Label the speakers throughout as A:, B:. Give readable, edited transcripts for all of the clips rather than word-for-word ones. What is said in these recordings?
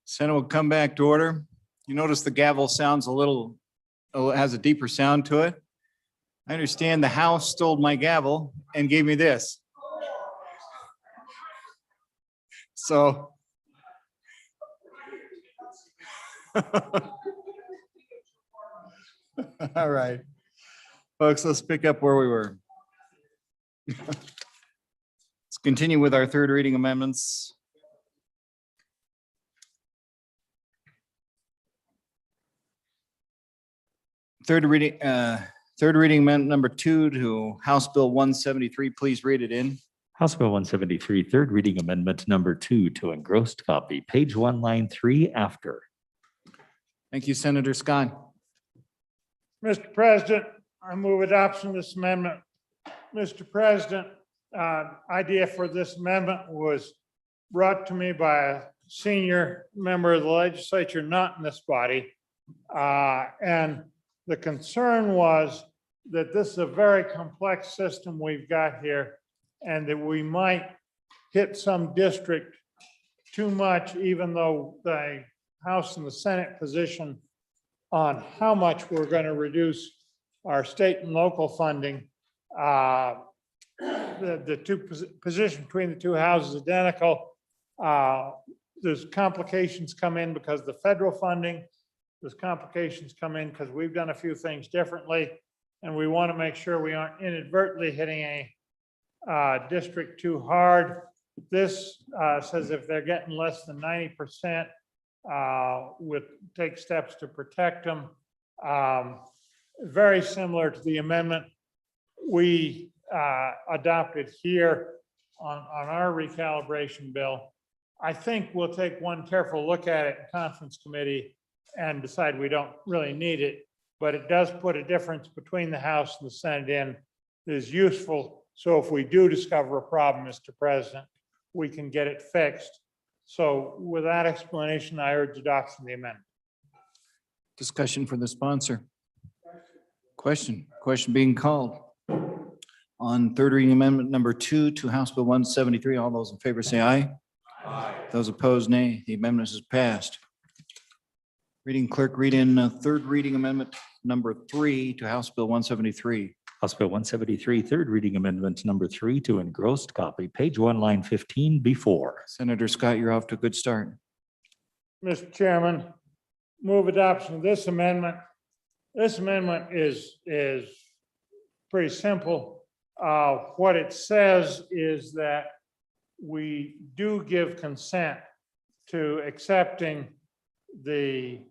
A: Senate will come back to order. You notice the gavel sounds has a deeper sound to it. I understand the House stole my gavel and gave me this. So. All right, folks, let's pick up where we were. Let's continue with our third reading amendments. Third reading amendment number 2 to House Bill 173. Please read it in.
B: House Bill 173, third reading amendment number 2 to engrossed copy, page 1, line 3 after.
A: Thank you, Senator Scott.
C: Mr. President, I move adoption of this amendment. Mr. President, idea for this amendment was brought to me by a senior member of the legislature, not in this body. And the concern was that this is a very complex system we've got here, and that we might hit some district too much, even though the House and the Senate position on how much we're going to reduce our state and local funding. The two position between the two houses is identical. There's complications come in because of the federal funding. There's complications come in because we've done a few things differently, and we want to make sure we aren't inadvertently hitting a district too hard. This says if they're getting less than 90%, would take steps to protect them. Very similar to the amendment we adopted here on our recalibration bill. I think we'll take one careful look at it in conference committee and decide we don't really need it, but it does put a difference between the House and the Senate in that is useful. So if we do discover a problem, Mr. President, we can get it fixed. So with that explanation, I urge adoption of the amendment.
A: Discussion for the sponsor. Question being called. On third reading amendment number 2 to House Bill 173, all those in favor say aye. Aye. Those opposed, nay. The amendment is passed. Reading clerk, read in third reading amendment number 3 to House Bill 173.
B: House Bill 173, third reading amendment number 3 to engrossed copy, page 1, line 15 before.
A: Senator Scott, you're off to a good start.
C: Mr. Chairman, move adoption of this amendment. This amendment is pretty simple. What it says is that we do give consent to accepting the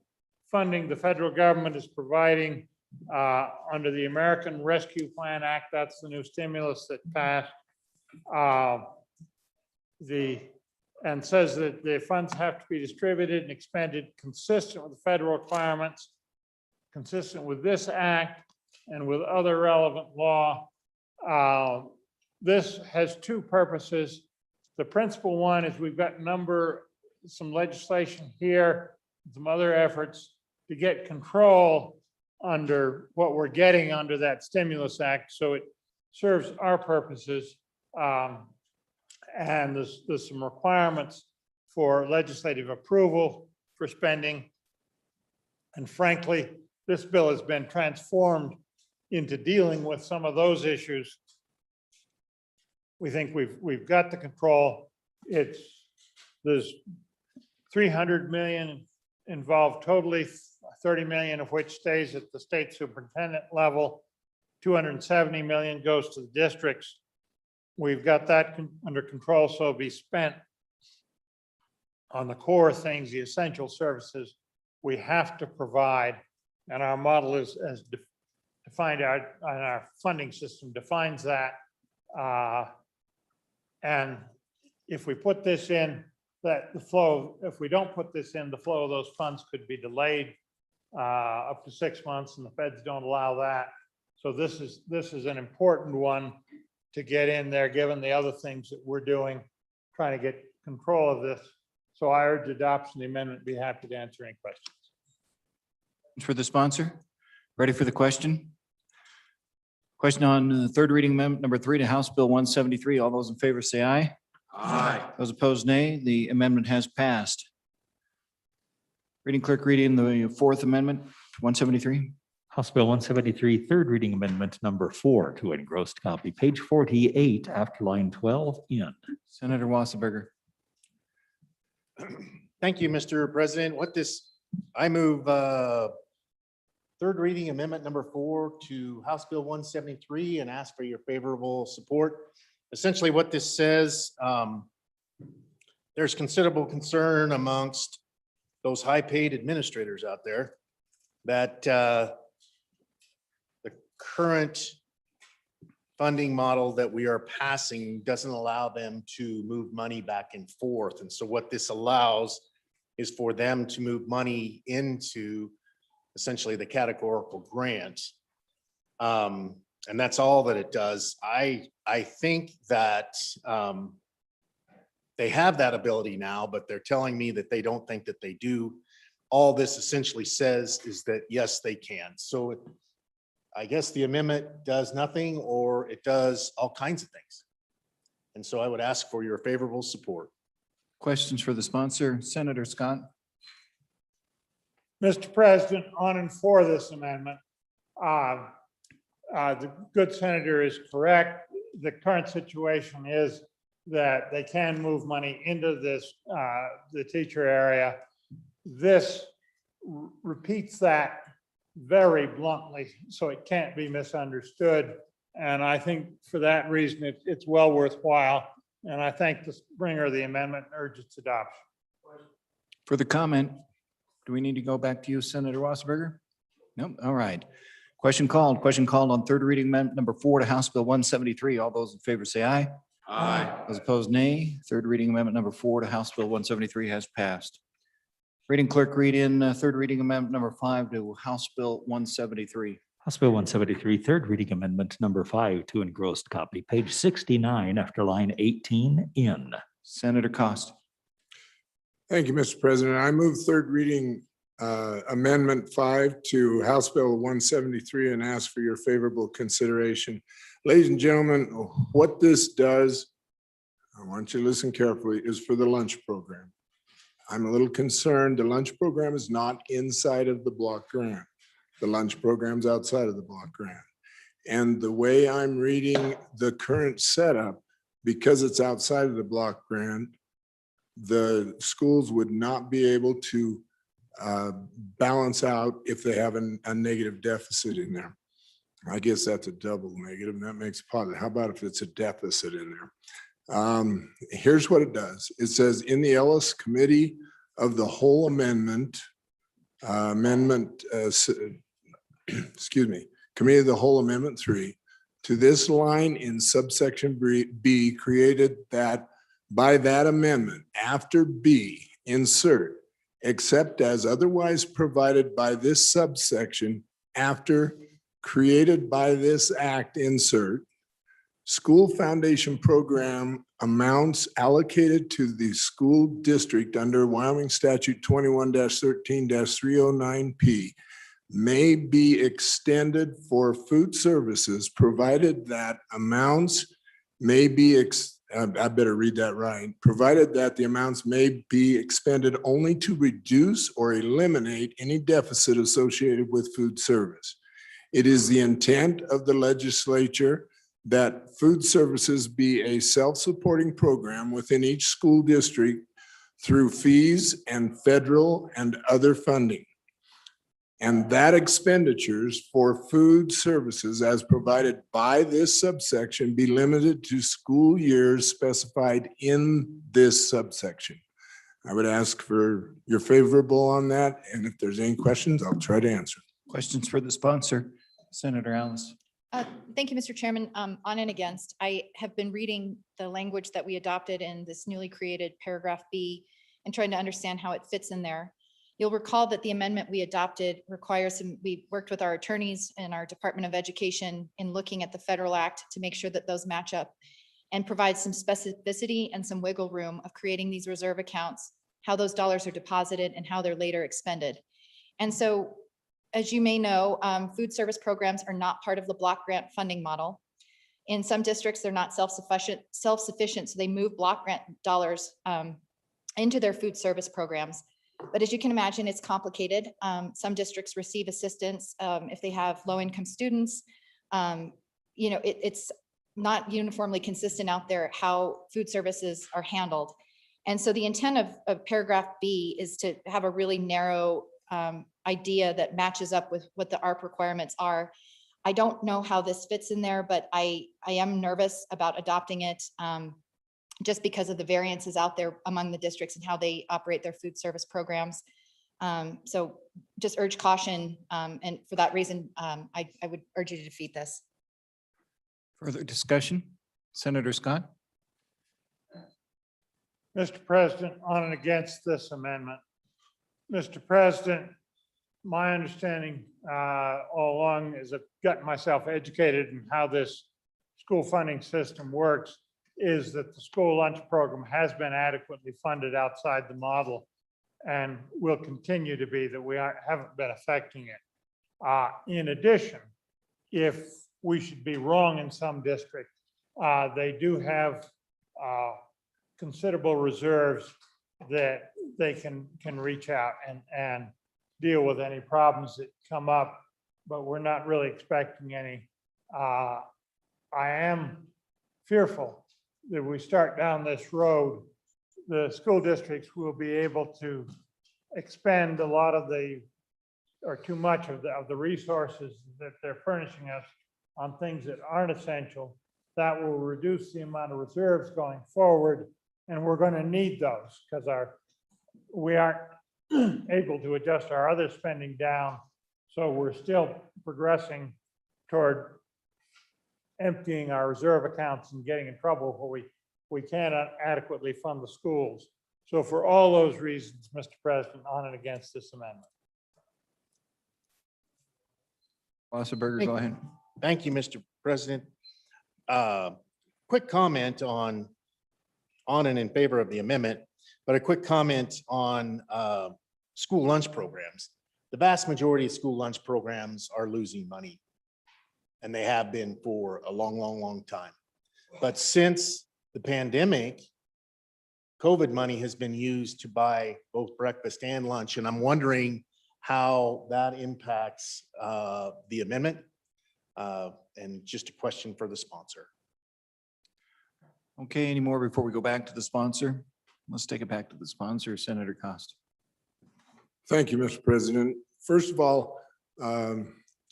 C: funding the federal government is providing under the American Rescue Plan Act. That's the new stimulus that passed. And says that the funds have to be distributed and expended consistent with the federal requirements, consistent with this act and with other relevant law. This has two purposes. The principal one is we've got some legislation here, some other efforts to get control under what we're getting under that stimulus act. So it serves our purposes. And there's some requirements for legislative approval for spending. And frankly, this bill has been transformed into dealing with some of those issues. We think we've got the control. There's 300 million involved totally, 30 million of which stays at the state superintendent level. 270 million goes to the districts. We've got that under control, so it'll be spent on the core things, the essential services we have to provide. And our model is as defined, our funding system defines that. And if we put this in, if we don't put this in, the flow of those funds could be delayed up to 6 months, and the feds don't allow that. So this is an important one to get in there, given the other things that we're doing, trying to get control of this. So I urge adoption of the amendment. Be happy to answer any questions.
A: For the sponsor, ready for the question? Question on third reading amendment number 3 to House Bill 173. All those in favor say aye. Aye. Those opposed, nay. The amendment has passed. Reading clerk reading the Fourth Amendment, 173.
B: House Bill 173, third reading amendment number 4 to engrossed copy, page 48 after line 12 in.
A: Senator Wasserberger.
D: Thank you, Mr. President. I move third reading amendment number 4 to House Bill 173 and ask for your favorable support. Essentially what this says, there's considerable concern amongst those high-paid administrators out there that the current funding model that we are passing doesn't allow them to move money back and forth. And so what this allows is for them to move money into essentially the categorical grant. And that's all that it does. I think that they have that ability now, but they're telling me that they don't think that they do. All this essentially says is that, yes, they can. So I guess the amendment does nothing or it does all kinds of things. And so I would ask for your favorable support.
A: Questions for the sponsor? Senator Scott.
C: Mr. President, on and for this amendment, the good senator is correct. The current situation is that they can move money into this, the teacher area. This repeats that very bluntly, so it can't be misunderstood. And I think for that reason, it's well worthwhile. And I thank the bringer of the amendment and urge its adoption.
A: For the comment, do we need to go back to you, Senator Wasserberger? Nope. All right. Question called on third reading amendment number 4 to House Bill 173. All those in favor say aye.
C: Aye.
A: Those opposed, nay. Third reading amendment number 4 to House Bill 173 has passed. Reading clerk read in third reading amendment number 5 to House Bill 173.
B: House Bill 173, third reading amendment number 5 to engrossed copy, page 69 after line 18 in.
A: Senator Cost.
E: Thank you, Mr. President. I move third reading amendment 5 to House Bill 173 and ask for your favorable consideration. Ladies and gentlemen, what this does, I want you to listen carefully, is for the lunch program. I'm a little concerned. The lunch program is not inside of the block grant. The lunch program's outside of the block grant. And the way I'm reading the current setup, because it's outside of the block grant, the schools would not be able to balance out if they have a negative deficit in there. I guess that's a double negative, and that makes it positive. How about if it's a deficit in there? Here's what it does. It says in the Ellis Committee of the Whole Amendment, Committee of the Whole Amendment 3, to this line in subsection B created that by that amendment, after B, insert, except as otherwise provided by this subsection, after created by this act, insert, school foundation program amounts allocated to the school district under Wyoming Statute 21-13-309P may be extended for food services, provided that amounts may be, I better read that right, provided that the amounts may be expended only to reduce or eliminate any deficit associated with food service. It is the intent of the legislature that food services be a self-supporting program within each school district through fees and federal and other funding. And that expenditures for food services as provided by this subsection be limited to school years specified in this subsection. I would ask for your favorable on that. And if there's any questions, I'll try to answer.
A: Questions for the sponsor? Senator Alice.
F: Thank you, Mr. Chairman. On and against, I have been reading the language that we adopted in this newly created paragraph B and trying to understand how it fits in there. You'll recall that the amendment we adopted requires we worked with our attorneys and our Department of Education in looking at the federal act to make sure that those match up and provide some specificity and some wiggle room of creating these reserve accounts, how those dollars are deposited and how they're later expended. And so, as you may know, food service programs are not part of the block grant funding model. In some districts, they're not self-sufficient, so they move block grant dollars into their food service programs. But as you can imagine, it's complicated. Some districts receive assistance if they have low-income students. It's not uniformly consistent out there how food services are handled. And so the intent of paragraph B is to have a really narrow idea that matches up with what the ARP requirements are. I don't know how this fits in there, but I am nervous about adopting it just because of the variances out there among the districts and how they operate their food service programs. So just urge caution. And for that reason, I would urge you to defeat this.
A: Further discussion? Senator Scott?
C: Mr. President, on and against this amendment. Mr. President, my understanding all along, as I've gotten myself educated in how this school funding system works, is that the school lunch program has been adequately funded outside the model and will continue to be, that we haven't been affecting it. In addition, if we should be wrong in some districts, they do have considerable reserves that they can reach out and deal with any problems that come up, but we're not really expecting any. I am fearful that we start down this road, the school districts will be able to expend a lot of or too much of the resources that they're furnishing us on things that aren't essential. That will reduce the amount of reserves going forward, and we're going to need those because we aren't able to adjust our other spending down. So we're still progressing toward emptying our reserve accounts and getting in trouble where we cannot adequately fund the schools. So for all those reasons, Mr. President, on and against this amendment.
A: Wasserberger, go ahead.
D: Thank you, Mr. President. Quick comment on and in favor of the amendment, but a quick comment on school lunch programs. The vast majority of school lunch programs are losing money, and they have been for a long, long, long time. But since the pandemic, COVID money has been used to buy both breakfast and lunch, and I'm wondering how that impacts the amendment. And just a question for the sponsor.
A: Okay, any more before we go back to the sponsor? Let's take it back to the sponsor, Senator Cost.
E: Thank you, Mr. President. First of all, the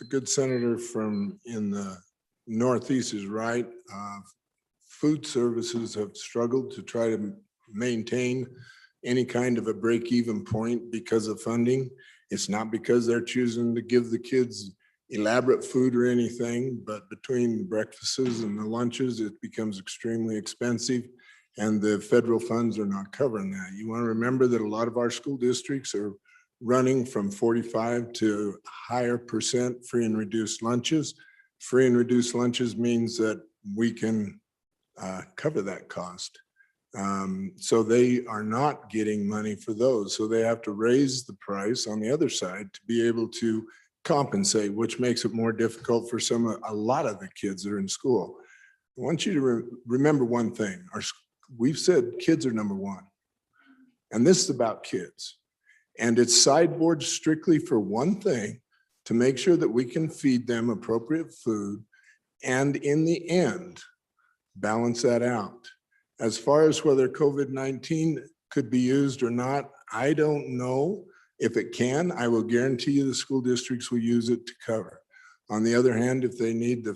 E: good senator from in the Northeast is right. Food services have struggled to try to maintain any kind of a break-even point because of funding. It's not because they're choosing to give the kids elaborate food or anything, but between the breakfasts and the lunches, it becomes extremely expensive, and the federal funds are not covering that. You want to remember that a lot of our school districts are running from 45 to higher % free and reduced lunches. Free and reduced lunches means that we can cover that cost. So they are not getting money for those. So they have to raise the price on the other side to be able to compensate, which makes it more difficult for a lot of the kids that are in school. I want you to remember one thing. We've said kids are number one, and this is about kids. And it's sideboard strictly for one thing, to make sure that we can feed them appropriate food, and in the end, balance that out. As far as whether COVID-19 could be used or not, I don't know. If it can, I will guarantee you the school districts will use it to cover. On the other hand, if they need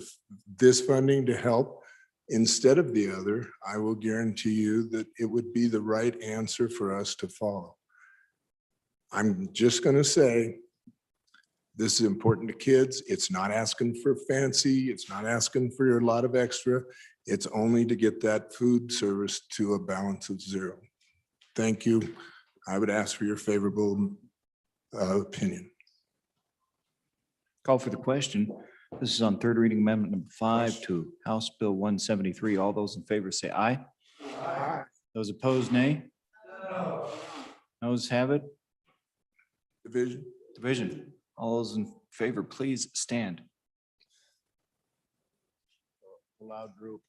E: this funding to help instead of the other, I will guarantee you that it would be the right answer for us to follow. I'm just going to say, this is important to kids. It's not asking for fancy. It's not asking for a lot of extra. It's only to get that food service to a balance of zero. Thank you. I would ask for your favorable opinion.
A: Call for the question. This is on third reading amendment number 5 to House Bill 173. All those in favor say aye. Aye. Those opposed, nay. No. Noes have it. Division. All those in favor, please stand.
D: Loud group.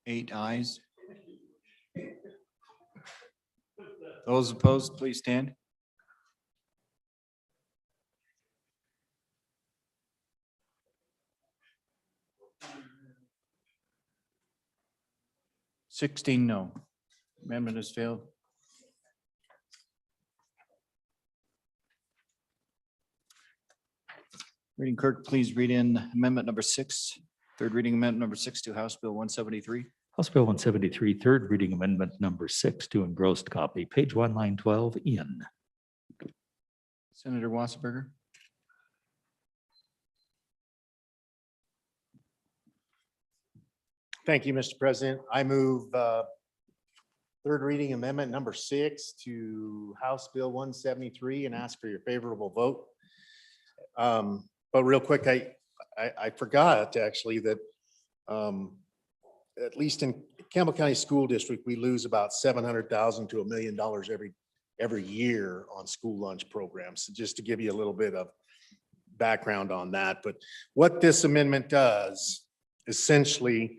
A: 8 ayes. Those opposed, please stand. Sixteen no. Amendment has failed. Reading clerk, please read in amendment number 6, third reading amendment number 6 to House Bill 173.
B: House Bill 173, third reading amendment number 6 to engrossed copy, page 1, line 12 in.
A: Senator Wasserberger.
D: Thank you, Mr. President. I move third reading amendment number 6 to House Bill 173 and ask for your favorable vote. But real quick, I forgot actually that at least in Campbell County School District, we lose about $700,000 to $1 million every year on school lunch programs. So just to give you a little bit of background on that. But what this amendment does essentially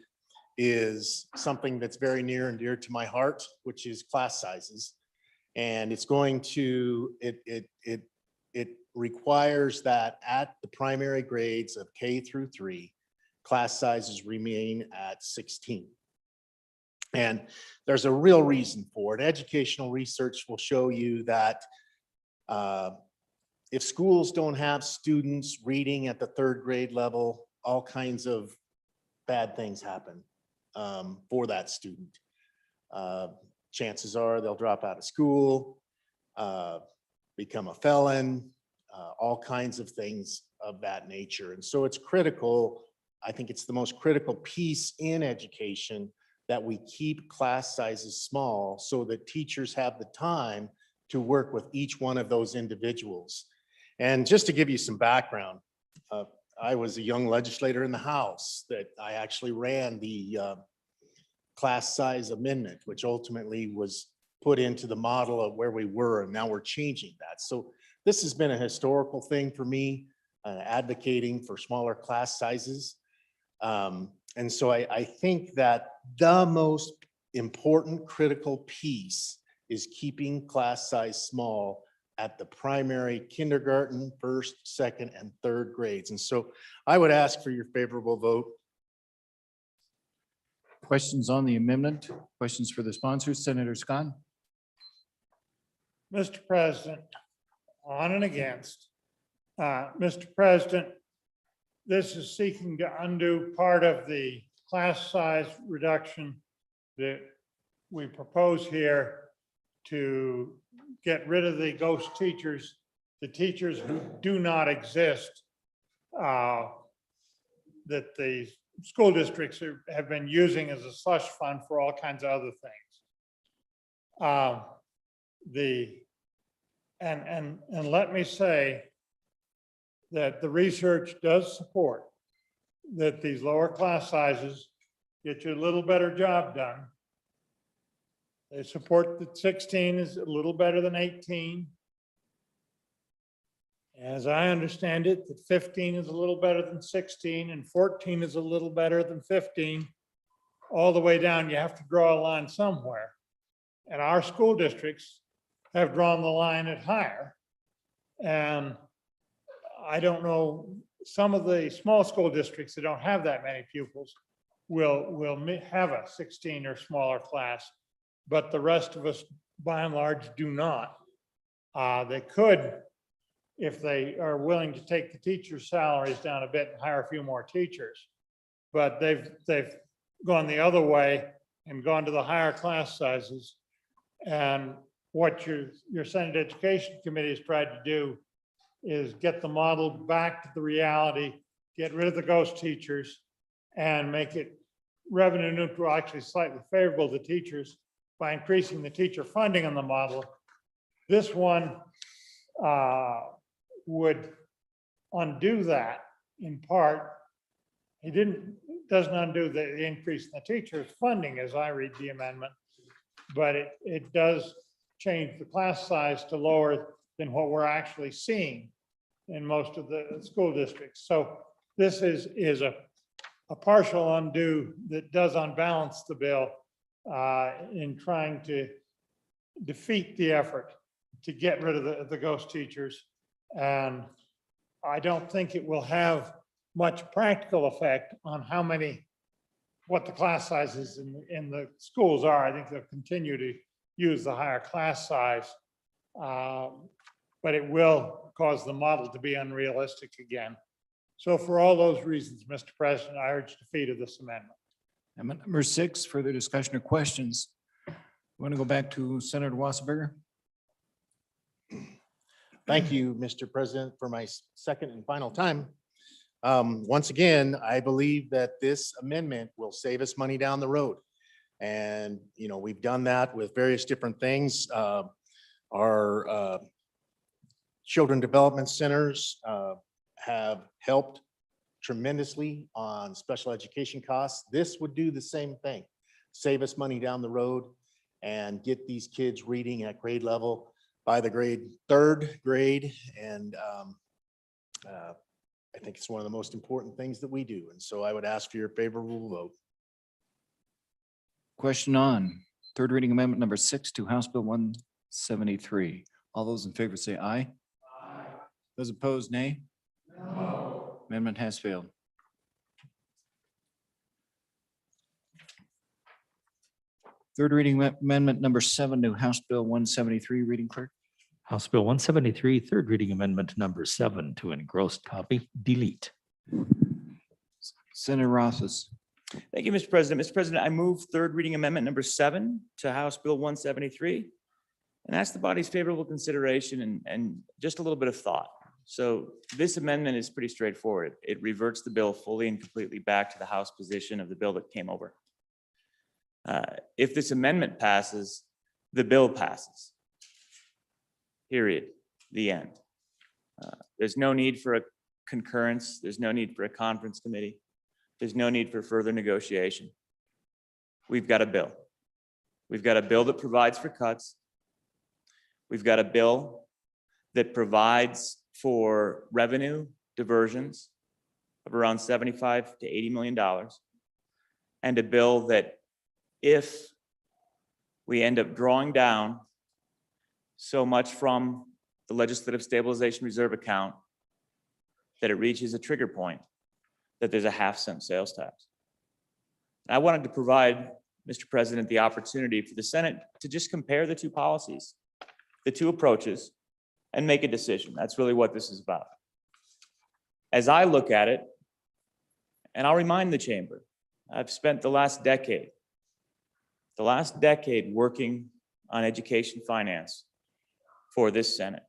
D: is something that's very near and dear to my heart, which is class sizes. And it's going to, it requires that at the primary grades of K through 3, class sizes remain at 16. And there's a real reason for it. Educational research will show you that if schools don't have students reading at the 3rd grade level, all kinds of bad things happen for that student. Chances are they'll drop out of school, become a felon, all kinds of things of that nature. And so it's critical. I think it's the most critical piece in education that we keep class sizes small so that teachers have the time to work with each one of those individuals. And just to give you some background, I was a young legislator in the House that I actually ran the class size amendment, which ultimately was put into the model of where we were, and now we're changing that. So this has been a historical thing for me, advocating for smaller class sizes. And so I think that the most important critical piece is keeping class size small at the primary kindergarten, 1st, 2nd, and 3rd grades. And so I would ask for your favorable vote.
A: Questions on the amendment? Questions for the sponsors? Senator Scott?
C: Mr. President, on and against. Mr. President, this is seeking to undo part of the class size reduction that we propose here to get rid of the ghost teachers, the teachers who do not exist, that the school districts have been using as a slush fund for all kinds of other things. And let me say that the research does support that these lower class sizes get you a little better job done. They support that 16 is a little better than 18. As I understand it, that 15 is a little better than 16 and 14 is a little better than 15. All the way down, you have to draw a line somewhere. And our school districts have drawn the line at higher. And I don't know, some of the small school districts that don't have that many pupils will have a 16 or smaller class, but the rest of us, by and large, do not. They could, if they are willing to take the teachers' salaries down a bit and hire a few more teachers. But they've gone the other way and gone to the higher class sizes. And what your Senate Education Committee has tried to do is get the model back to the reality, get rid of the ghost teachers, and make it revenue neutral, actually slightly favorable to teachers by increasing the teacher funding on the model. This one would undo that in part. Doesn't undo the increase in the teacher's funding as I read the amendment, but it does change the class size to lower than what we're actually seeing in most of the school districts. So this is a a partial undo that does unbalance the bill in trying to defeat the effort to get rid of the ghost teachers. And I don't think it will have much practical effect on what the class sizes in the schools are. I think they'll continue to use the higher class size. But it will cause the model to be unrealistic again. So for all those reasons, Mr. President, I urge defeat of this amendment.
A: Amendment number 6, further discussion or questions? Want to go back to Senator Wasserberger?
D: Thank you, Mr. President, for my second and final time. Once again, I believe that this amendment will save us money down the road. And, you know, we've done that with various different things. Our children development centers have helped tremendously on special education costs. This would do the same thing, save us money down the road and get these kids reading at grade level by the third grade. And I think it's one of the most important things that we do. And so I would ask for your favorable vote.
A: Question on third reading amendment number 6 to House Bill 173. All those in favor say aye. Aye. Those opposed, nay. No. Amendment has failed. Third reading amendment number 7 to House Bill 173. Reading clerk.
B: House Bill 173, third reading amendment number 7 to engrossed copy, delete.
A: Senator Rothus.
G: Thank you, Mr. President. Mr. President, I move third reading amendment number 7 to House Bill 173 and ask the body's favorable consideration and just a little bit of thought. So this amendment is pretty straightforward. It reverts the bill fully and completely back to the House position of the bill that came over. If this amendment passes, the bill passes. Period. The end. There's no need for a concurrence. There's no need for a conference committee. There's no need for further negotiation. We've got a bill. We've got a bill that provides for cuts. We've got a bill that provides for revenue diversions of around $75 to $80 million. And a bill that if we end up drawing down so much from the legislative stabilization reserve account that it reaches a trigger point, that there's a 0.5-cent sales tax. And I wanted to provide, Mr. President, the opportunity for the Senate to just compare the two policies, the two approaches, and make a decision. That's really what this is about. As I look at it, and I'll remind the chamber, I've spent the last decade working on education finance for this Senate.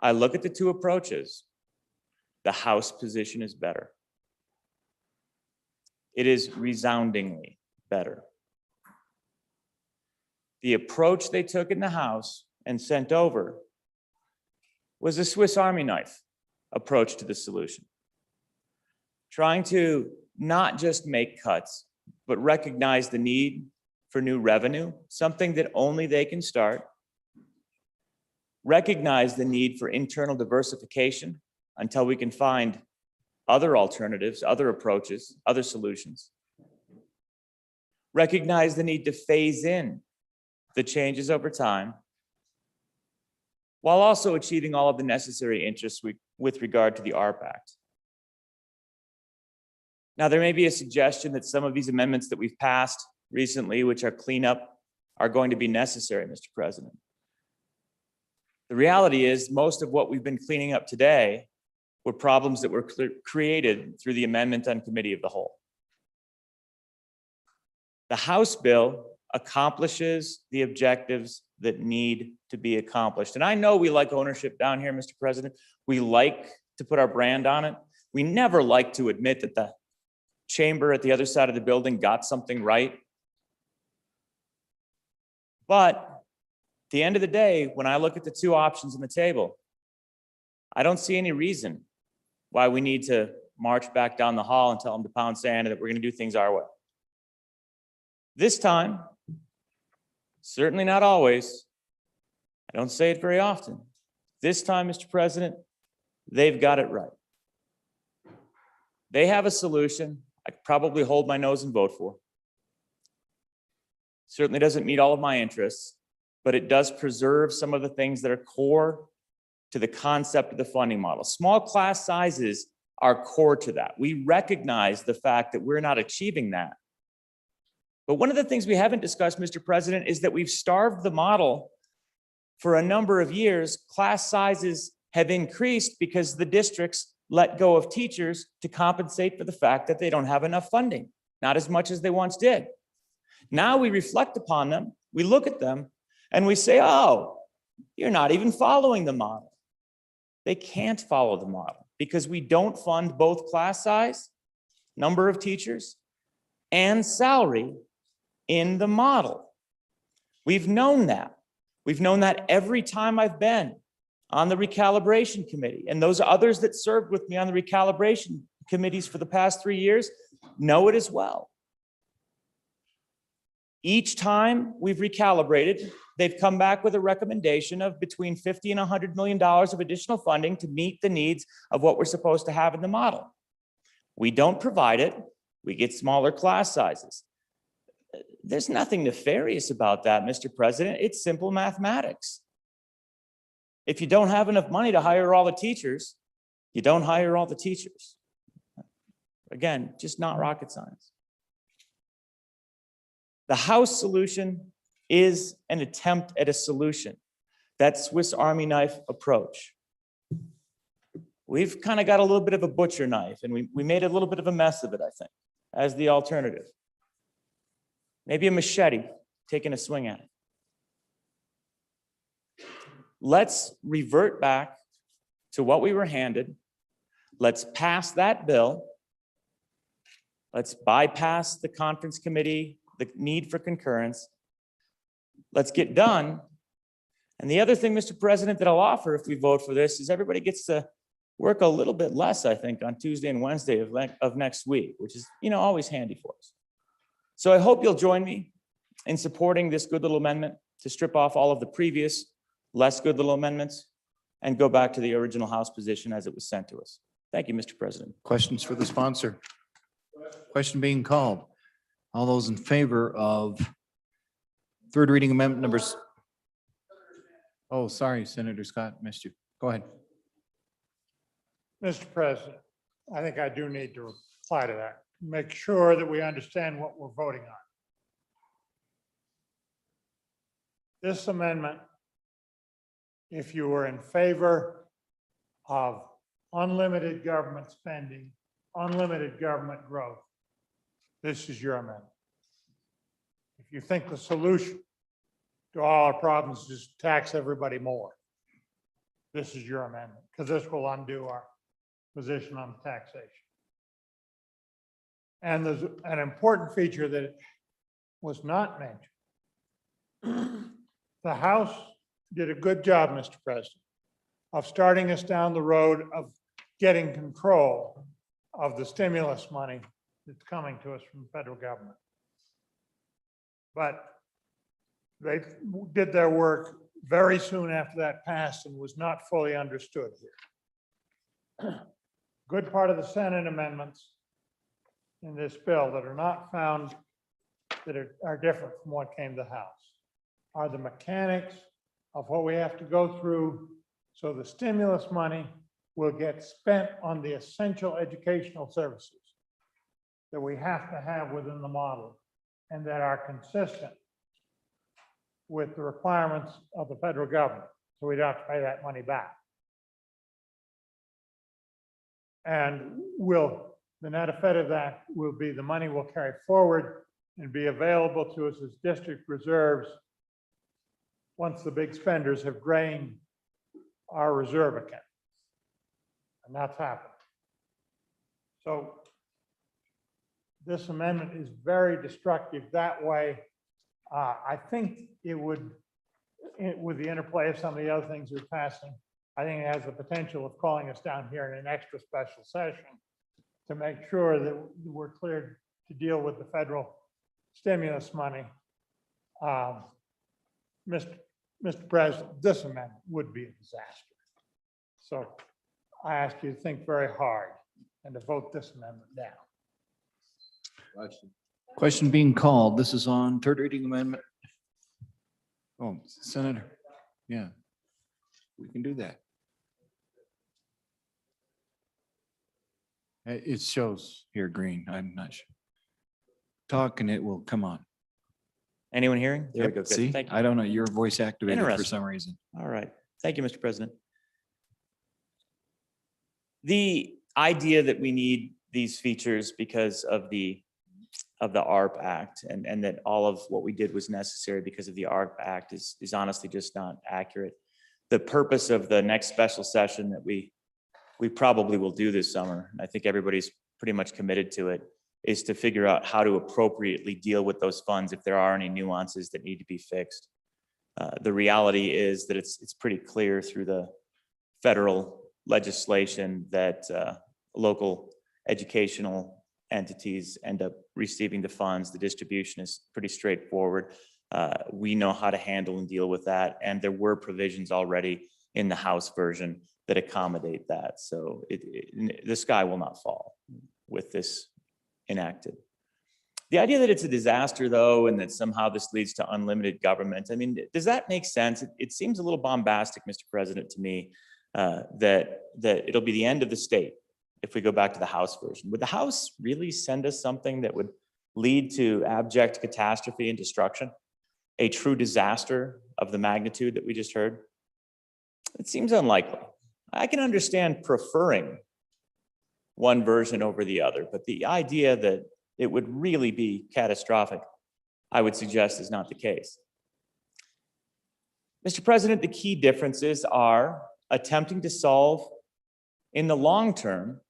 G: I look at the two approaches. The House position is better. It is resoundingly better. The approach they took in the House and sent over was a Swiss Army knife approach to the solution. Trying to not just make cuts, but recognize the need for new revenue, something that only they can start. Recognize the need for internal diversification until we can find other alternatives, other approaches, other solutions. Recognize the need to phase in the changes over time, while also achieving all of the necessary interests with regard to the ARP Act. Now, there may be a suggestion that some of these amendments that we've passed recently, which are cleanup, are going to be necessary, Mr. President. The reality is most of what we've been cleaning up today were problems that were created through the amendment on committee of the whole. The House bill accomplishes the objectives that need to be accomplished. And I know we like ownership down here, Mr. President. We like to put our brand on it. We never like to admit that the chamber at the other side of the building got something right. But at the end of the day, when I look at the two options on the table, I don't see any reason why we need to march back down the hall and tell them to pound sand and that we're going to do things our way. This time, certainly not always, I don't say it very often. This time, Mr. President, they've got it right. They have a solution I could probably hold my nose and vote for. Certainly doesn't meet all of my interests, but it does preserve some of the things that are core to the concept of the funding model. Small class sizes are core to that. We recognize the fact that we're not achieving that. But one of the things we haven't discussed, Mr. President, is that we've starved the model for a number of years. Class sizes have increased because the districts let go of teachers to compensate for the fact that they don't have enough funding, not as much as they once did. Now we reflect upon them, we look at them, and we say, oh, you're not even following the model. They can't follow the model because we don't fund both class size, number of teachers, and salary in the model. We've known that. We've known that every time I've been on the recalibration committee, and those others that served with me on the recalibration committees for the past 3 years know it as well. Each time we've recalibrated, they've come back with a recommendation of between $50 and $100 million of additional funding to meet the needs of what we're supposed to have in the model. We don't provide it, we get smaller class sizes. There's nothing nefarious about that, Mr. President. It's simple mathematics. If you don't have enough money to hire all the teachers, you don't hire all the teachers. Again, just not rocket science. The House solution is an attempt at a solution, that Swiss Army knife approach. We've kind of got a little bit of a butcher knife, and we made a little bit of a mess of it, I think, as the alternative. Maybe a machete, taking a swing at it. Let's revert back to what we were handed. Let's pass that bill. Let's bypass the conference committee, the need for concurrence. Let's get done. And the other thing, Mr. President, that I'll offer if we vote for this is everybody gets to work a little bit less, I think, on Tuesday and Wednesday of next week, which is, always handy for us. So I hope you'll join me in supporting this good little amendment to strip off all of the previous less good little amendments and go back to the original House position as it was sent to us. Thank you, Mr. President.
A: Questions for the sponsor? Question being called. All those in favor of third reading amendment numbers? Oh, sorry, Senator Scott, missed you. Go ahead.
C: Mr. President, I think I do need to reply to that. Make sure that we understand what we're voting on. This amendment, if you were in favor of unlimited government spending, unlimited government growth, this is your amendment. If you think the solution to all our problems is just tax everybody more, this is your amendment, because this will undo our position on taxation. And there's an important feature that was not mentioned. The House did a good job, Mr. President, of starting us down the road of getting control of the stimulus money that's coming to us from the federal government. But they did their work very soon after that passed and was not fully understood here. Good part of the Senate amendments in this bill that are not found, that are different from what came to the House, are the mechanics of what we have to go through so the stimulus money will get spent on the essential educational services that we have to have within the model and that are consistent with the requirements of the federal government, so we don't have to pay that money back. And the net effect of that will be the money will carry forward and be available to us as district reserves once the big spenders have drained our reserve account. And that's happened. So this amendment is very destructive that way. I think it would, with the interplay of some of the other things we're passing, I think it has the potential of calling us down here in an extra special session to make sure that we're cleared to deal with the federal stimulus money. Mr. President, this amendment would be a disaster. So I ask you to think very hard and to vote this amendment down.
A: Question being called. This is on third reading amendment. Oh, Senator. Yeah. We can do that. It shows here green. I'm not sure. Talk and it will come on.
G: Anyone hearing? There we
A: Yep,
G: go. Good.
A: see,
G: Thank you.
A: I don't know, your voice activated for
G: Interesting.
A: some reason.
G: All right. Thank you, Mr. President. The idea that we need these features because of the ARP Act and that all of what we did was necessary because of the ARP Act is honestly just not accurate. The purpose of the next special session that we probably will do this summer, and I think everybody's pretty much committed to it, is to figure out how to appropriately deal with those funds if there are any nuances that need to be fixed. The reality is that it's pretty clear through the federal legislation that local educational entities end up receiving the funds. The distribution is pretty straightforward. We know how to handle and deal with that, and there were provisions already in the House version that accommodate that. So the sky will not fall with this enacted. The idea that it's a disaster, though, and that somehow this leads to unlimited government, I mean, does that make sense? It seems a little bombastic, Mr. President, to me, that it'll be the end of the state if we go back to the House version. Would the House really send us something that would lead to abject catastrophe and destruction? A true disaster of the magnitude that we just heard? It seems unlikely. I can understand preferring one version over the other, but the idea that it would really be catastrophic, I would suggest is not the case. Mr. President, the key differences are attempting to solve in the long term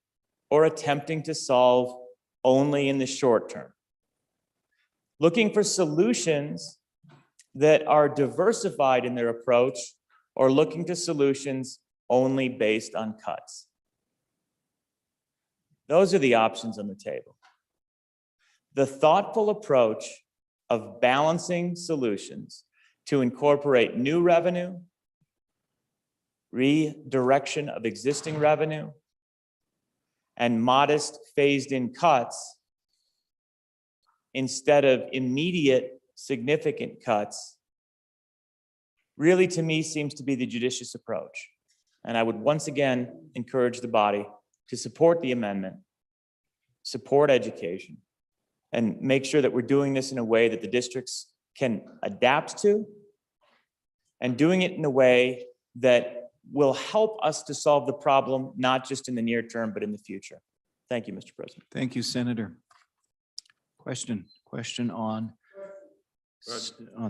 G: or attempting to solve only in the short term. Looking for solutions that are diversified in their approach or looking to solutions only based on cuts. Those are the options on the table. The thoughtful approach of balancing solutions to incorporate new revenue, redirection of existing revenue, and modest phased-in cuts instead of immediate significant cuts really, to me, seems to be the judicious approach. And I would once again encourage the body to support the amendment, support education, and make sure that we're doing this in a way that the districts can adapt to, and doing it in a way that will help us to solve the problem, not just in the near term, but in the future. Thank you, Mr. President.
A: Thank you, Senator. Question on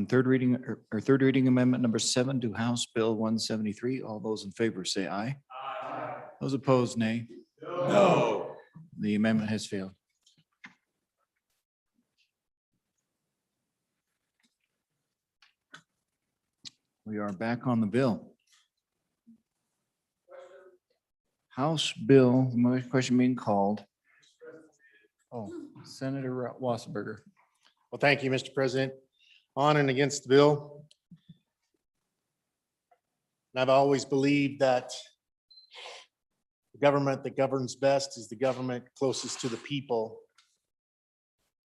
A: third reading or third reading amendment number 7 to House Bill 173. All those in favor say aye. Aye. Those opposed, nay.
G: No.
A: The amendment has failed. We are back on the bill. House Bill, my question being called. Oh, Senator Wasserberger.
D: Well, thank you, Mr. President. On and against the bill. And I've always believed that the government that governs best is the government closest to the people.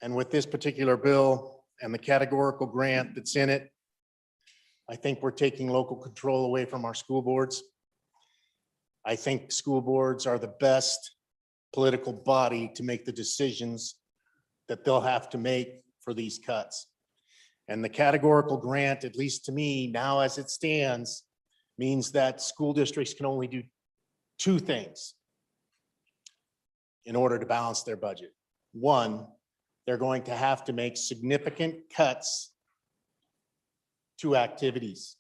D: And with this particular bill and the categorical grant that's in it, I think we're taking local control away from our school boards. I think school boards are the best political body to make the decisions that they'll have to make for these cuts. And the categorical grant, at least to me, now as it stands, means that school districts can only do two things in order to balance their budget. One, they're going to have to make significant cuts to activities.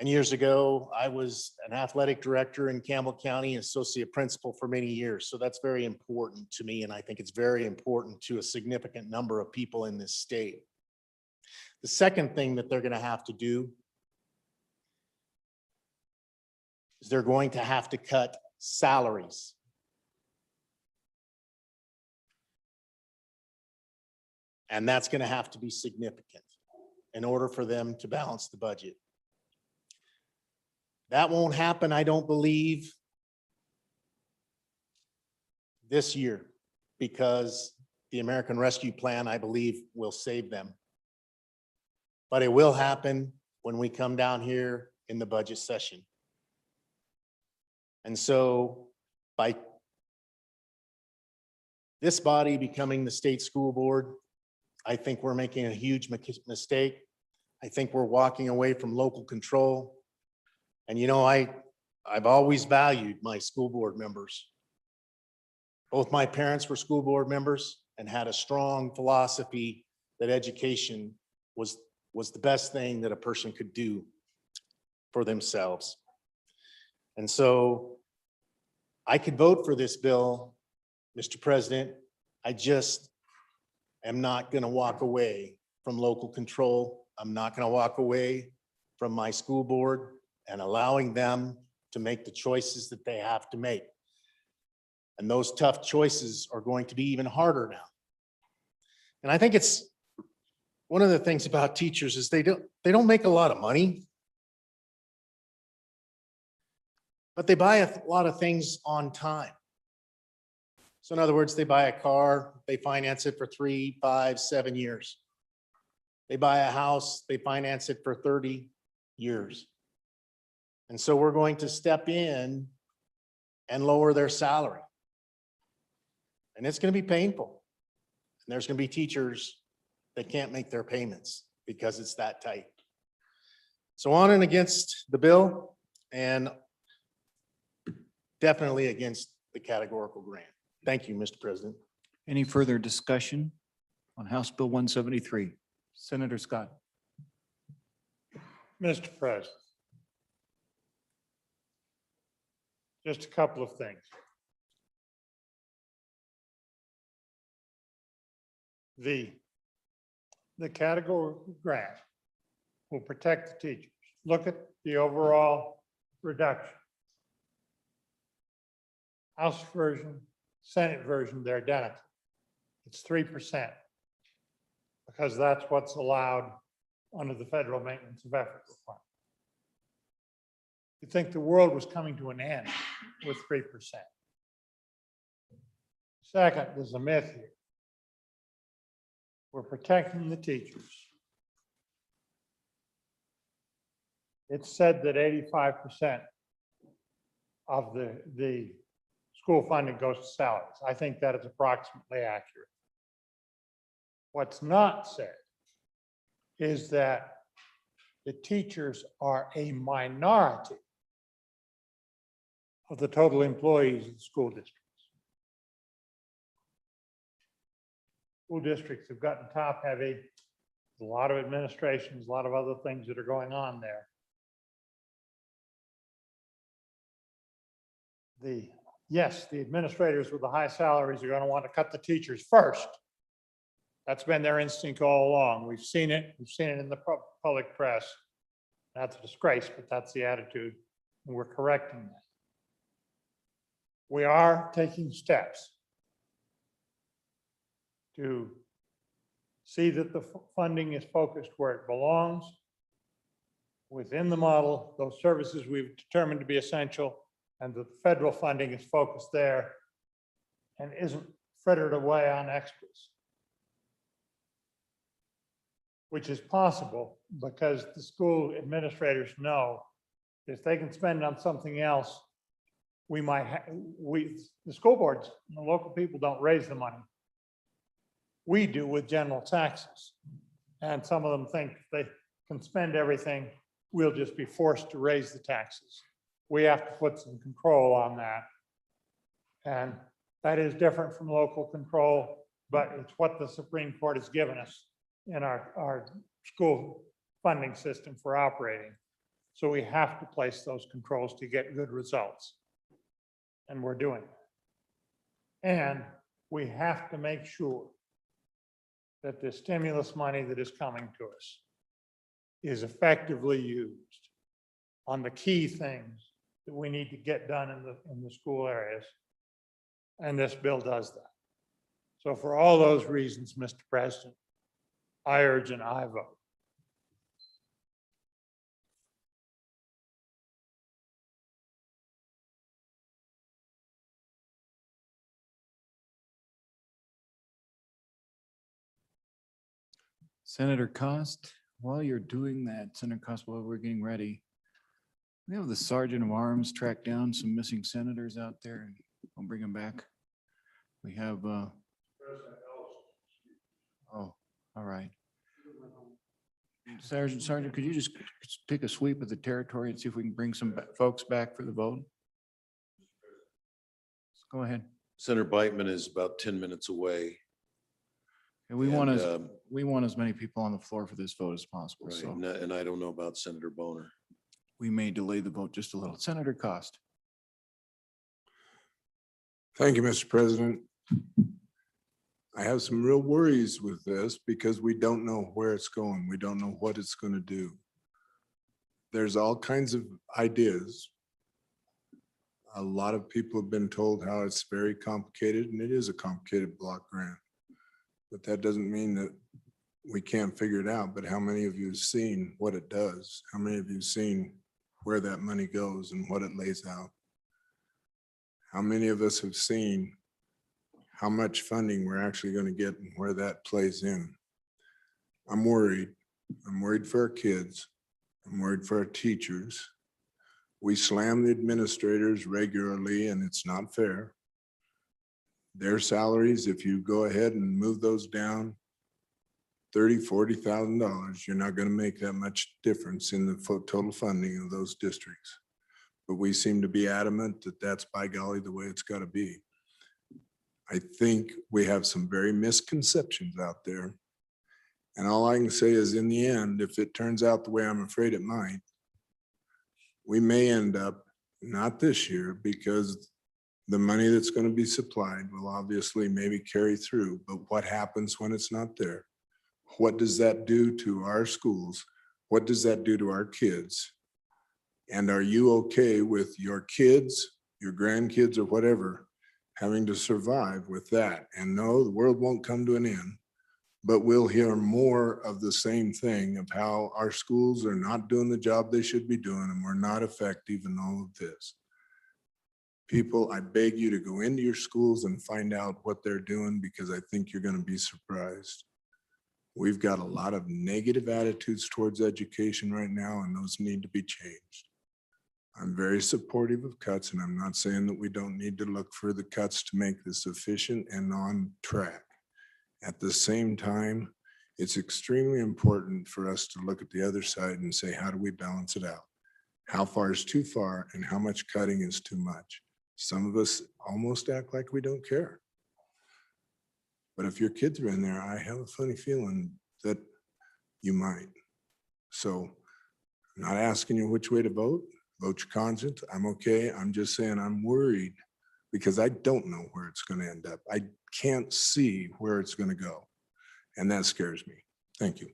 D: And years ago, I was an athletic director in Campbell County, associate principal for many years. So that's very important to me. And I think it's very important to a significant number of people in this state. The second thing that they're going to have to do is they're going to have to cut salaries. And that's going to have to be significant in order for them to balance the budget. That won't happen, I don't believe, this year, because the American Rescue Plan, I believe, will save them. But it will happen when we come down here in the budget session. And so by this body becoming the state school board, I think we're making a huge mistake. I think we're walking away from local control. And you know, I've always valued my school board members. Both my parents were school board members and had a strong philosophy that education was the best thing that a person could do for themselves. And so I could vote for this bill, Mr. President. I just am not going to walk away from local control. I'm not going to walk away from my school board and allowing them to make the choices that they have to make. And those tough choices are going to be even harder now. And I think it's one of the things about teachers is they don't make a lot of money, but they buy a lot of things on time. So in other words, they buy a car, they finance it for 3, 5, 7 years. They buy a house, they finance it for 30 years. And so we're going to step in and lower their salary. And it's going to be painful. And there's going to be teachers that can't make their payments because it's that tight. So on and against the bill, and definitely against the categorical grant. Thank you, Mr. President.
A: Any further discussion on House Bill 173? Senator Scott.
C: Mr. President. Just a couple of things. The categorical grant will protect the teachers. Look at the overall reduction. House version, Senate version, they're identical. It's 3%. Because that's what's allowed under the federal maintenance of effort requirement. You'd think the world was coming to an end with 3%. Second, there's a myth here. We're protecting the teachers. It's said that 85% of the school funding goes to salaries. I think that is approximately accurate. What's not said is that the teachers are a minority of the total employees of the school districts. School districts have gotten top heavy. There's a lot of administrations, a lot of other things that are going on there. Yes, the administrators with the high salaries are going to want to cut the teachers first. That's been their instinct all along. We've seen it in the public press. That's a disgrace, but that's the attitude, and we're correcting that. We are taking steps to see that the funding is focused where it belongs within the model, those services we've determined to be essential, and the federal funding is focused there and isn't frittered away on extras, which is possible because the school administrators know if they can spend on something else, the school boards and the local people don't raise the money. We do with general taxes. And some of them think if they can spend everything, we'll just be forced to raise the taxes. We have to put some control on that. And that is different from local control, but it's what the Supreme Court has given us in our school funding system for operating. So we have to place those controls to get good results. And we're doing it. And we have to make sure that the stimulus money that is coming to us is effectively used on the key things that we need to get done in the school areas. And this bill does that. So for all those reasons, Mr. President, I urge an aye vote.
A: Senator Cost, while you're doing that, Senator Cost, while we're getting ready, we have the Sergeant of Arms track down some missing senators out there and we'll bring them back. We have, oh, all right. Sergeant, could you just take a sweep of the territory and see if we can bring some folks back for the vote? Go ahead.
H: Senator Beitman is about 10 minutes away.
A: And we
H: And,
A: want as many people on the floor for this vote as possible.
H: Right,
A: So
H: and I don't know about Senator Boner.
A: we may delay the vote just a little. Senator Cost.
E: Thank you, Mr. President. I have some real worries with this because we don't know where it's going. We don't know what it's going to do. There's all kinds of ideas. A lot of people have been told how it's very complicated, and it is a complicated block grant. But that doesn't mean that we can't figure it out. But how many of you have seen what it does? How many of you have seen where that money goes and what it lays out? How many of us have seen how much funding we're actually going to get and where that plays in? I'm worried. I'm worried for our kids. I'm worried for our teachers. We slam the administrators regularly, and it's not fair. Their salaries, if you go ahead and move those down $30,000, $40,000, you're not going to make that much difference in the total funding of those districts. But we seem to be adamant that that's by golly the way it's got to be. I think we have some very misconceptions out there. And all I can say is in the end, if it turns out the way I'm afraid it might, we may end up, not this year, because the money that's going to be supplied will obviously maybe carry through, but what happens when it's not there? What does that do to our schools? What does that do to our kids? And are you okay with your kids, your grandkids, or whatever, having to survive with that? And no, the world won't come to an end, but we'll hear more of the same thing of how our schools are not doing the job they should be doing, and we're not effective in all of this. People, I beg you to go into your schools and find out what they're doing, because I think you're going to be surprised. We've got a lot of negative attitudes towards education right now, and those need to be changed. I'm very supportive of cuts, and I'm not saying that we don't need to look for the cuts to make this efficient and on track. At the same time, it's extremely important for us to look at the other side and say, how do we balance it out? How far is too far and how much cutting is too much? Some of us almost act like we don't care. But if your kids are in there, I have a funny feeling that you might. So I'm not asking you which way to vote. Vote your conscience. I'm okay. I'm just saying I'm worried because I don't know where it's going to end up. I can't see where it's going to go. And that scares me. Thank you.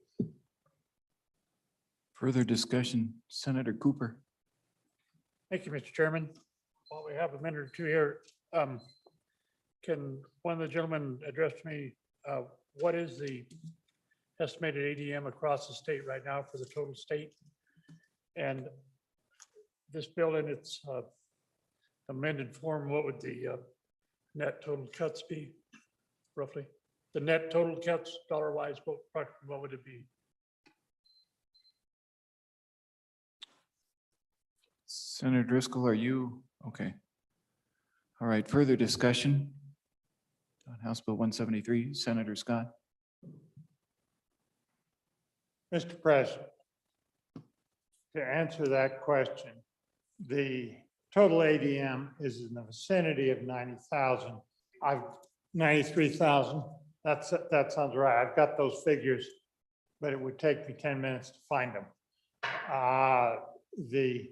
A: Further discussion, Senator Cooper.
C: Thank you, Mr. Chairman. While we have a minute or two here, can one of the gentlemen address to me, what is the estimated ADM across the state right now for the total state? And this bill in its amended form, what would the net total cuts be roughly? The net total cuts dollar-wise, what would it be?
A: Senator Driscoll, are you okay? All right, further discussion on House Bill 173, Senator Scott.
C: Mr. President, to answer that question, the total ADM is in the vicinity of 90,000. 93,000. That sounds right. I've got those figures, but it would take me 10 minutes to find them. The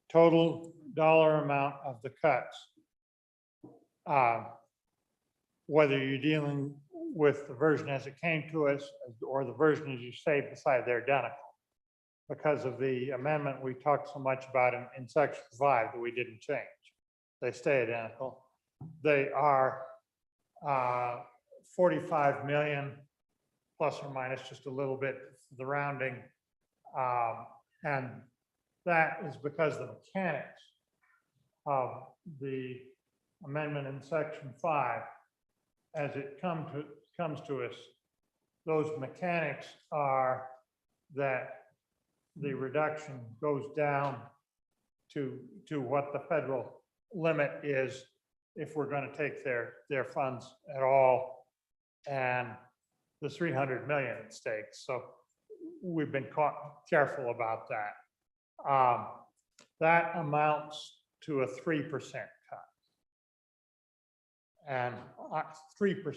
C: total dollar amount of the cuts, whether you're dealing with the version as it came to us or the version as you say beside, they're identical. Because of the amendment we talked so much about in section 5 that we didn't change. They stay identical. They are 45 million plus or minus just a little bit for the rounding. And that is because the mechanics of the amendment in section 5, as it comes to us, those mechanics are that the reduction goes down to what the federal limit is if we're going to take their funds at all, and the 300 million at stake. So we've been careful about that. That amounts to a 3% cut. And 3%.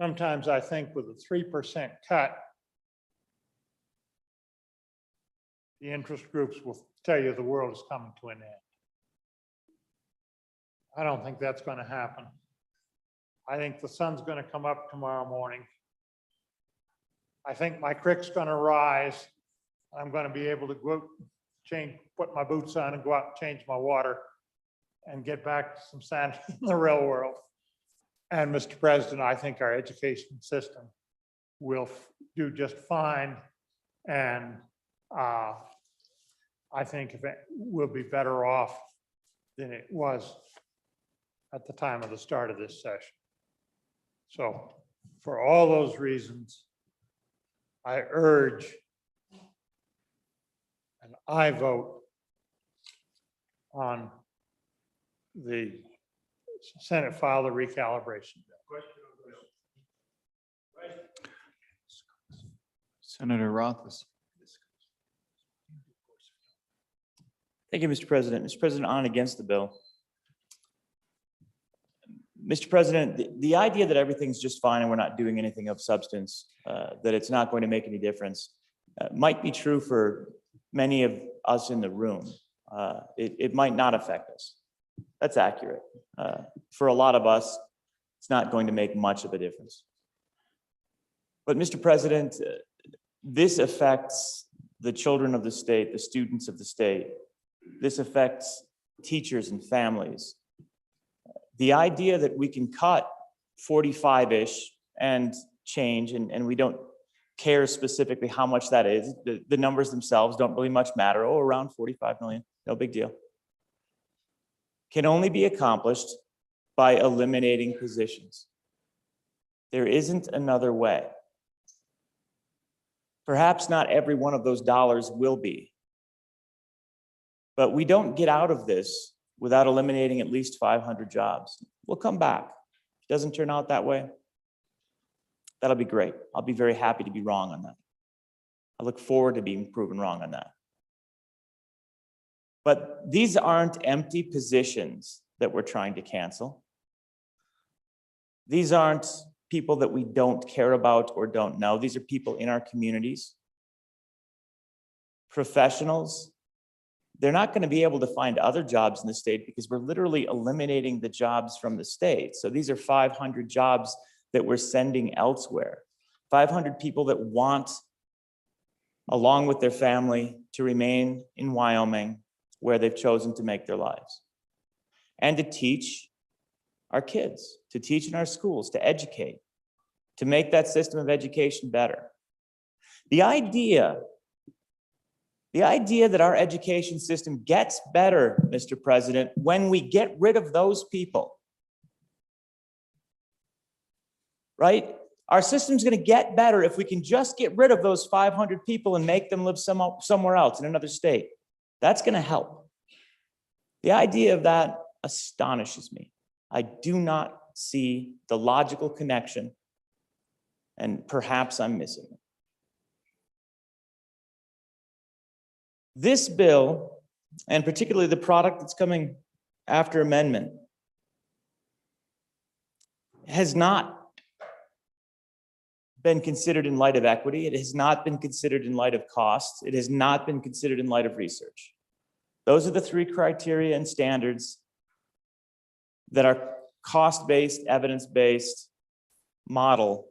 C: Sometimes I think with a 3% cut, the interest groups will tell you the world is coming to an end. I don't think that's going to happen. I think the sun's going to come up tomorrow morning. I think my creek's going to rise. I'm going to be able to go put my boots on and go out and change my water and get back to some sanity in the real world. And Mr. President, I think our education system will do just fine. And I think if it will be better off than it was at the time of the start of this session. So for all those reasons, I urge and I vote on the Senate file the recalibration bill.
A: Senator Rothus.
G: Thank you, Mr. President. Mr. President, on and against the bill. Mr. President, the idea that everything's just fine and we're not doing anything of substance, that it's not going to make any difference, might be true for many of us in the room. It might not affect us. That's accurate. For a lot of us, it's not going to make much of a difference. But Mr. President, this affects the children of the state, the students of the state. This affects teachers and families. The idea that we can cut 45-ish and change, and we don't care specifically how much that is. The numbers themselves don't really much matter. Oh, around 45 million, no big deal. Can only be accomplished by eliminating positions. There isn't another way. Perhaps not every one of those dollars will be. But we don't get out of this without eliminating at least 500 jobs. We'll come back. If it doesn't turn out that way, that'll be great. I'll be very happy to be wrong on that. I look forward to being proven wrong on that. But these aren't empty positions that we're trying to cancel. These aren't people that we don't care about or don't know. These are people in our communities. Professionals. They're not going to be able to find other jobs in the state because we're literally eliminating the jobs from the state. So these are 500 jobs that we're sending elsewhere. 500 people that want, along with their family, to remain in Wyoming where they've chosen to make their lives. And to teach our kids, to teach in our schools, to educate, to make that system of education better. The idea that our education system gets better, Mr. President, when we get rid of those people, right? Our system's going to get better if we can just get rid of those 500 people and make them live somewhere else in another state. That's going to help. The idea of that astonishes me. I do not see the logical connection, and perhaps I'm missing it. This bill, and particularly the product that's coming after amendment, has not been considered in light of equity. It has not been considered in light of costs. It has not been considered in light of research. Those are the three criteria and standards that our cost-based, evidence-based model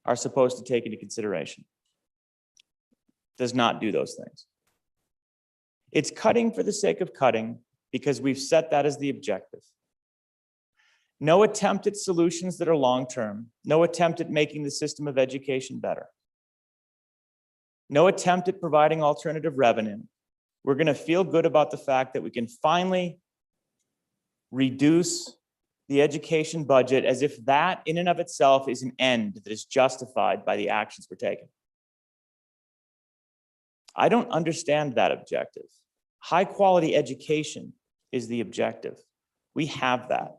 G: are supposed to take into consideration. Does not do those things. It's cutting for the sake of cutting because we've set that as the objective. No attempt at solutions that are long-term. No attempt at making the system of education better. No attempt at providing alternative revenue. We're going to feel good about the fact that we can finally reduce the education budget as if that in and of itself is an end that is justified by the actions we're taking. I don't understand that objective. High quality education is the objective. We have that.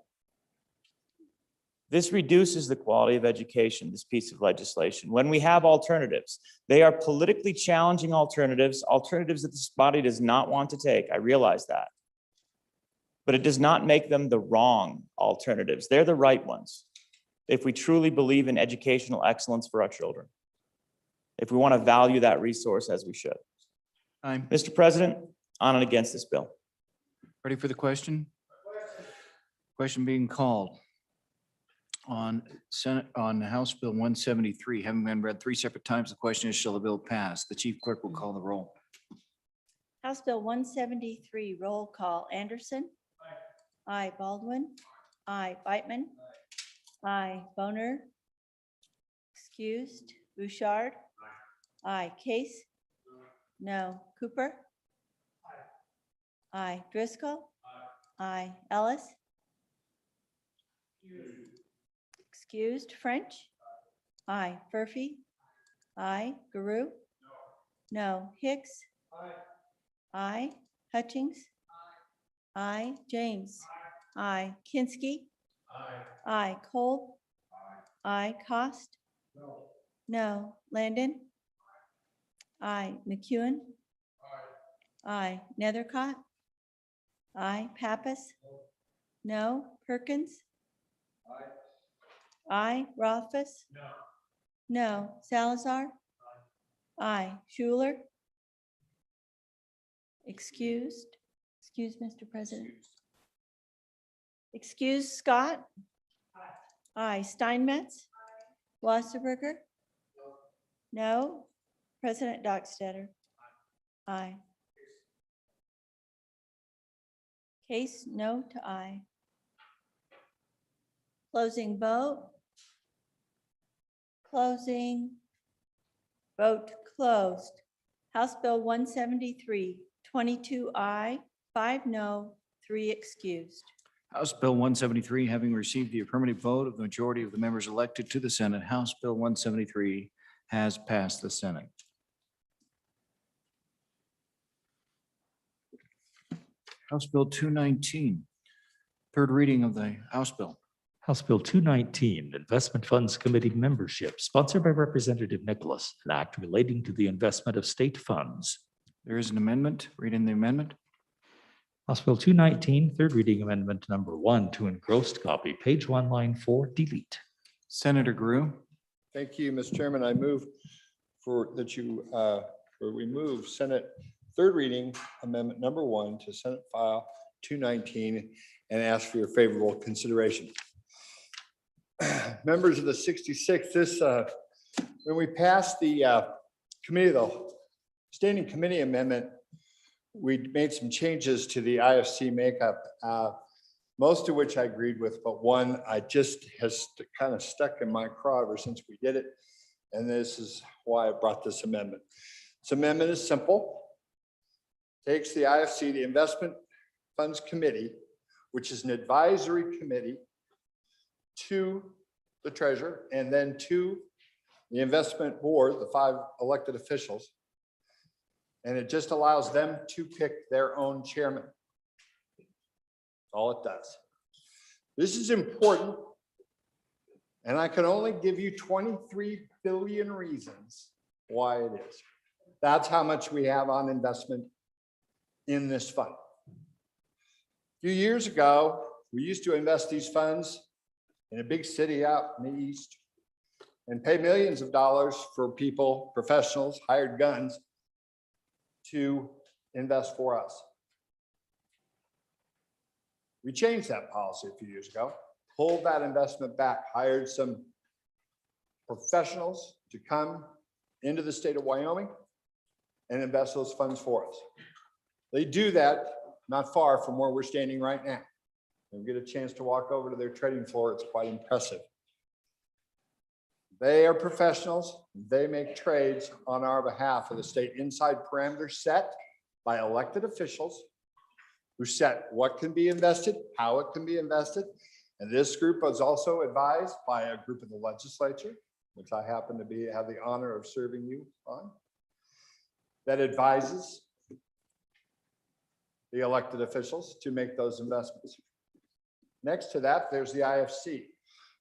G: This reduces the quality of education, this piece of legislation. When we have alternatives, they are politically challenging alternatives that this body does not want to take. I realize that. But it does not make them the wrong alternatives. They're the right ones. If we truly believe in educational excellence for our children, if we want to value that resource as we should.
A: Time.
G: Mr. President, on and against this bill.
A: Ready for the question? Question being called on House Bill 173, having been read 3 separate times. The question is, shall the bill pass? The chief clerk will call the roll.
I: House Bill 173, roll call. Anderson. Aye. Baldwin. Aye. Beitman. Aye. Boner. Excused. Bouchard. Aye. Case. No. Cooper. Aye. Driscoll. Aye. Ellis. Excused. French. Aye. Furphy. Aye. Guru. No. Hicks. Aye. Hutchings. Aye. James. Aye. Kinsky. Aye. Cole. Aye. Cost. No. Landon. Aye. McEwen. Aye. Nethercott. Aye. Pappas. No. Perkins. Aye. Rothfuss. No. Salazar. Aye. Schuler. Excused. Excuse, Mr. President. Excuse, Scott. Aye. Steinmetz. Wasserberger. No. President Dockstader. Aye. Case no to aye. Closing vote. Closing. Vote closed. House Bill 173, 22 aye, 5 no, 3 excused.
A: House Bill 173, having received the affirmative vote of the majority of the members elected to the Senate, House Bill 173 has passed the Senate. House Bill 219, third reading of the House Bill.
B: House Bill 219, Investment Funds Committee Membership, sponsored by Representative Nicholas, an act relating to the investment of state funds.
A: There is an amendment. Read in the amendment.
B: House Bill 219, third reading amendment number 1 to engrossed copy, page 1, line 4, delete.
A: Senator Grew.
J: Thank you, Mr. Chairman. I move for that you, we move Senate third reading amendment number 1 to Senate file 219 and ask for your favorable consideration. Members of the 66th, this, when we passed the standing committee amendment, we made some changes to the IFC makeup, most of which I agreed with, but one I just has kind of stuck in my craw ever since we did it. And this is why I brought this amendment. This amendment is simple. Takes the IFC, the Investment Funds Committee, which is an advisory committee to the treasurer and then to the investment board, the 5 elected officials. And it just allows them to pick their own chairman. That's all it does. This is important. And I can only give you 23 billion reasons why it is. That's how much we have on investment in this fund. A few years ago, we used to invest these funds in a big city out in the east and pay millions of dollars for people, professionals, hired guns to invest for us. We changed that policy a few years ago, pulled that investment back, hired some professionals to come into the state of Wyoming and invest those funds for us. They do that not far from where we're standing right now. And get a chance to walk over to their trading floor. It's quite impressive. They are professionals. They make trades on our behalf of the state inside parameters set by elected officials who set what can be invested, how it can be invested. And this group was also advised by a group of the legislature, which I happen to have the honor of serving you on, that advises the elected officials to make those investments. Next to that, there's the IFC,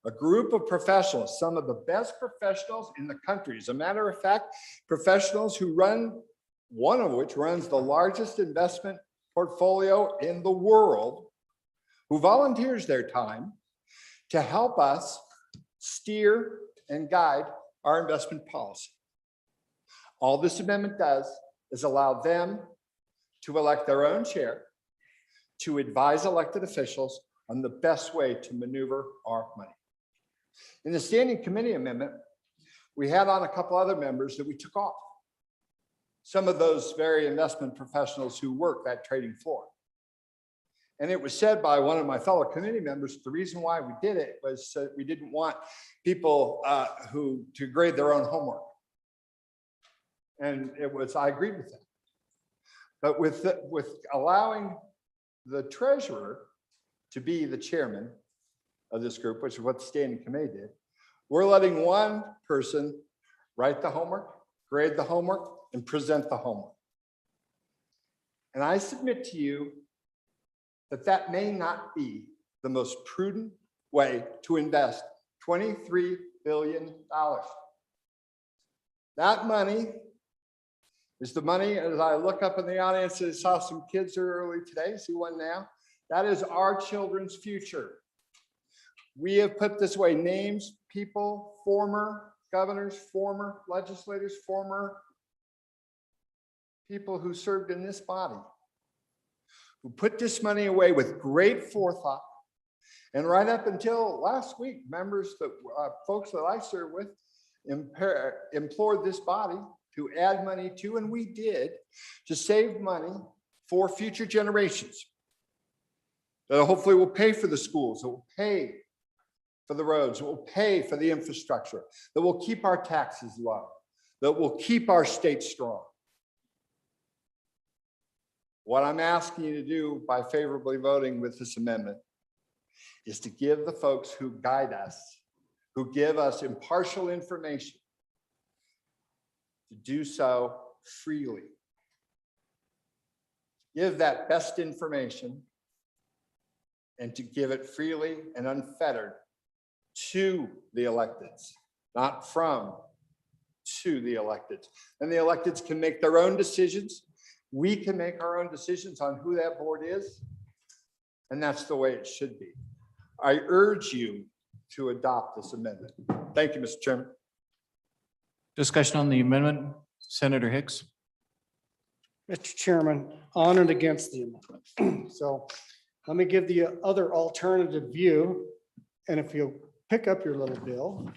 J: a group of professionals, some of the best professionals in the country. As a matter of fact, professionals who run, one of which runs the largest investment portfolio in the world, who volunteers their time to help us steer and guide our investment policy. All this amendment does is allow them to elect their own chair, to advise elected officials on the best way to maneuver our money. In the standing committee amendment, we had on a couple other members that we took off. Some of those very investment professionals who work that trading floor. And it was said by one of my fellow committee members, the reason why we did it was that we didn't want people to grade their own homework. And I agreed with that. But with allowing the treasurer to be the chairman of this group, which is what the standing committee did, we're letting one person write the homework, grade the homework, and present the homework. And I submit to you that that may not be the most prudent way to invest $23 billion. That money is the money, as I look up in the audience, I saw some kids early today, see one now. That is our children's future. We have put this way, names, people, former governors, former legislators, former people who served in this body, who put this money away with great forethought. And right up until last week, folks that I serve with implored this body to add money to, and we did, to save money for future generations. That hopefully will pay for the schools, it will pay for the roads, it will pay for the infrastructure, that will keep our taxes low, that will keep our state strong. What I'm asking you to do by favorably voting with this amendment is to give the folks who guide us, who give us impartial information, to do so freely. Give that best information and to give it freely and unfettered to the electeds, not from, to the electeds. And the electeds can make their own decisions. We can make our own decisions on who that board is. And that's the way it should be. I urge you to adopt this amendment. Thank you, Mr. Chairman.
A: Discussion on the amendment, Senator Hicks.
K: Mr. Chairman, on and against the amendment. So let me give the other alternative view. And if you pick up your little bill,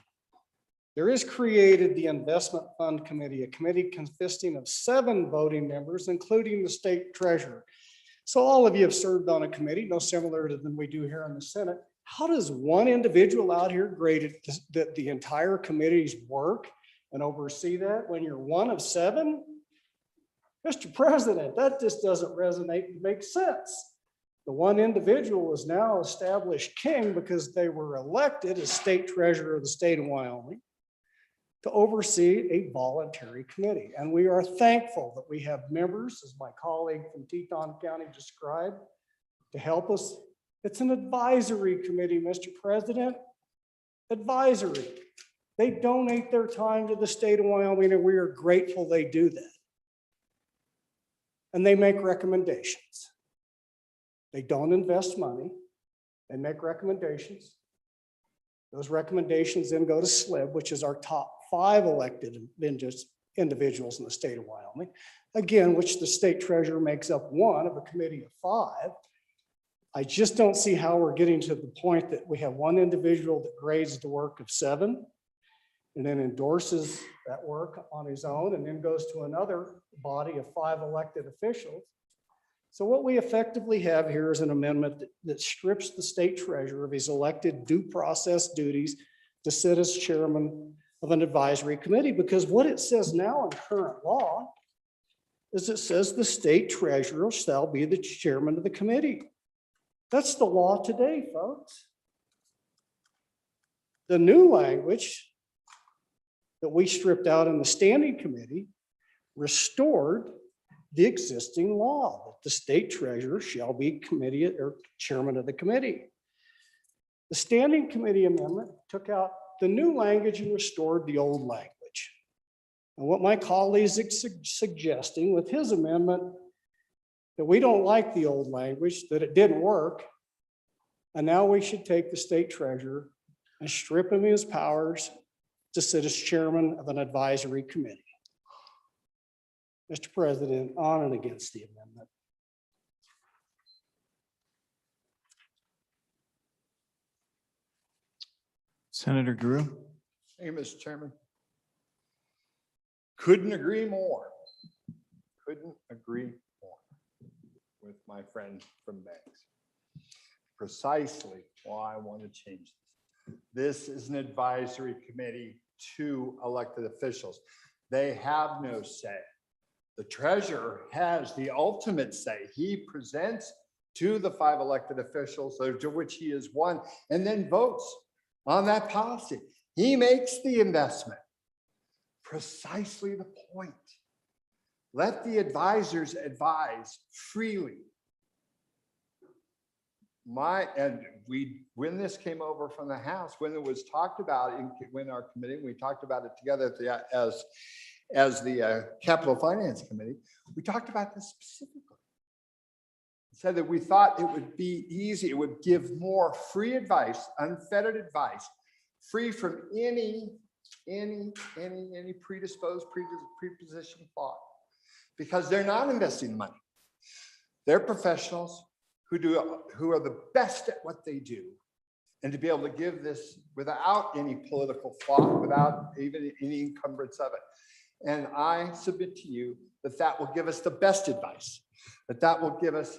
K: there is created the Investment Fund Committee, a committee consisting of 7 voting members, including the state treasurer. So all of you have served on a committee, no similar to than we do here in the Senate. How does one individual out here grade the entire committee's work and oversee that when you're one of 7? Mr. President, that just doesn't resonate and make sense. The one individual is now established king because they were elected as state treasurer of the state of Wyoming to oversee a voluntary committee. And we are thankful that we have members, as my colleague from Teton County described, to help us. It's an advisory committee, Mr. President, advisory. They donate their time to the state of Wyoming, and we are grateful they do that. And they make recommendations. They don't invest money. They make recommendations. Those recommendations then go to SLIB, which is our top 5 elected individuals in the state of Wyoming, again, which the state treasurer makes up 1 of a committee of 5. I just don't see how we're getting to the point that we have one individual that grades the work of 7 and then endorses that work on his own and then goes to another body of 5 elected officials. So what we effectively have here is an amendment that strips the state treasurer of his elected due process duties to sit as chairman of an advisory committee, because what it says now in current law is it says the state treasurer shall be the chairman of the committee. That's the law today, folks. The new language that we stripped out in the standing committee restored the existing law that the state treasurer shall be committee or chairman of the committee. The standing committee amendment took out the new language and restored the old language. And what my colleague is suggesting with his amendment, that we don't like the old language, that it didn't work. And now we should take the state treasurer and strip him of his powers to sit as chairman of an advisory committee. Mr. President, on and against the amendment.
A: Senator Drew.
J: Thank you, Mr. Chairman. Couldn't agree more. Couldn't agree more with my friend from Banks. Precisely why I want to change this. This is an advisory committee to elected officials. They have no say. The treasurer has the ultimate say. He presents to the 5 elected officials, to which he is one, and then votes on that policy. He makes the investment. Precisely the point. Let the advisors advise freely. When this came over from the House, when it was talked about when our committee, we talked about it together as the Capital Finance Committee, we talked about this specifically. Said that we thought it would be easy, it would give more free advice, unfettered advice, free from any predisposed, prepositioned thought, because they're not investing the money. They're professionals who are the best at what they do, and to be able to give this without any political thought, without even any encumbrance of it. And I submit to you that will give us the best advice, that will give us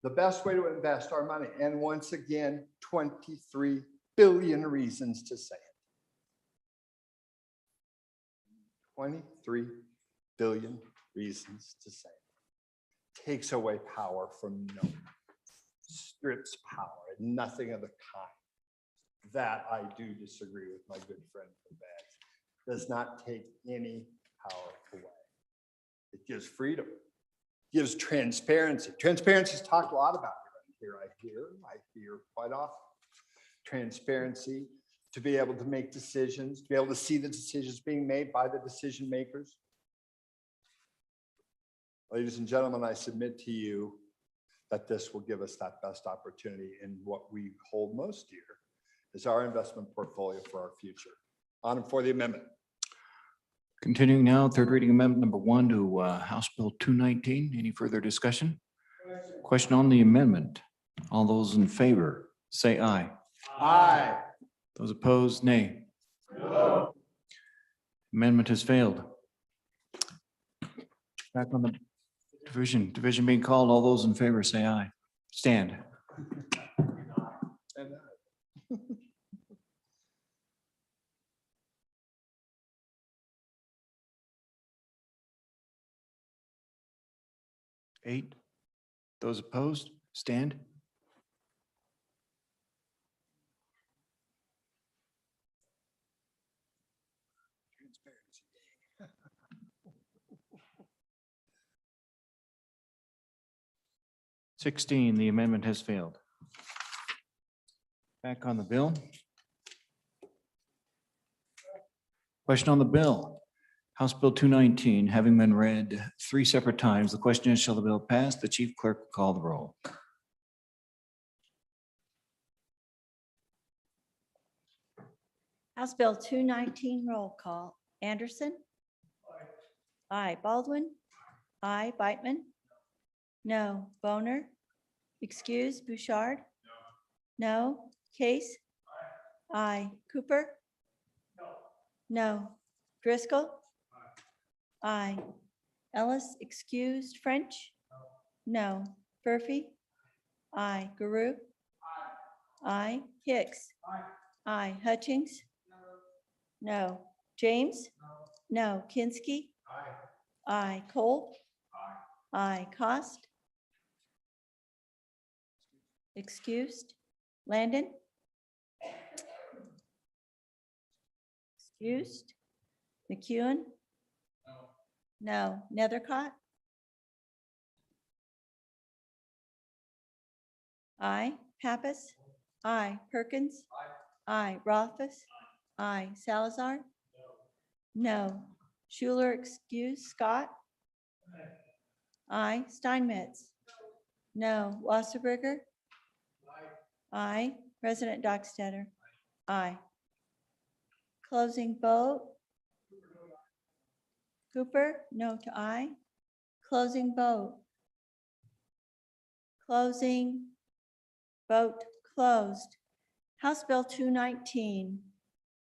J: the best way to invest our money. And once again, 23 billion reasons to say it. 23 billion reasons to say it. Takes away power from no one. Strips power, and nothing of the kind. That I do disagree with my good friend from Bags. Does not take any power away. It gives freedom, gives transparency. Transparency is talked a lot about here. I hear quite often. Transparency, to be able to make decisions, to be able to see the decisions being made by the decision makers. Ladies and gentlemen, I submit to you that this will give us that best opportunity in what we hold most dear is our investment portfolio for our future. On and for the amendment.
A: Continuing now, third reading amendment number 1 to House Bill 219. Any further discussion? Question on the amendment. All those in favor, say aye.
J: Aye.
A: Those opposed, nay. No. Amendment has failed. Back on the division being called. All those in favor, say aye. Stand. Eight. Those opposed, stand.
J: Transparency.
A: 16, the amendment has failed. Back on the bill. Question on the bill. House Bill 219, having been read 3 separate times, the question is, shall the bill pass? The chief clerk will call the roll.
I: House Bill 219, roll call. Anderson? Aye. Baldwin? Aye. Beitman? No. Boner? Excuse. Bouchard? No. Case? Aye. Cooper? No. Driscoll? Aye. Ellis, excused. French? No. Murphy? Aye. Guru? Aye. Hicks? Aye. Hutchings? No. James? No. Kinsky? Aye. Cole? Aye. Cost? Excused? Landon? Excused? McEwen? No. Nethercott? Aye. Pappas? Aye. Perkins? Aye. Rothus? Aye. Salazar? No. Schuler excused. Scott? Aye. Steinmetz? No. Wasserberger? Aye. President Dockstader? Aye. Closing vote? Cooper? No to aye. Closing vote? Closing vote closed. House Bill 219,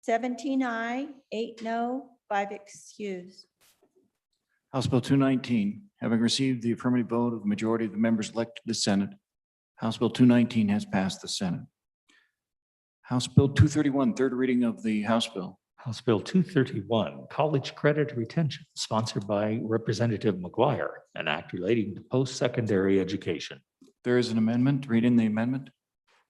I: 17 aye, 8 no, 5 excused.
A: House Bill 219, having received the affirmative vote of the majority of the members elected to the Senate, House Bill 219 has passed the Senate. House Bill 231, third reading of the House Bill.
B: House Bill 231, College Credit Retention, sponsored by Representative McGuire, an act relating to post-secondary education.
A: There is an amendment. Read in the amendment.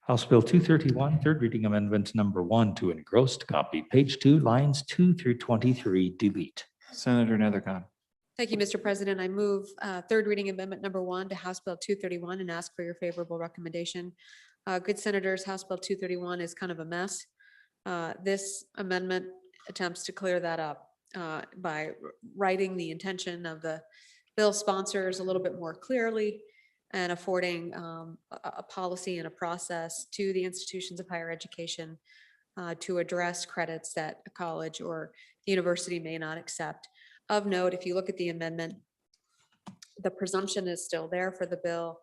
B: House Bill 231, third reading amendment number 1 to engrossed copy, page 2, lines 2 through 23, delete.
A: Senator Nethercott.
L: Thank you, Mr. President. I move third reading amendment number 1 to House Bill 231 and ask for your favorable recommendation. Good senators, House Bill 231 is kind of a mess. This amendment attempts to clear that up by writing the intention of the bill sponsors a little bit more clearly and affording a policy and a process to the institutions of higher education to address credits that a college or the university may not accept. Of note, if you look at the amendment, the presumption is still there for the bill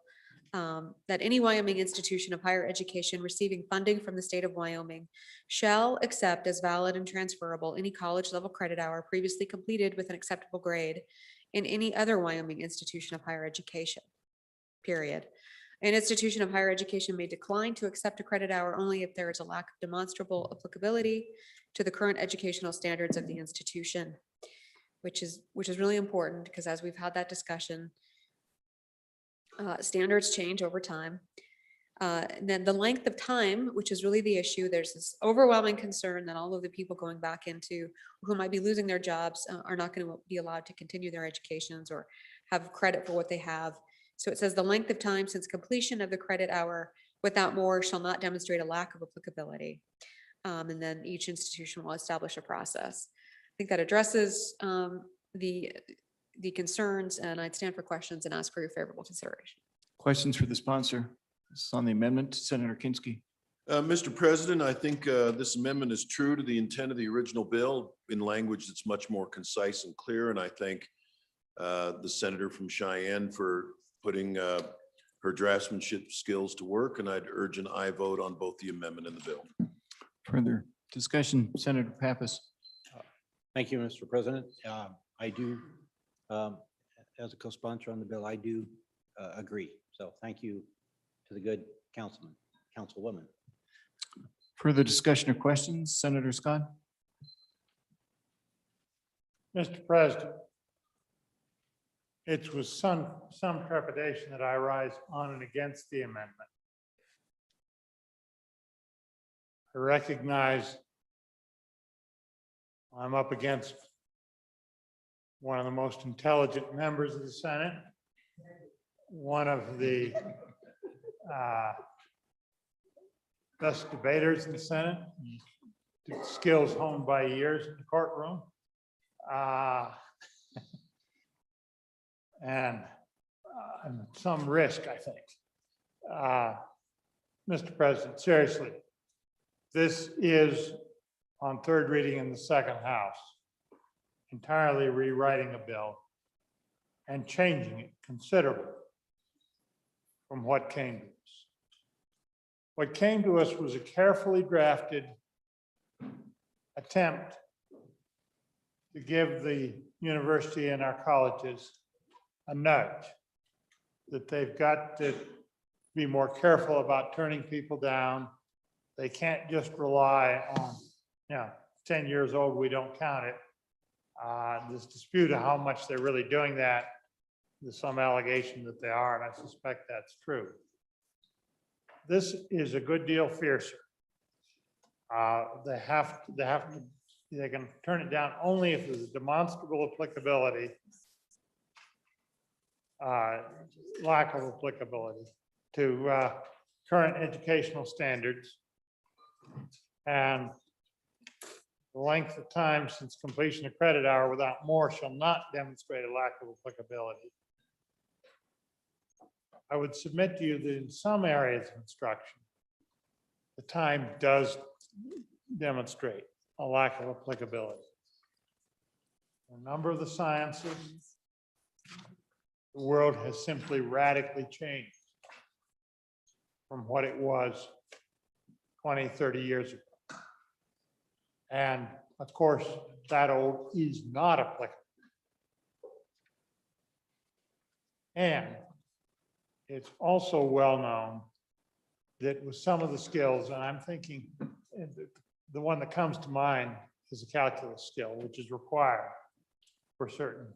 L: that any Wyoming institution of higher education receiving funding from the state of Wyoming shall accept as valid and transferable any college level credit hour previously completed with an acceptable grade in any other Wyoming institution of higher education, period. An institution of higher education may decline to accept a credit hour only if there is a lack of demonstrable applicability to the current educational standards of the institution, which is really important because as we've had that discussion, standards change over time. And then the length of time, which is really the issue, there's this overwhelming concern that all of the people going back into who might be losing their jobs are not going to be allowed to continue their educations or have credit for what they have. So it says the length of time since completion of the credit hour without more shall not demonstrate a lack of applicability. And then each institution will establish a process. I think that addresses the concerns, and I'd stand for questions and ask for your favorable consideration.
A: Questions for the sponsor? This is on the amendment. Senator Kinski.
H: Mr. President, I think this amendment is true to the intent of the original bill in language that's much more concise and clear. And I thank the senator from Cheyenne for putting her draftsmanship skills to work. And I'd urge an aye vote on both the amendment and the bill.
A: Further discussion, Senator Pappas.
M: Thank you, Mr. President. I do, as a co-sponsor on the bill, I do agree. So thank you to the good councilman, councilwoman.
A: Further discussion or questions, Senator Scott?
C: Mr. President, it's with some trepidation that I rise on and against the amendment. I recognize I'm up against one of the most intelligent members of the Senate, one of the best debaters in the Senate, skills honed by years in the courtroom, and some risk, I think. Mr. President, seriously, this is on third reading in the second house, entirely rewriting a bill and changing it considerably from what came to us. What came to us was a carefully drafted attempt to give the university and our colleges a nudge that they've got to be more careful about turning people down. They can't just rely on, 10 years old, we don't count it. This dispute of how much they're really doing that There's some allegation that they are, and I suspect that's true. This is a good deal fiercer. They can turn it down only if there's a demonstrable applicability, lack of applicability to current educational standards, and the length of time since completion of credit hour without more shall not demonstrate a lack of applicability. I would submit to you that in some areas of instruction, the time does demonstrate a lack of applicability. A number of the sciences, the world has simply radically changed from what it was 20, 30 years ago. And of course, that old is not applicable. And it's also well known that with some of the skills, and I'm thinking the one that comes to mind is a calculus skill, which is required for certain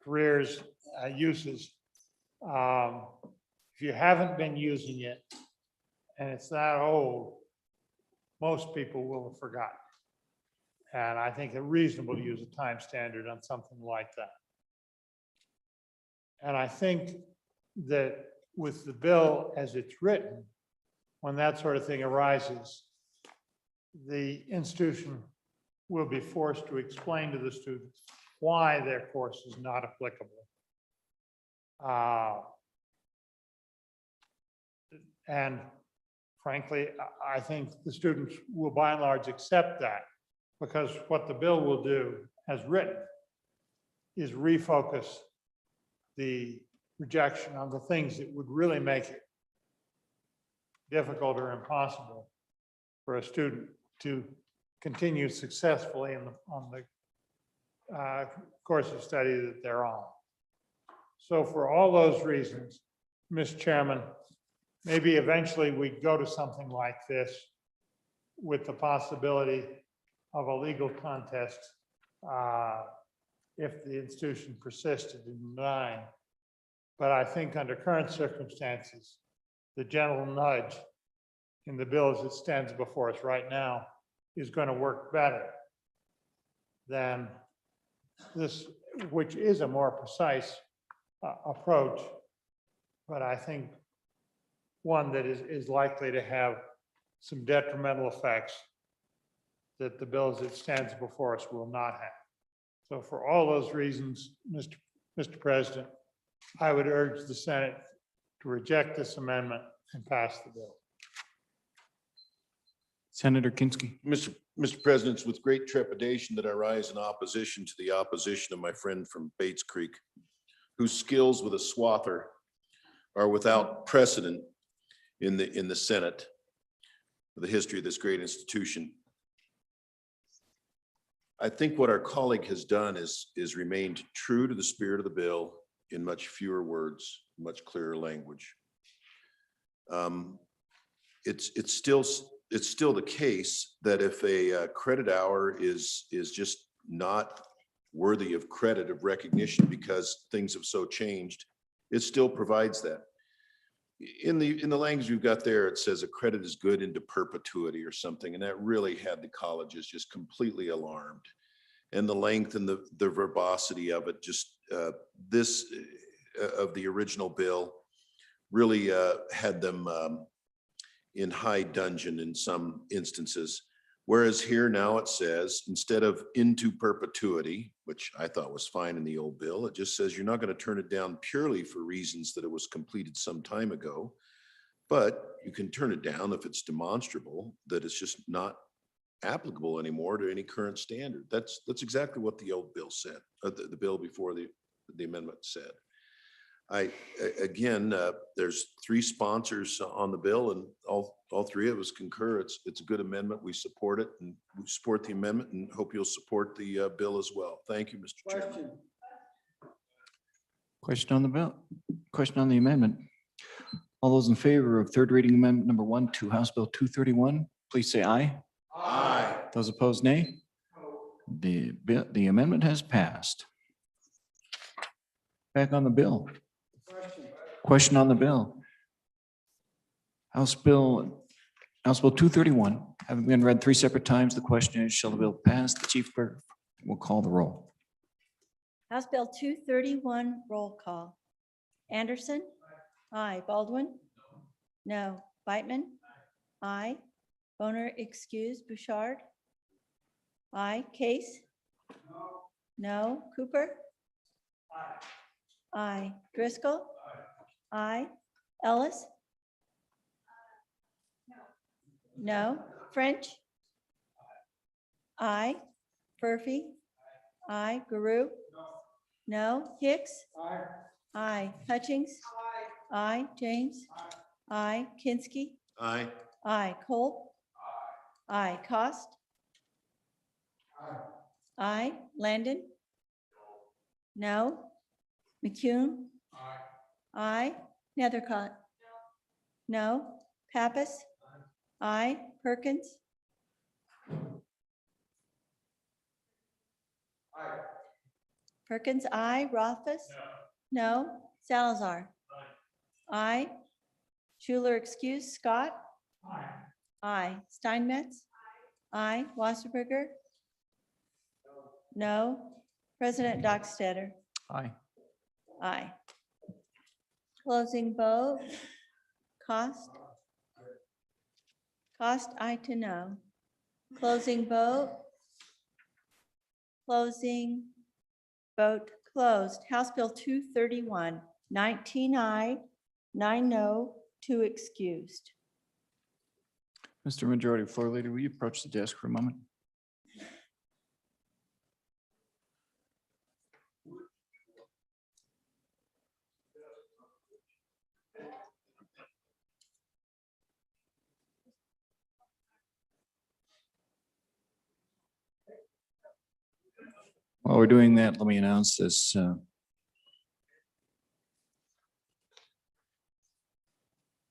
C: careers, uses. If you haven't been using it and it's that old, most people will have forgotten. And I think it's reasonable to use a time standard on something like that. And I think that with the bill as it's written, when that sort of thing arises, the institution will be forced to explain to the students why their course is not applicable. And frankly, I think the students will by and large accept that, because what the bill will do as written is refocus the rejection on the things that would really make it difficult or impossible for a student to continue successfully on the course of study that they're on. So for all those reasons, Mr. Chairman, maybe eventually we go to something like this with the possibility of a legal contest if the institution persisted in denying. But I think under current circumstances, the gentle nudge in the bill as it stands before us right now is going to work better than this, which is a more precise approach, but I think one that is likely to have some detrimental effects that the bill as it stands before us will not have. So for all those reasons, Mr. President, I would urge the Senate to reject this amendment and pass the bill.
A: Senator Kinski.
H: Mr. President, it's with great trepidation that I rise in opposition to the opposition of my friend from Bates Creek, whose skills with a swather are without precedent in the Senate, for the history of this great institution. I think what our colleague has done is remained true to the spirit of the bill in much fewer words, much clearer language. It's still the case that if a credit hour is just not worthy of credit, of recognition, because things have so changed, it still provides that. In the language you've got there, it says a credit is good into perpetuity or something, and that really had the colleges just completely alarmed. And the length and the verbosity of it, just this of the original bill really had them in high dudgeon in some instances. Whereas here now it says, instead of into perpetuity, which I thought was fine in the old bill, it just says you're not going to turn it down purely for reasons that it was completed some time ago, but you can turn it down if it's demonstrable that it's just not applicable anymore to any current standard. That's exactly what the old bill said, the bill before the amendment said. Again, there's 3 sponsors on the bill, and all 3 of us concur. It's a good amendment. We support it, and we support the amendment, and hope you'll support the bill as well. Thank you, Mr. Chairman.
A: Question on the bill, question on the amendment. All those in favor of third reading amendment number 1 to House Bill 231, please say aye.
H: Aye.
A: Those opposed, nay. The amendment has passed. Back on the bill. Question on the bill. House Bill 231, having been read 3 separate times, the question is, shall the bill pass? The chief clerk will call the roll.
I: House Bill 231, roll call. Anderson? Aye. Baldwin? No. Beitman? Aye. Boner excused. Bouchard? Aye. Case? No. Cooper? Aye. Driscoll? Aye. Ellis? No. French? Aye. Murphy? Aye. Guru? No. Hicks? Aye. Hutchings? Aye. James? Aye. Kinsky?
H: Aye.
I: Aye. Cole? Aye. Cost? Aye. Landon? No. McCune? Aye. Nethercott? No. Pappas? Aye. Perkins? Perkins, aye. Rothfuss? No. Salazar? Aye. Schuler excused. Scott? Aye. Steinmetz? Aye. Wasserberger? No. President Dockstader?
A: Aye.
I: Aye. Closing vote. Cost? Cost, aye to no. Closing vote. Closing vote closed. House Bill 231, 19 aye, 9 no, 2 excused.
A: Mr. Majority Floor Leader, will you approach the desk for a moment? While we're doing that, let me announce this.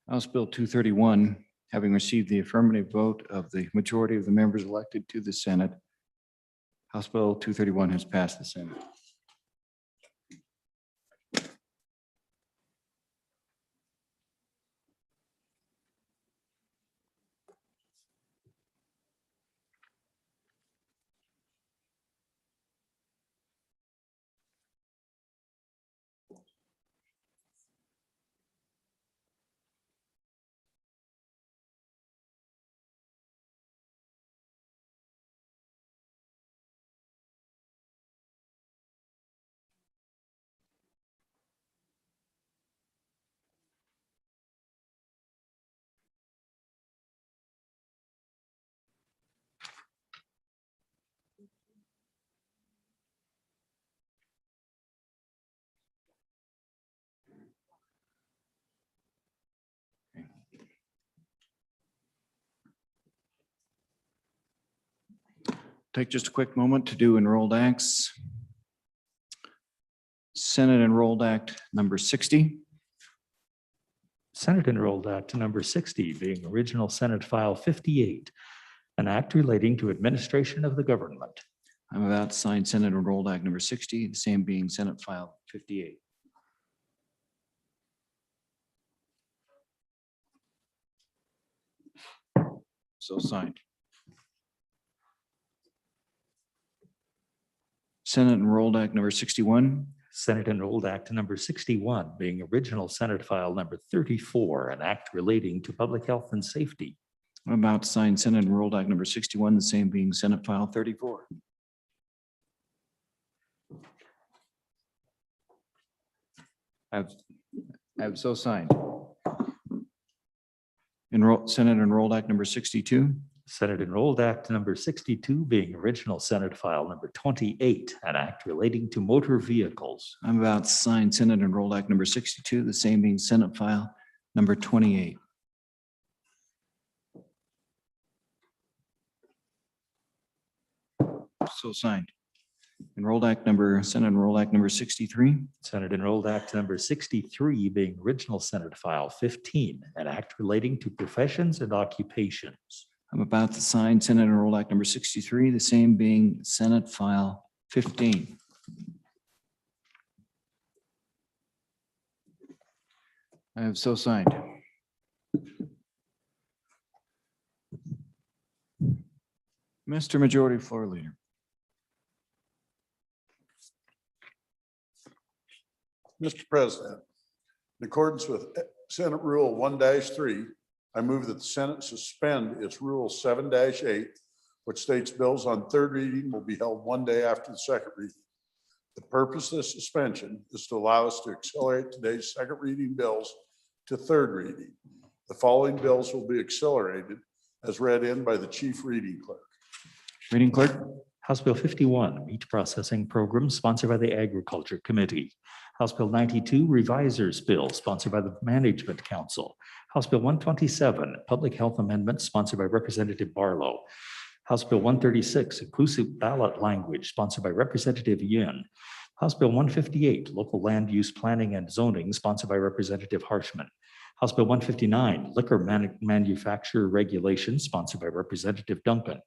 A: House Bill 231, having received the affirmative vote of the majority of the members elected to the Senate, House Bill 231 has passed the Senate. Take just a quick moment to do enrolled acts. Senate Enrolled Act number 60.
B: Senate Enrolled Act number 60 being original Senate File 58, an act relating to administration of the government.
A: I'm about to sign Senate Enrolled Act number 60, the same being Senate File 58. So signed. Senate Enrolled Act number 61.
B: Senate Enrolled Act number 61 being original Senate File number 34, an act relating to public health and safety.
A: I'm about to sign Senate Enrolled Act number 61, the same being Senate File 34. I have so signed. Senate Enrolled Act number 62.
B: Senate Enrolled Act number 62 being original Senate File number 28, an act relating to motor vehicles.
A: I'm about to sign Senate Enrolled Act number 62, the same being Senate File number 28. So signed. Senate Enrolled Act number 63.
B: Senate Enrolled Act number 63 being original Senate File 15, an act relating to professions and occupations.
A: I'm about to sign Senate Enroll Act number 63, the same being Senate File 15. I have so signed. Mr. Majority Floor Leader.
H: Mr. President, in accordance with Senate Rule 1-3, I move that the Senate suspend its Rule 7-8, which states bills on third reading will be held one day after the second reading. The purpose of this suspension is to allow us to accelerate today's second reading bills to third reading. The following bills will be accelerated as read in by the chief reading clerk.
A: Reading clerk.
B: House Bill 51, Meat Processing Program, sponsored by the Agriculture Committee. House Bill 92, Revisers Bill, sponsored by the Management Council. House Bill 127, Public Health Amendment, sponsored by Representative Barlow. House Bill 136, Inclusive Ballot Language, sponsored by Representative Yin. House Bill 158, Local Land Use Planning and Zoning, sponsored by Representative Harshman. House Bill 159, Liquor Manufacturer Regulations, sponsored by Representative Duncan.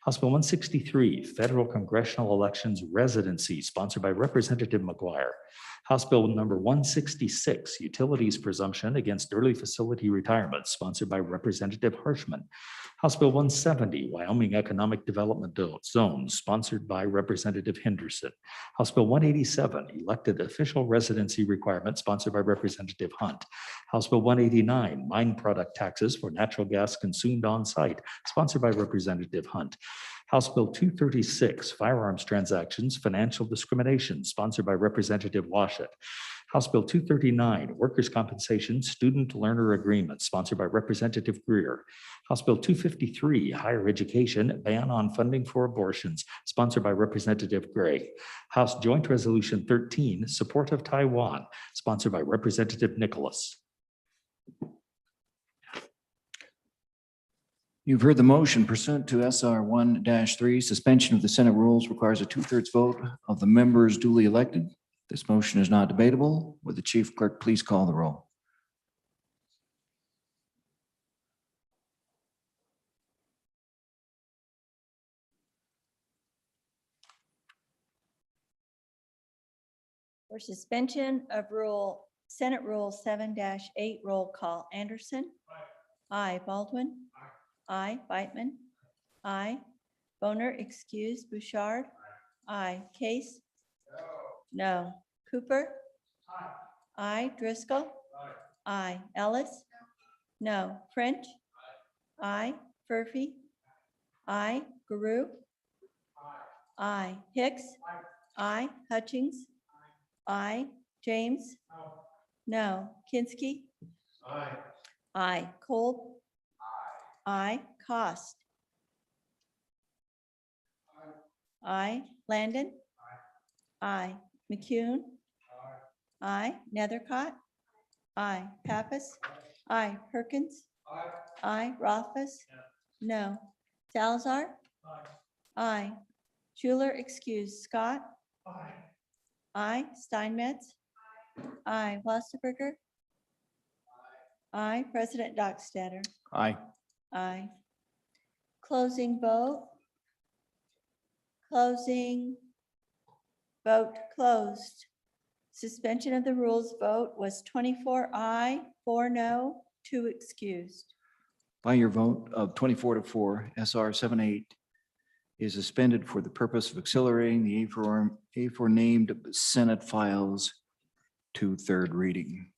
B: House Bill 163, Federal Congressional Elections Residency, sponsored by Representative McGuire. House Bill number 166, Utilities Presumption Against Early Facility Retirement, sponsored by Representative Harshman. House Bill 170, Wyoming Economic Development Zone, sponsored by Representative Henderson. House Bill 187, Elected Official Residency Requirement, sponsored by Representative Hunt. House Bill 189, Mine Product Taxes for Natural Gas Consumed on Site, sponsored by Representative Hunt. House Bill 236, Firearms Transactions, Financial Discrimination, sponsored by Representative Washut. House Bill 239, Workers' Compensation Student Learner Agreement, sponsored by Representative Greer. House Bill 253, Higher Education Ban on Funding for Abortions, sponsored by Representative Gray. House Joint Resolution 13, Support of Taiwan, sponsored by Representative Nicholas.
A: You've heard the motion. Pursuant to SR 1-3, suspension of the Senate rules requires a 2/3 vote of the members duly elected. This motion is not debatable. Would the chief clerk please call the roll?
I: For suspension of Senate Rule 7-8, roll call. Anderson. Aye. Baldwin. Aye. Beitman. Aye. Boner, excuse. Bouchard. Aye. Case. No. Cooper. Aye. Driscoll. Aye. Ellis. No. French. Aye. Furphy. Aye. Guru. Aye. Hicks. Aye. Hutchings. Aye. James. No. Kinsky. Aye. Kolb. Aye. Cost. Aye. Landon. Aye. McCune. Aye. Nethercott. Aye. Pappas. Aye. Perkins. Aye. Rothfuss. No. Salazar. Aye. Schuler, excuse. Scott. Aye. Steinmetz. Aye. Wasserberger. Aye. President Dockstader.
A: Aye.
I: Aye. Closing vote. Closing. Vote closed. Suspension of the rules vote was 24 aye, 4 no, 2 excused.
A: By your vote of 24-4, SR 78 is suspended for the purpose of accelerating the aforenamed Senate files to third reading.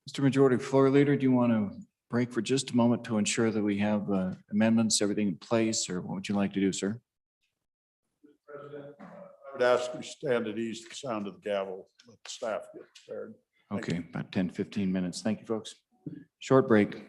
A: Mr. Majority Floor Leader, do you want to break for just a moment to ensure that we have amendments, everything in place, or what would you like to do, sir?
H: I would ask you to stand at ease to the sound of the gavel. Let the staff get prepared.
A: Okay, about 10, 15 minutes. Thank you, folks. Short break.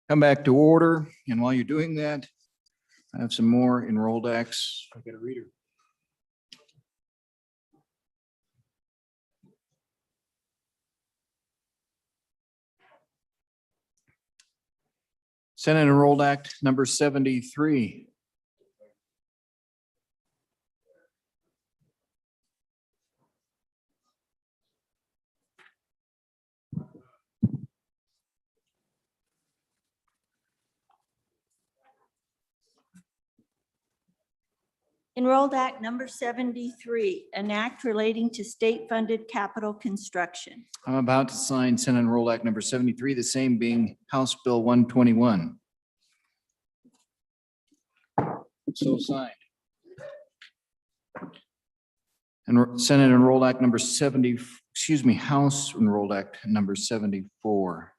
A: Come back to order, and while you're doing that, I have some more enrolled acts. I got a reader. Senate Enrolled Act number 73.
I: Enrolled Act number 73, an act relating to state-funded capital construction.
A: I'm about to sign Senate Enrolled Act number 73, the same being House Bill 121. So signed. And Senate Enrolled Act number 70, House Enrolled Act number 74.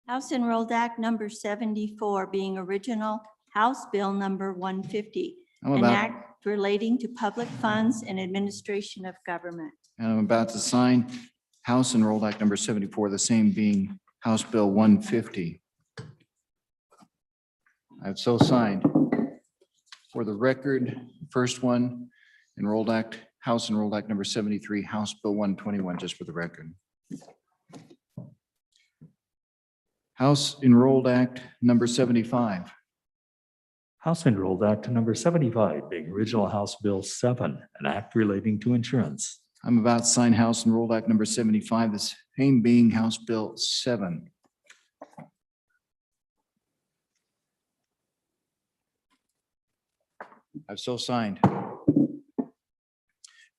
I: House Enrolled Act number 74 being original House Bill number 150.
A: I'm
I: An
A: about,
I: act relating to public funds and administration of government.
A: I'm about to sign House Enrolled Act number 74, the same being House Bill 150. I've so signed. For the record, first one, Enrolled Act, House Enrolled Act number 73, House Bill 121, just for the record. House Enrolled Act number 75.
B: House Enrolled Act number 75, being original House Bill 7, an act relating to insurance.
A: I'm about to sign House Enrolled Act number 75, the same being House Bill 7. I've so signed.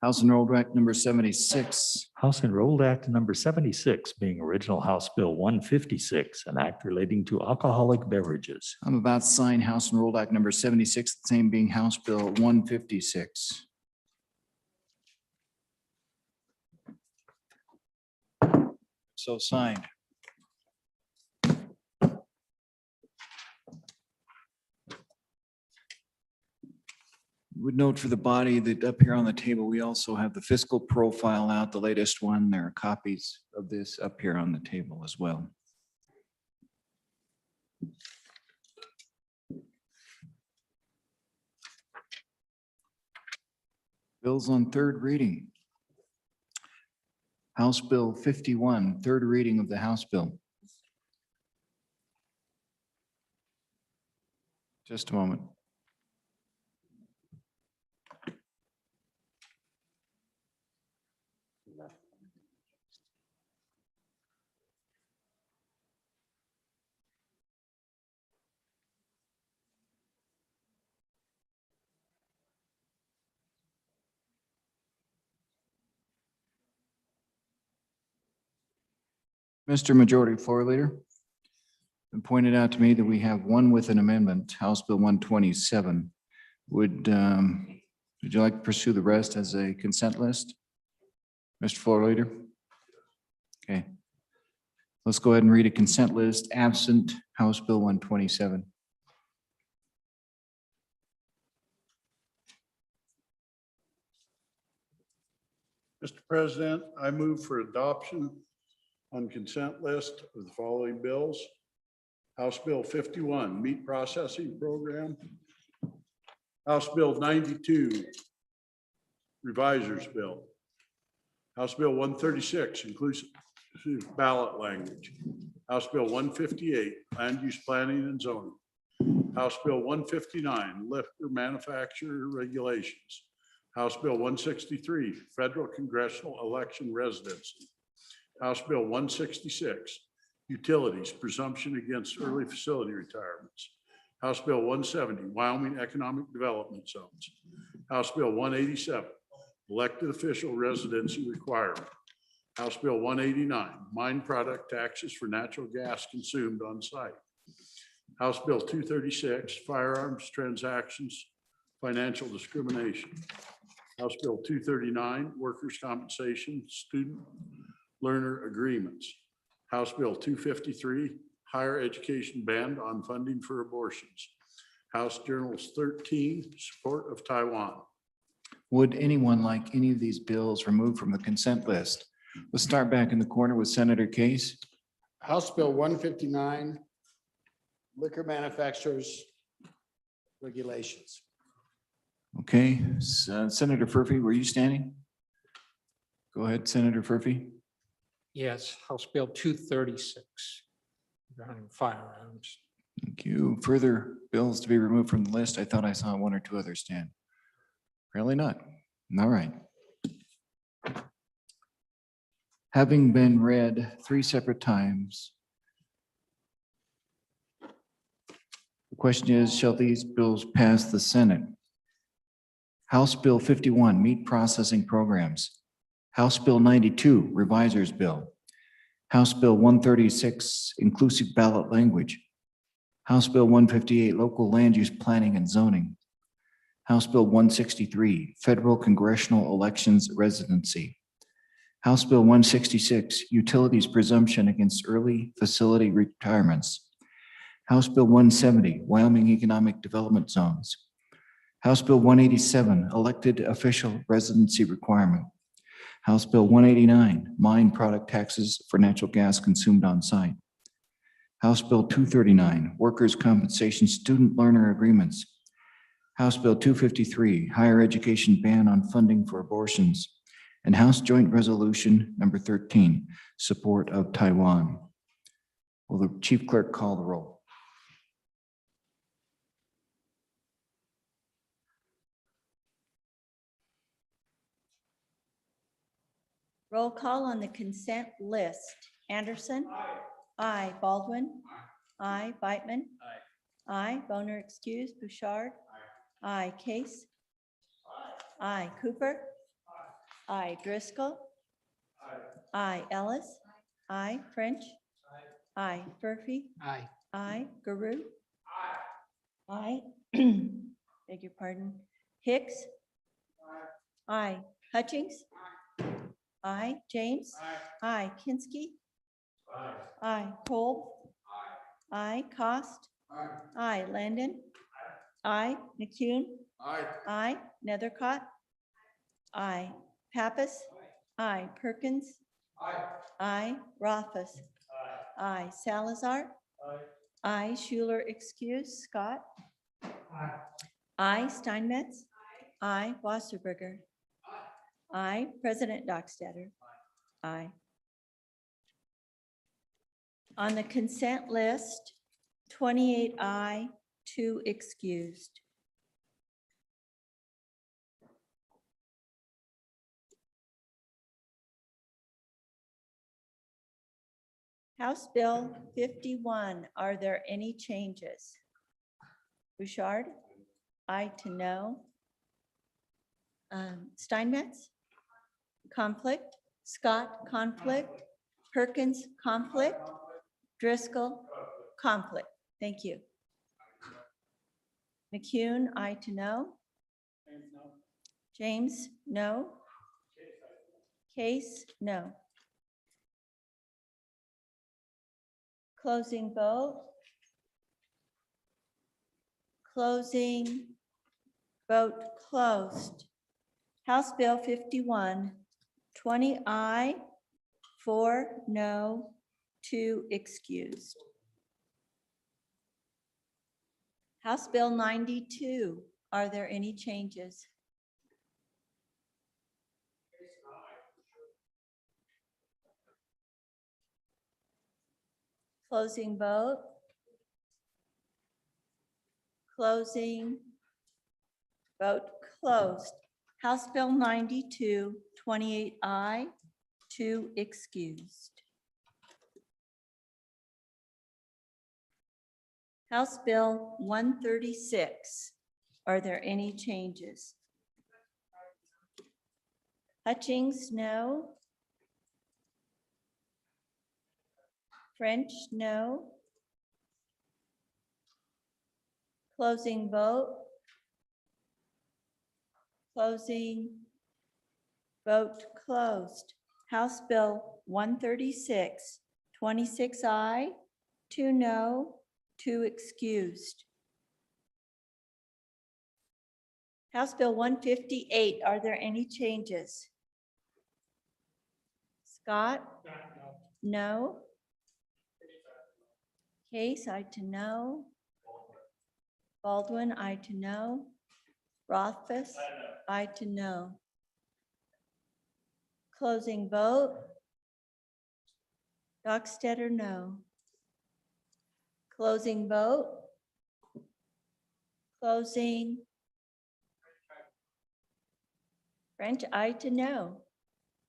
A: House Enrolled Act number 76.
B: House Enrolled Act number 76, being original House Bill 156, an act relating to alcoholic beverages.
A: I'm about to sign House Enrolled Act number 76, the same being House Bill 156. So signed. Would note for the body that up here on the table, we also have the fiscal profile out, the latest one. There are copies of this up here on the table as well. Bills on third reading. House Bill 51, third reading of the House bill. Just a moment. Mr. Majority Floor Leader, it pointed out to me that we have one with an amendment, House Bill 127. Would you like to pursue the rest as a consent list? Mr. Floor Leader? Okay. Let's go ahead and read a consent list absent House Bill 127.
N: Mr. President, I move for adoption on consent list of the following bills. House Bill 51, Meat Processing Program. House Bill 92, Revisers Bill. House Bill 136, inclusive ballot language. House Bill 158, Land Use Planning and Zoning. House Bill 159, Liquor Manufacturer Regulations. House Bill 163, Federal Congressional Election Residency. House Bill 166, Utilities, Presumption Against Early Facility Retirements. House Bill 170, Wyoming Economic Development Zones. House Bill 187, Elected Official Residency Requirement. House Bill 189, Mine Product Taxes for Natural Gas Consumed on Site. House Bill 236, Firearms Transactions, Financial Discrimination. House Bill 239, Workers' Compensation, Student Learner Agreements. House Bill 253, Higher Education Ban on Funding for Abortions. House Journals 13, Support of Taiwan.
A: Would anyone like any of these bills removed from the consent list? Let's start back in the corner with Senator Case.
E: House Bill 159,
D: liquor manufacturers regulations.
A: Okay, Senator Furphy, were you standing? Go ahead, Senator Furphy.
O: Yes, House Bill 236 regarding firearms.
A: Thank you. Further bills to be removed from the list. I thought I saw one or two others stand. Really not. All right. Having been read 3 separate times, the question is, shall these bills pass the Senate? House Bill 51, Meat Processing Programs. House Bill 92, Revisers Bill. House Bill 136, Inclusive Ballot Language. House Bill 158, Local Land Use Planning and Zoning. House Bill 163, Federal Congressional Elections Residency. House Bill 166, Utilities Presumption Against Early Facility Retirements. House Bill 170, Wyoming Economic Development Zones. House Bill 187, Elected Official Residency Requirement. House Bill 189, Mine Product Taxes for Natural Gas Consumed on Site. House Bill 239, Workers' Compensation Student Learner Agreements. House Bill 253, Higher Education Ban on Funding for Abortions. And House Joint Resolution number 13, Support of Taiwan. Will the Chief Clerk call the roll?
I: Roll call on the consent list. Anderson. Aye. Baldwin. Aye. Beitman. Aye. Boner excused. Bouchard. Aye. Case. Aye. Cooper. Aye. Driscoll. Aye. Ellis. Aye. French. Aye. Furphy.
O: Aye.
I: Aye. Guru. Aye. Beg your pardon. Hicks. Aye. Hutchings. Aye. James. Aye. Kinsky. Aye. Cole. Aye. Cost. Aye. Landon. Aye. McCune. Aye. Nethercott. Aye. Pappas. Aye. Perkins. Aye. Rothus. Aye. Salazar. Aye. Schuler excuse. Scott. Aye. Steinmetz. Aye. Wasserberger. Aye. President Dockstader. Aye. On the consent list, 28 aye, 2 excused. House Bill 51, are there any changes? Bouchard? Aye to no. Steinmetz? Conflict? Scott? Conflict? Perkins? Conflict? Driscoll? Conflict. Thank you. McCune? Aye to no. James? No. Case? No. Closing vote. Closing vote closed. House Bill 51, 20 aye, 4 no, 2 excused. House Bill 92, are there any changes? Closing vote. Closing vote closed. House Bill 92, 28 aye, 2 excused. House Bill 136, are there any changes? Hutchings, no. French, no. Closing vote. Closing vote closed. House Bill 136, 26 aye, 2 no, 2 excused. House Bill 158, are there any changes? Scott? No. Case, I to know. Baldwin, I to know. Rothfuss, I to know. Closing vote. Docksteder, no. Closing vote. Closing. French, I to know.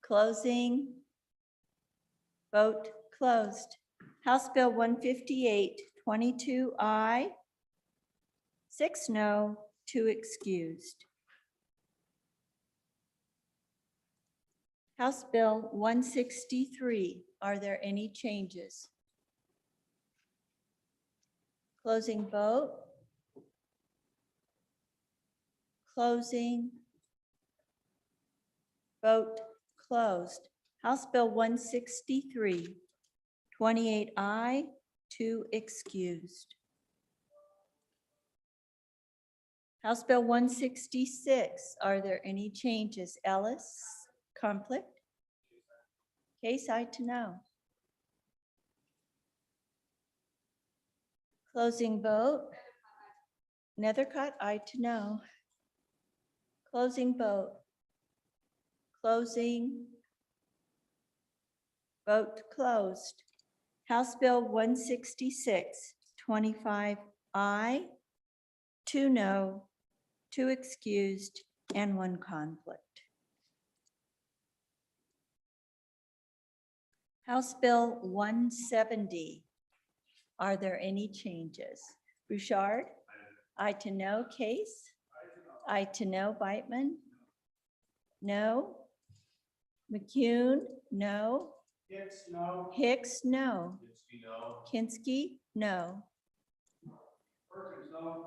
I: Closing. Vote closed. House Bill 158, 22 aye, 6 no, 2 excused. House Bill 163, are there any changes? Closing vote. Closing. Vote closed. House Bill 163, 28 aye, 2 excused. House Bill 166, are there any changes? Ellis, conflict? Case, I to know. Closing vote. Nethercott, I to know. Closing vote. Closing. Vote closed. House Bill 166, 25 aye, 2 no, 2 excused, and 1 conflict. House Bill 170. Are there any changes? Bouchard? I to know. Case? I to know. Beitman? No. McCune? No. Hicks? No. Kinsky? No.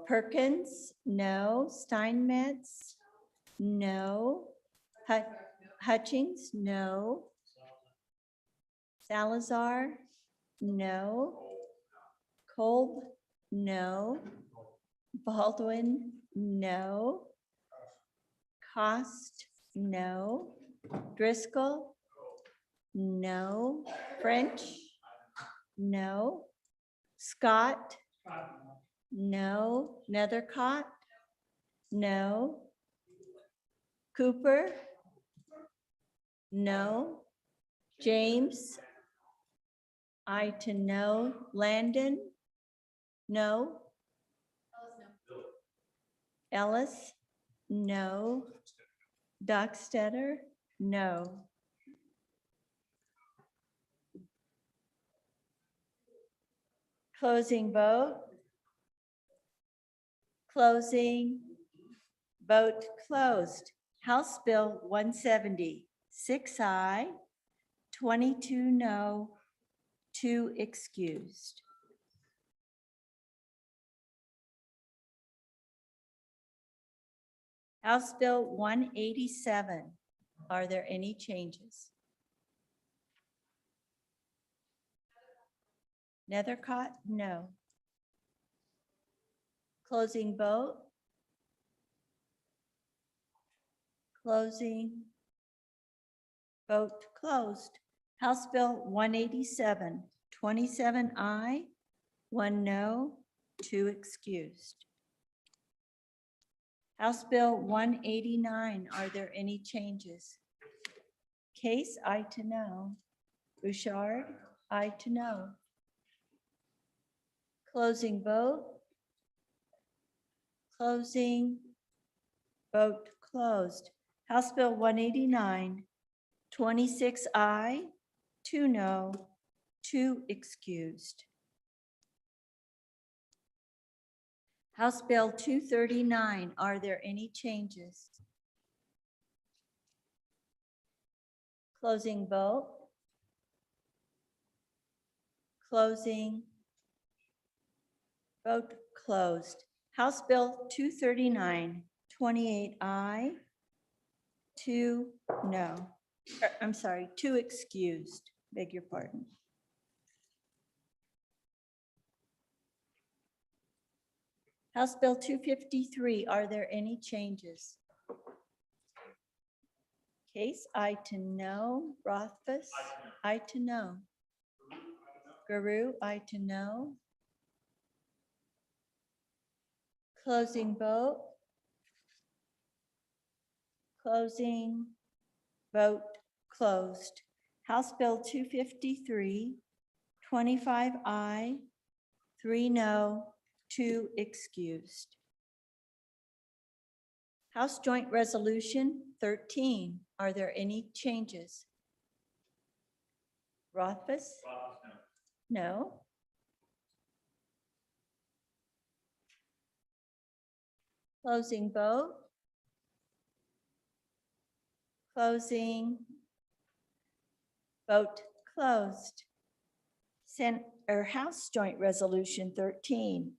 I: Perkins? No. Steinmetz? No. Hutchings? No. Salazar? No. Kolb? No. Baldwin? No. Cost? No. Driscoll? No. French? No. Scott? No. Nethercott? No. Cooper? No. James? I to know. Landon? No. Ellis? No. Docksteder? No. Closing vote. Closing. Vote closed. House Bill 170, 6 aye, 22 no, 2 excused. House Bill 187. Are there any changes? Nethercott, no. Closing vote. Closing. Vote closed. House Bill 187, 27 aye, 1 no, 2 excused. House Bill 189, are there any changes? Case, I to know. Bouchard, I to know. Closing vote. Closing. Vote closed. House Bill 189, 26 aye, 2 no, 2 excused. House Bill 239, are there any changes? Closing vote. Closing. Vote closed. House Bill 239, 28 aye, 2 no. I'm sorry, 2 excused. Beg your pardon. House Bill 253, are there any changes? Case, I to know. Rothfuss, I to know. Guru, I to know. Closing vote. Closing vote closed. House Bill 253, 25 aye, 3 no, 2 excused. House Joint Resolution 13. Are there any changes? Rothfuss? No. Closing vote. Closing. Vote closed. House Joint Resolution 13,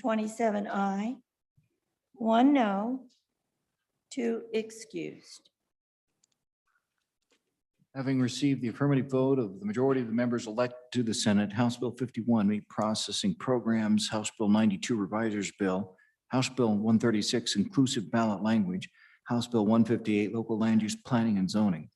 I: 27 aye, 1 no, 2 excused.
A: Having received the affirmative vote of the majority of the members elected to the Senate, House Bill 51, Meat Processing Programs, House Bill 92, Revisers Bill, House Bill 136, Inclusive Ballot Language, House Bill 158, Local Land Use Planning and Zoning,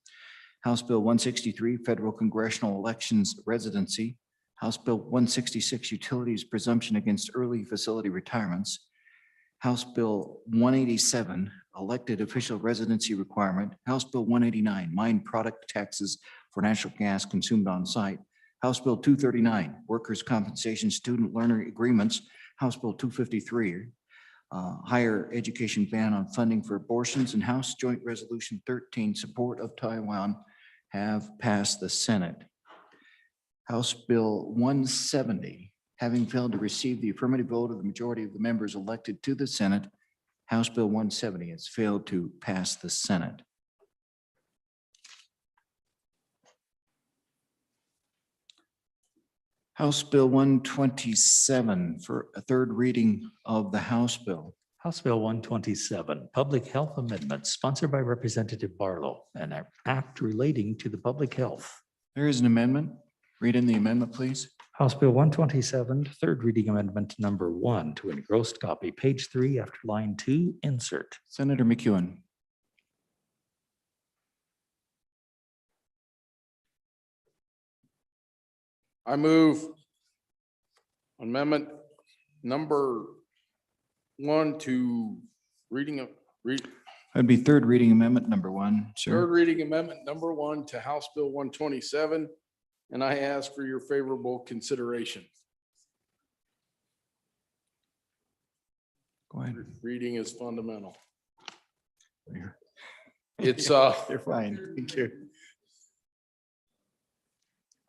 A: House Bill 163, Federal Congressional Elections Residency, House Bill 166, Utilities Presumption Against Early Facility Retirements, House Bill 187, Elected Official Residency Requirement, House Bill 189, Mine Product Taxes for Natural Gas Consumed on Site, House Bill 239, Workers' Compensation Student Learner Agreements, House Bill 253, Higher Education Ban on Funding for Abortions, and House Joint Resolution 13, Support of Taiwan, have passed the Senate. House Bill 170, having failed to receive the affirmative vote of the majority of the members elected to the Senate, House Bill 170 has failed to pass the Senate. House Bill 127 for a third reading of the House bill.
B: House Bill 127, Public Health Amendment, sponsored by Representative Barlow, an act relating to the public health.
A: There is an amendment. Read in the amendment, please.
B: House Bill 127, third reading amendment number 1 to engrossed copy, page 3 after line 2, insert.
A: Senator McEwen.
E: I move amendment number 1 to
A: That'd be third reading amendment number 1, sir.
E: third reading amendment number 1 to House Bill 127, and I ask for your favorable consideration.
A: Go ahead.
E: Reading is fundamental.
A: You're
E: It's
A: You're fine. Thank you.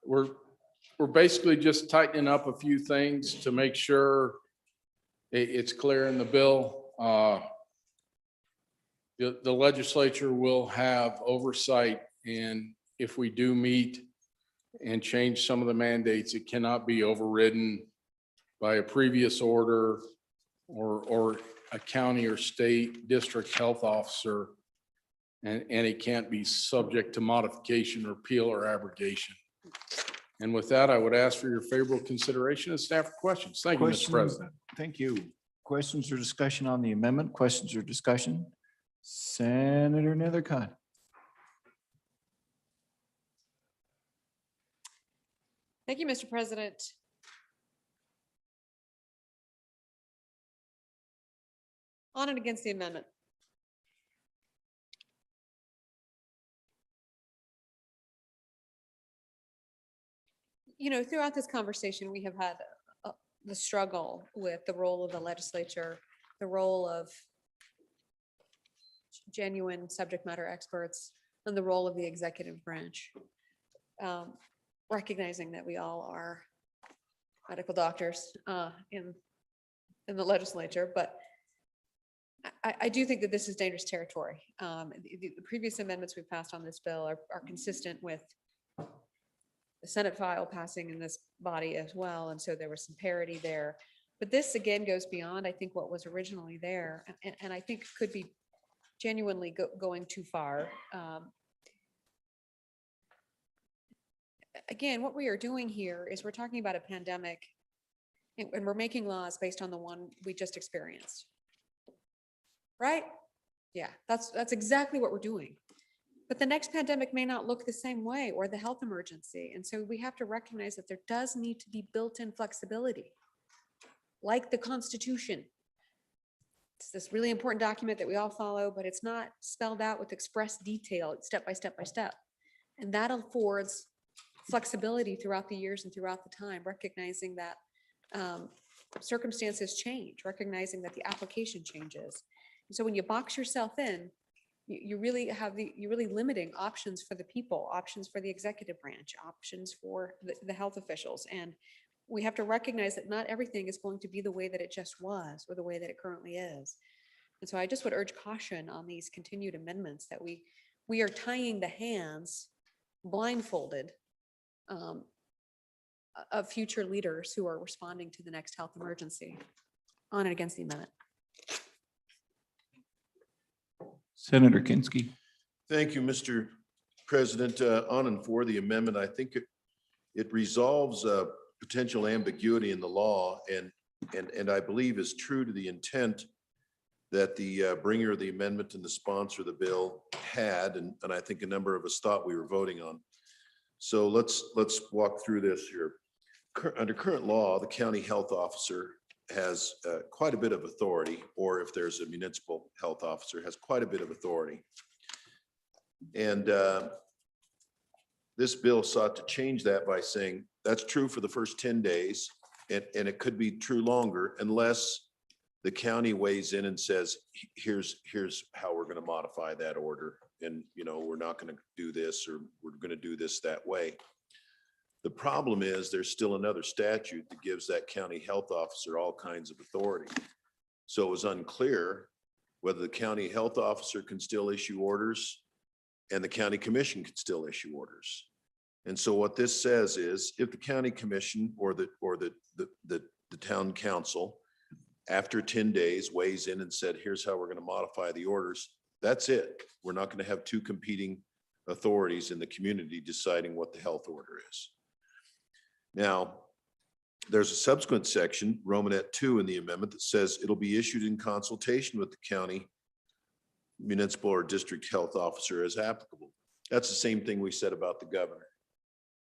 E: we're basically just tightening up a few things to make sure it's clear in the bill. The legislature will have oversight, and if we do meet and change some of the mandates, it cannot be overridden by a previous order or a county or state district health officer. And it can't be subject to modification, repeal, or abrogation. And with that, I would ask for your favorable consideration and staff for questions. Thank you, Mr.
A: Question-
E: President.
A: Thank you. Questions or discussion on the amendment? Questions or discussion? Senator Nethercott.
L: Thank you, Mr. President. On and against the amendment. You know, throughout this conversation, we have had the struggle with the role of the legislature, the role of genuine subject matter experts, and the role of the executive branch. Recognizing that we all are medical doctors in the legislature, but I do think that this is dangerous territory. The previous amendments we passed on this bill are consistent with the Senate file passing in this body as well, and so there was some parity there. But this again goes beyond, I think, what was originally there, and I think could be genuinely going too far. Again, what we are doing here is we're talking about a pandemic, and we're making laws based on the one we just experienced. Right? Yeah, that's exactly what we're doing. But the next pandemic may not look the same way, or the health emergency. And so we have to recognize that there does need to be built-in flexibility, like the Constitution. It's this really important document that we all follow, but it's not spelled out with express detail, it's step by step by step. And that affords flexibility throughout the years and throughout the time, recognizing that circumstances change, recognizing that the application changes. And so when you box yourself in, you're really limiting options for the people, options for the executive branch, options for the health officials. And we have to recognize that not everything is going to be the way that it just was or the way that it currently is. And so I just would urge caution on these continued amendments that we are tying the hands blindfolded of future leaders who are responding to the next health emergency. On and against the amendment.
A: Senator Kinsky.
H: Thank you, Mr. President. On and for the amendment, I think it resolves potential ambiguity in the law and I believe is true to the intent that the bringer of the amendment and the sponsor of the bill had, and I think a number of us thought we were voting on. So let's walk through this here. Under current law, the county health officer has quite a bit of authority, or if there's a municipal health officer, has quite a bit of authority. And this bill sought to change that by saying that's true for the first 10 days, and it could be true longer unless the county weighs in and says, here's how we're going to modify that order. And, we're not going to do this, or we're going to do this that way. The problem is there's still another statute that gives that county health officer all kinds of authority. So it was unclear whether the county health officer can still issue orders and the county commission can still issue orders. And so what this says is if the county commission or the town council after 10 days weighs in and said, here's how we're going to modify the orders, that's it. We're not going to have two competing authorities in the community deciding what the health order is. Now, there's a subsequent section, Romanet 2 in the amendment, that says it'll be issued in consultation with the county municipal or district health officer as applicable. That's the same thing we said about the governor.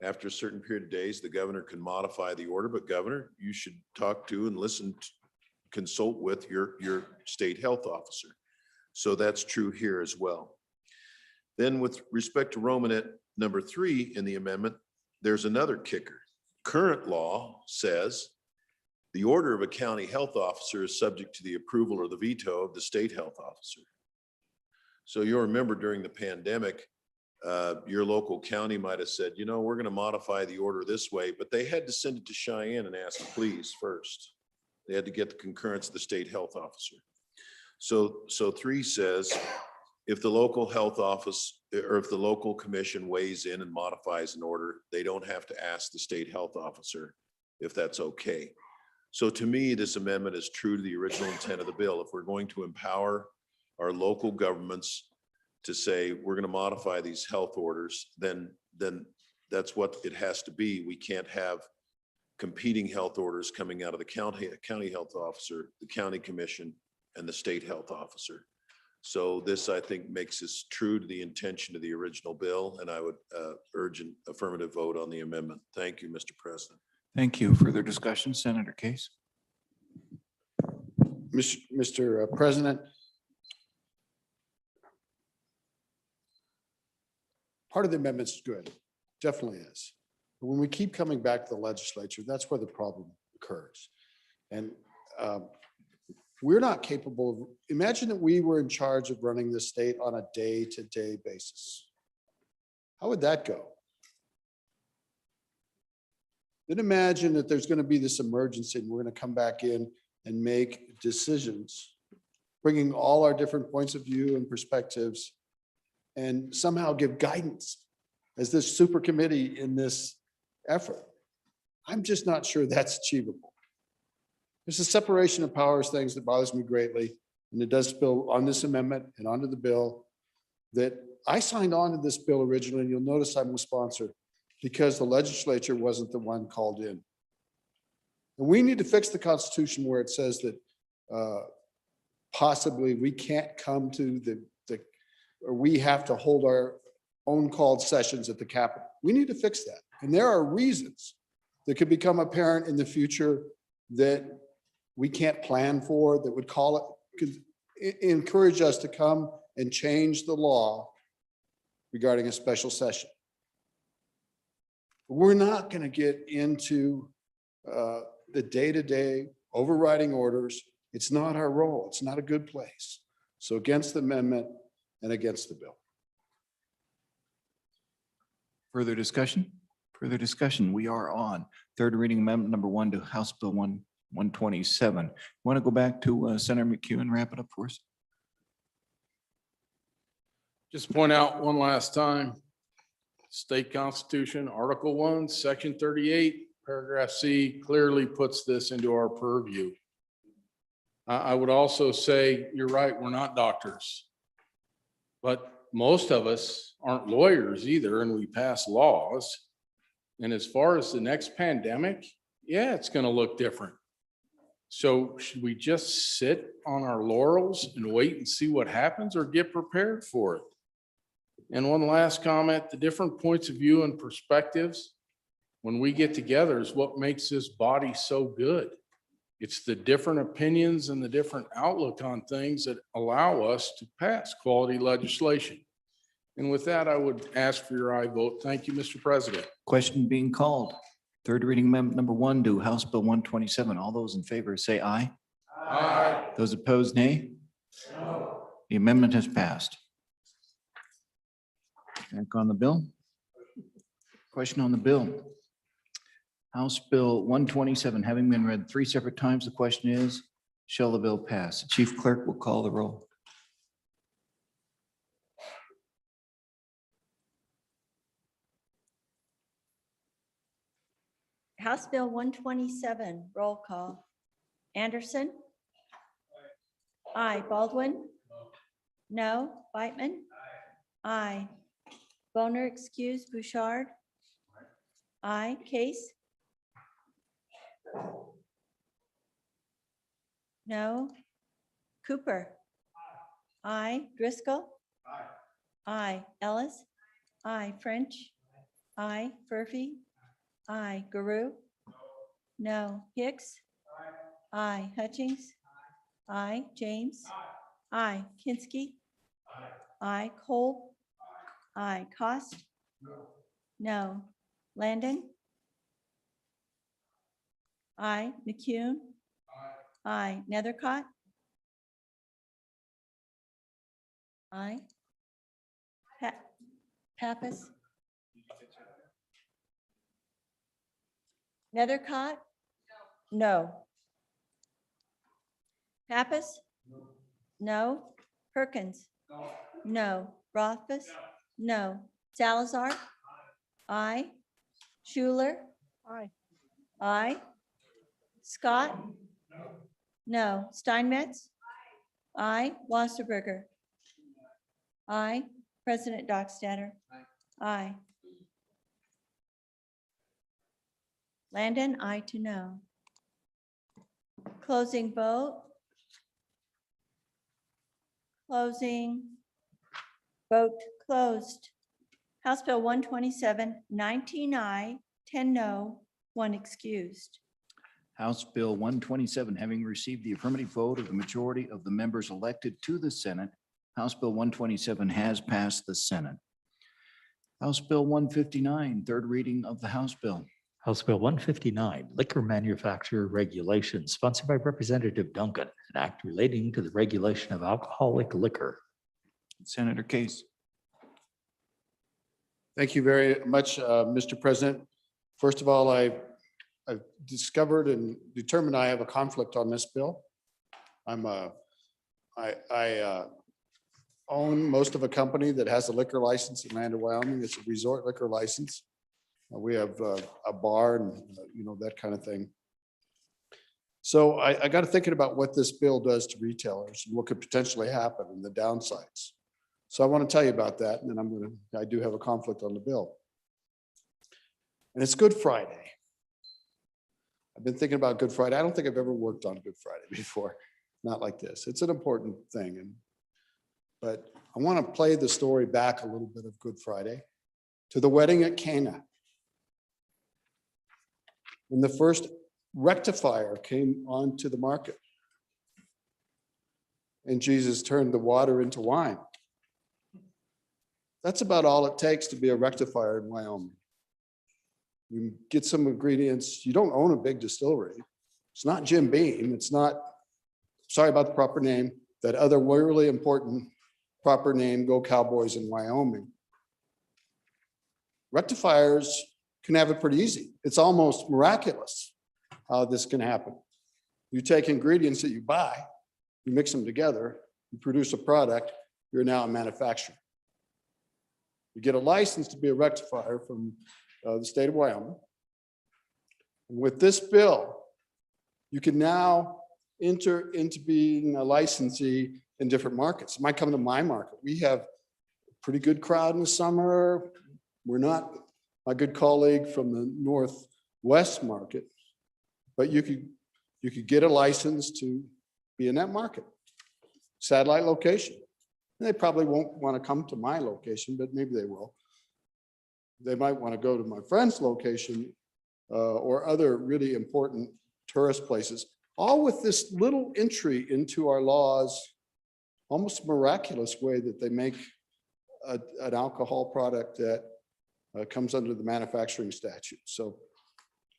H: After a certain period of days, the governor can modify the order, but governor, you should talk to and listen to, consult with your state health officer. So that's true here as well. Then with respect to Romanet number 3 in the amendment, there's another kicker. Current law says the order of a county health officer is subject to the approval or the veto of the state health officer. So you'll remember during the pandemic, your local county might have said, we're going to modify the order this way, but they had to send it to Cheyenne and ask please first. They had to get the concurrence of the state health officer. So 3 says, if the local health office or if the local commission weighs in and modifies an order, they don't have to ask the state health officer if that's okay. So to me, this amendment is true to the original intent of the bill. If we're going to empower our local governments to say, we're going to modify these health orders, then that's what it has to be. We can't have competing health orders coming out of the county health officer, the county commission, and the state health officer. So this, I think, makes us true to the intention of the original bill, and I would urge an affirmative vote on the amendment. Thank you, Mr. President.
A: Thank you. Further discussion, Senator Case.
N: Mr. President, part of the amendment is good, definitely is. But when we keep coming back to the legislature, that's where the problem occurs. And we're not capable of, imagine that we were in charge of running the state on a day-to-day basis. How would that go? Then imagine that there's going to be this emergency and we're going to come back in and make decisions, bringing all our different points of view and perspectives, and somehow give guidance as this super committee in this effort. I'm just not sure that's achievable. There's a separation of powers things that bothers me greatly, and it does spill on this amendment and onto the bill that I signed on to this bill originally, and you'll notice I'm a sponsor because the legislature wasn't the one called in. And we need to fix the Constitution where it says that possibly we can't come to or we have to hold our own called sessions at the Capitol. We need to fix that. And there are reasons that could become apparent in the future that we can't plan for, that would call it encourage us to come and change the law regarding a special session. We're not going to get into the day-to-day overriding orders. It's not our role. It's not a good place. So against the amendment and against the bill.
A: Further discussion? Further discussion? We are on third reading amendment number 1 to House Bill 127. Want to go back to Senator McHugh and wrap it up for us?
E: Just point out one last time, state constitution, Article 1, Section 38, paragraph C clearly puts this into our purview. I would also say, you're right, we're not doctors. But most of us aren't lawyers either, and we pass laws. And as far as the next pandemic, yeah, it's going to look different. So should we just sit on our laurels and wait and see what happens, or get prepared for it? And one last comment, the different points of view and perspectives, when we get together, is what makes this body so good. It's the different opinions and the different outlook on things that allow us to pass quality legislation. And with that, I would ask for your aye vote. Thank you, Mr. President.
A: Question being called. Third reading amendment number 1 to House Bill 127. All those in favor say aye.
E: Aye.
A: Those opposed, nay. The amendment has passed. Back on the bill. Question on the bill. House Bill 127, having been read 3 separate times, the question is, shall the bill pass? The Chief Clerk will call the roll.
I: House Bill 127, roll call. Anderson? Aye. Baldwin? No. Whitman? Aye. Boner excused. Bouchard? Aye. Case? No. Cooper? Aye. Driscoll? Aye. Ellis? Aye. French? Aye. Furphy? Aye. Guru? No. Hicks? Aye. Hutchings? Aye. James? Aye. Kinsky? Aye. Cole? Aye. Cost? No. Landon? Aye. McCune? Aye. Nethercott? Aye. Pappas? Nethercott? No. Pappas? No. Perkins? No. Rothfuss? No. Salazar? Aye. Schuler? Aye. Aye. Scott? No. Steinmetz? Aye. Wasserberger? Aye. President Dockstader? Aye. Landon, aye to no. Closing vote. Closing. Vote closed. House Bill 127, 19 aye, 10 no, 1 excused.
A: House Bill 127, having received the affirmative vote of the majority of the members elected to the Senate, House Bill 127 has passed the Senate. House Bill 159, third reading of the House Bill.
B: House Bill 159, Liquor Manufacturer Regulations, sponsored by Representative Duncan, an act relating to the regulation of alcoholic liquor.
A: Senator Case.
D: Thank you very much, Mr. President. First of all, I've discovered and determined I have a conflict on this bill. I own most of a company that has a liquor license in Lander, Wyoming. It's a resort liquor license. We have a bar and, that kind of thing. So I got to thinking about what this bill does to retailers and what could potentially happen and the downsides. So I want to tell you about that. And then I do have a conflict on the bill. And it's Good Friday. I've been thinking about Good Friday. I don't think I've ever worked on Good Friday before. Not like this. It's an important thing. But I want to play the story back a little bit of Good Friday to the wedding at Cana. When the first rectifier came onto the market.
P: and Jesus turned the water into wine. That's about all it takes to be a rectifier in Wyoming. You get some ingredients. You don't own a big distillery. It's not Jim Beam. It's not, sorry about the proper name, that other really important proper name, Go Cowboys in Wyoming. Rectifiers can have it pretty easy. It's almost miraculous how this can happen. You take ingredients that you buy, you mix them together, you produce a product, you're now a manufacturer. You get a license to be a rectifier from the state of Wyoming. And with this bill, you can now enter into being a licensee in different markets. It might come to my market. We have a pretty good crowd in the summer. We're not my good colleague from the Northwest market, but you could get a license to be in that market. Satellite location. They probably won't want to come to my location, but maybe they will. They might want to go to my friend's location or other really important tourist places, all with this little entry into our laws, almost miraculous way that they make an alcohol product that comes under the manufacturing statute. So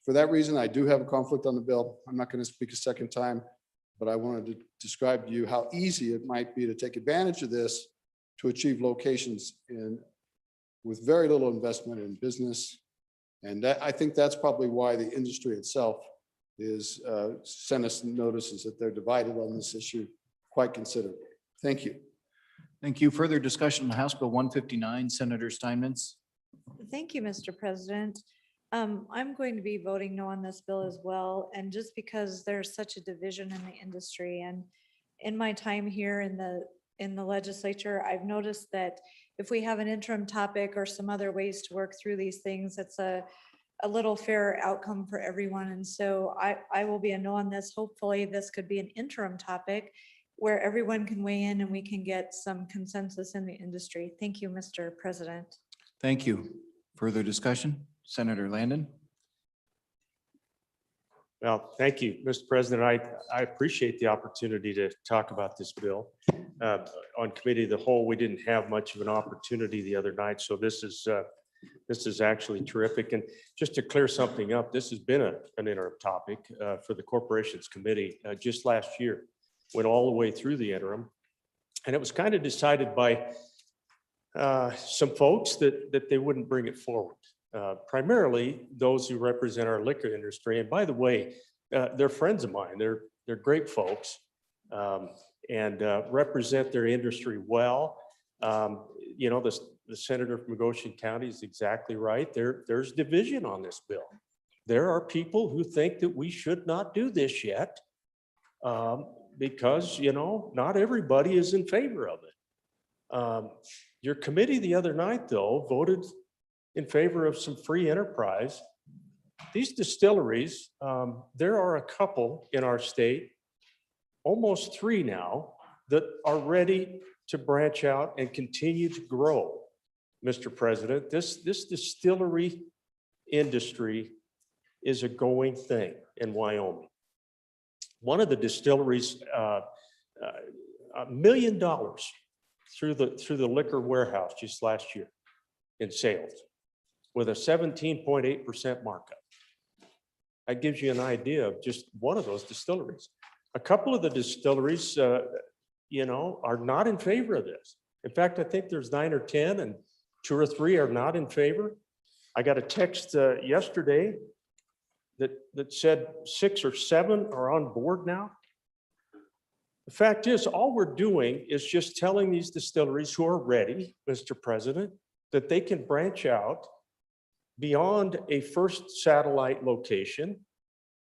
P: for that reason, I do have a conflict on the bill. I'm not going to speak a second time, but I wanted to describe to you how easy it might be to take advantage of this to achieve locations with very little investment in business. And I think that's probably why the industry itself is sent us notices that they're divided on this issue quite considerably. Thank you.
A: Thank you. Further discussion on House Bill 159, Senator Steinmetz.
Q: Thank you, Mr. President. I'm going to be voting no on this bill as well. And just because there's such a division in the industry, and in my time here in the legislature, I've noticed that if we have an interim topic or some other ways to work through these things, it's a little fairer outcome for everyone. And so I will be a no on this. Hopefully this could be an interim topic where everyone can weigh in and we can get some consensus in the industry. Thank you, Mr. President.
A: Thank you. Further discussion? Senator Landon.
R: Well, thank you, Mr. President. I appreciate the opportunity to talk about this bill. On committee of the whole, we didn't have much of an opportunity the other night, so this is actually terrific. And just to clear something up, this has been an interim topic for the Corporations Committee just last year. Went all the way through the interim, and it was kind of decided by some folks that they wouldn't bring it forward. Primarily those who represent our liquor industry. And by the way, they're friends of mine. They're great folks and represent their industry well. You know, the senator from Goshen County is exactly right. There's division on this bill. There are people who think that we should not do this yet because, you know, not everybody is in favor of it. Your committee the other night, though, voted in favor of some free enterprise. These distilleries, there are a couple in our state, almost 3 now, that are ready to branch out and continue to grow. Mr. President, this distillery industry is a going thing in Wyoming. One of the distilleries, $1 million through the liquor warehouse just last year in sales, with a 17.8% markup. That gives you an idea of just one of those distilleries. A couple of the distilleries, you know, are not in favor of this. In fact, I think there's 9 or 10, and 2 or 3 are not in favor. I got a text yesterday that said 6 or 7 are on board now. The fact is, all we're doing is just telling these distilleries who are ready, Mr. President, that they can branch out beyond a first satellite location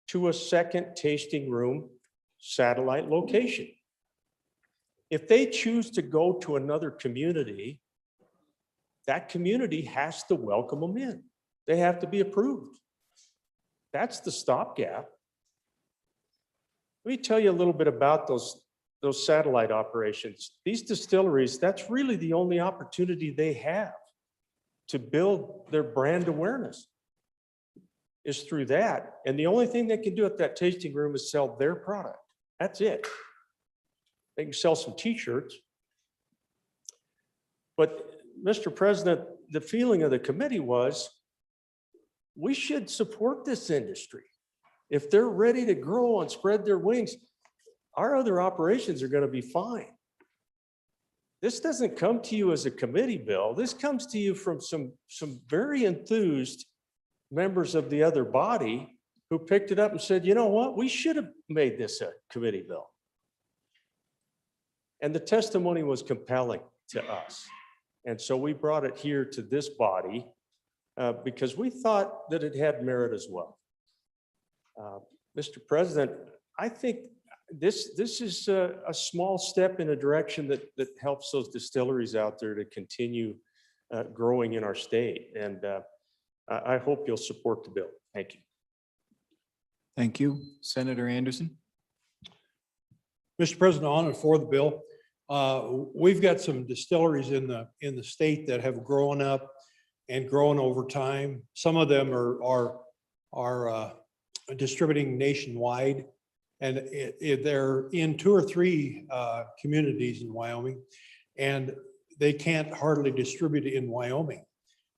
R: to a second tasting room satellite location. If they choose to go to another community, that community has to welcome them in. They have to be approved. That's the stopgap. Let me tell you a little bit about those satellite operations. These distilleries, that's really the only opportunity they have to build their brand awareness is through that. And the only thing they can do at that tasting room is sell their product. That's it. They can sell some t-shirts. But Mr. President, the feeling of the committee was we should support this industry. If they're ready to grow and spread their wings, our other operations are going to be fine. This doesn't come to you as a committee bill. This comes to you from some very enthused members of the other body who picked it up and said, you know what, we should have made this a committee bill. And the testimony was compelling to us. And so we brought it here to this body because we thought that it had merit as well. Mr. President, I think this is a small step in a direction that helps those distilleries out there to continue growing in our state. And I hope you'll support the bill. Thank you.
A: Thank you. Senator Anderson.
S: Mr. President, on and for the bill. We've got some distilleries in the state that have grown up and grown over time. Some of them are distributing nationwide, and they're in 2 or 3 communities in Wyoming, and they can't hardly distribute in Wyoming.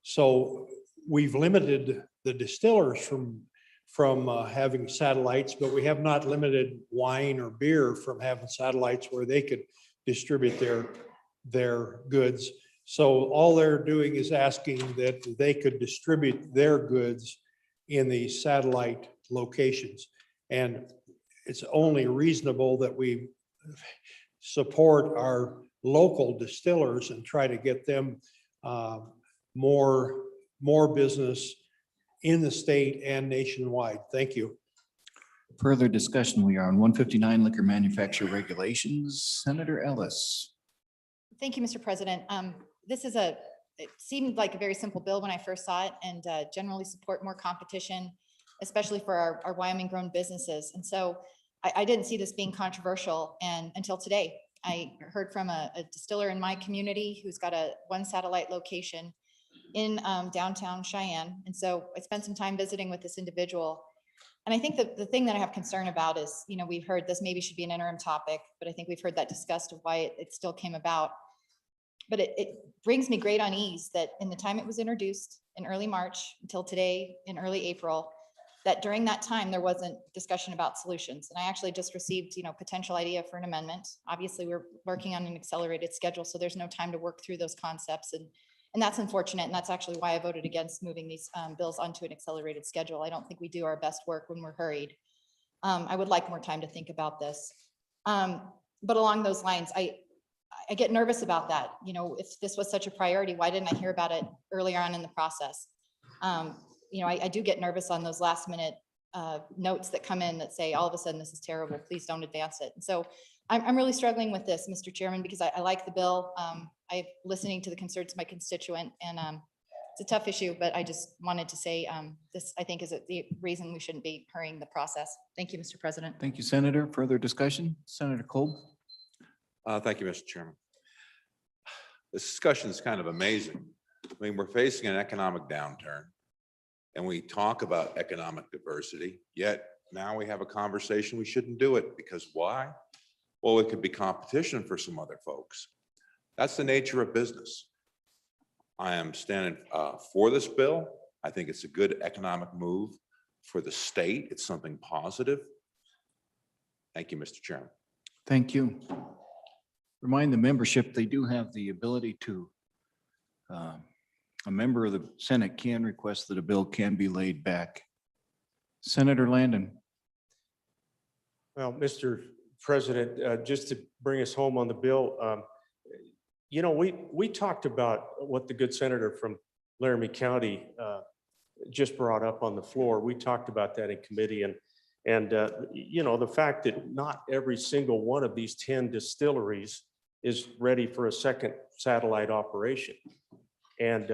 S: So we've limited the distillers from having satellites, but we have not limited wine or beer from having satellites where they could distribute their goods. So all they're doing is asking that they could distribute their goods in the satellite locations. And it's only reasonable that we support our local distillers and try to get them more business in the state and nationwide. Thank you.
A: Further discussion, we are on 159 liquor manufacturer regulations. Senator Ellis.
F: Thank you, Mr. President. It seemed like a very simple bill when I first saw it, and generally support more competition, especially for our Wyoming grown businesses. And so I didn't see this being controversial, and until today. I heard from a distiller in my community who's got one satellite location in downtown Cheyenne. And so I spent some time visiting with this individual. And I think that the thing that I have concern about is, we've heard this maybe should be an interim topic, but I think we've heard that discussed of why it still came about. But it brings me great unease that in the time it was introduced in early March until today in early April, that during that time there wasn't discussion about solutions. And I actually just received, potential idea for an amendment. Obviously, we're working on an accelerated schedule, so there's no time to work through those concepts. And that's unfortunate. And that's actually why I voted against moving these bills onto an accelerated schedule. I don't think we do our best work when we're hurried. I would like more time to think about this. But along those lines, I get nervous about that. If this was such a priority, why didn't I hear about it earlier on in the process? I do get nervous on those last minute notes that come in that say, all of a sudden, this is terrible, please don't advance it. And so I'm really struggling with this, Mr. Chairman, because I like the bill. I'm listening to the concerns of my constituent, and it's a tough issue, but I just wanted to say this, I think, is the reason we shouldn't be hurrying the process. Thank you, Mr. President.
A: Thank you, Senator. Further discussion? Senator Kolb.
T: Thank you, Mr. Chairman. This discussion is kind of amazing. I mean, we're facing an economic downturn, and we talk about economic diversity, yet now we have a conversation we shouldn't do it. Because why? Well, it could be competition for some other folks. That's the nature of business. I am standing for this bill. I think it's a good economic move for the state. It's something positive. Thank you, Mr. Chairman.
A: Thank you. Remind the membership, they do have the ability to, a member of the Senate can request that a bill can be laid back. Senator Landon.
R: Well, Mr. President, just to bring us home on the bill, we talked about what the good senator from Laramie County just brought up on the floor. We talked about that in committee, and the fact that not every single one of these 10 distilleries is ready for a second satellite operation, and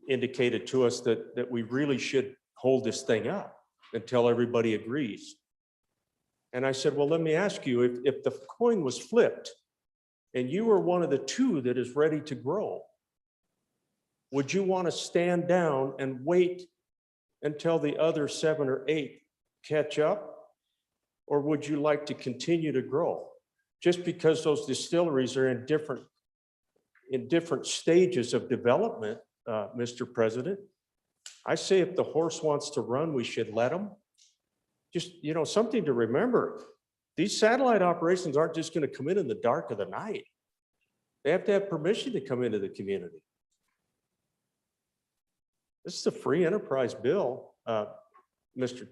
R: indicated to us that we really should hold this thing up until everybody agrees. And I said, well, let me ask you, if the coin was flipped and you were one of the 2 that is ready to grow, would you want to stand down and wait until the other 7 or 8 catch up? Or would you like to continue to grow? just because those distilleries are in different stages of development, Mr. President. I say if the horse wants to run, we should let him. Just, something to remember. These satellite operations aren't just going to come in the dark of the night. They have to have permission to come into the community. This is a free enterprise bill, Mr.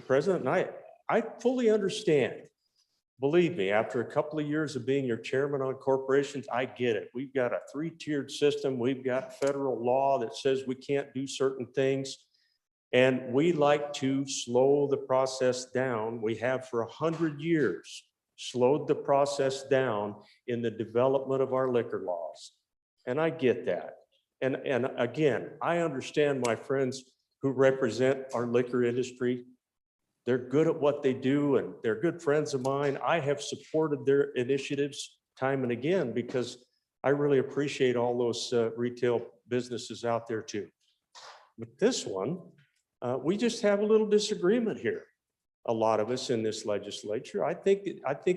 R: President, and I fully understand. Believe me, after a couple of years of being your chairman on corporations, I get it. We've got a 3-tiered system. We've got federal law that says we can't do certain things. And we like to slow the process down. We have for 100 years slowed the process down in the development of our liquor laws. And I get that. And again, I understand my friends who represent our liquor industry. They're good at what they do and they're good friends of mine. I have supported their initiatives time and again because I really appreciate all those retail businesses out there too. But this one, we just have a little disagreement here. A lot of us in this legislature. I think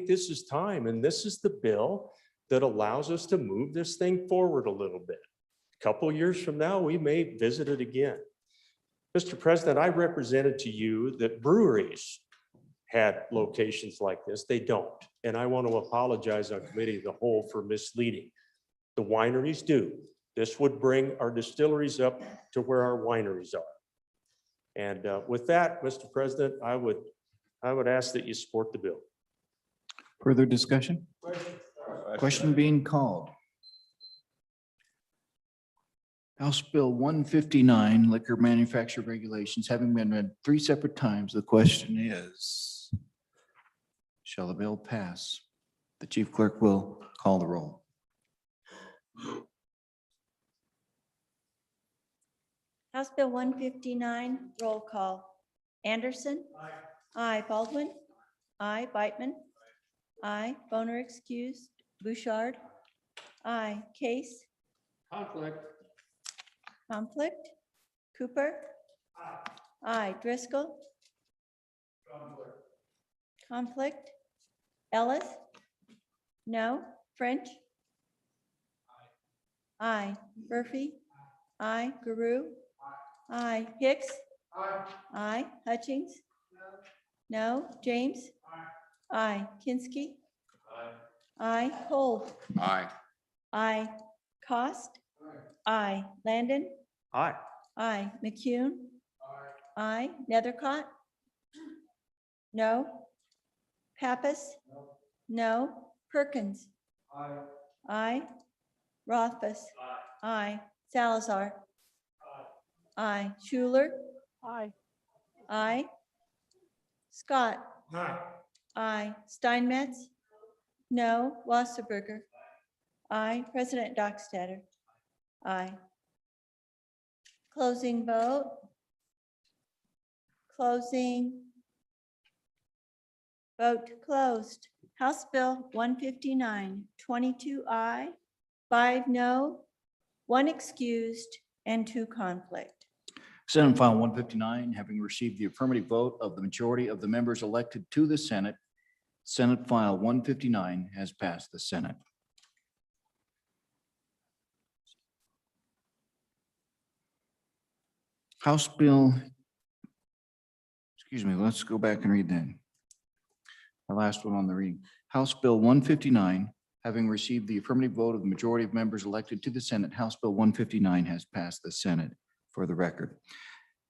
R: this is time, and this is the bill that allows us to move this thing forward a little bit. A couple of years from now, we may visit it again. Mr. President, I represented to you that breweries had locations like this. They don't. And I want to apologize on committee of the whole for misleading. The wineries do. This would bring our distilleries up to where our wineries are. And with that, Mr. President, I would ask that you support the bill.
A: Further discussion? Question being called. House Bill 159, liquor manufacturer regulations, having been read 3 separate times. The question is, shall the bill pass? The chief clerk will call the roll.
I: House Bill 159, roll call. Anderson? Aye. Baldwin? Aye. Beitman? Aye. Boner excused. Bouchard? Aye. Case? Conflict? Cooper? Aye. Driscoll? Conflict? Ellis? No. French? Aye. Murphy? Aye. Guru? Aye. Hicks? Aye. Hutchings? No. James? Aye. Kinsky? Aye. Cole?
T: Aye.
I: Aye. Cost? Aye. Landon?
R: Aye.
I: Aye. McCune? Aye. Nethercott? No. Pappas? No. Perkins? Aye. Rothfuss? Aye. Salazar? Aye. Schuler?
Q: Aye.
I: Aye. Scott? Aye. Steinmetz? No. Wasserberger? Aye. President Dockstader? Aye. Closing vote. Closing. Vote closed. House Bill 159, 22 aye, 5 no, 1 excused, and 2 conflict.
A: Senate File 159, having received the affirmative vote of the majority of the members elected to the Senate, Senate File 159 has passed the Senate. House Bill, excuse me, let's go back and read that. The last one on the reading. House Bill 159, having received the affirmative vote of the majority of members elected to the Senate, House Bill 159 has passed the Senate for the record.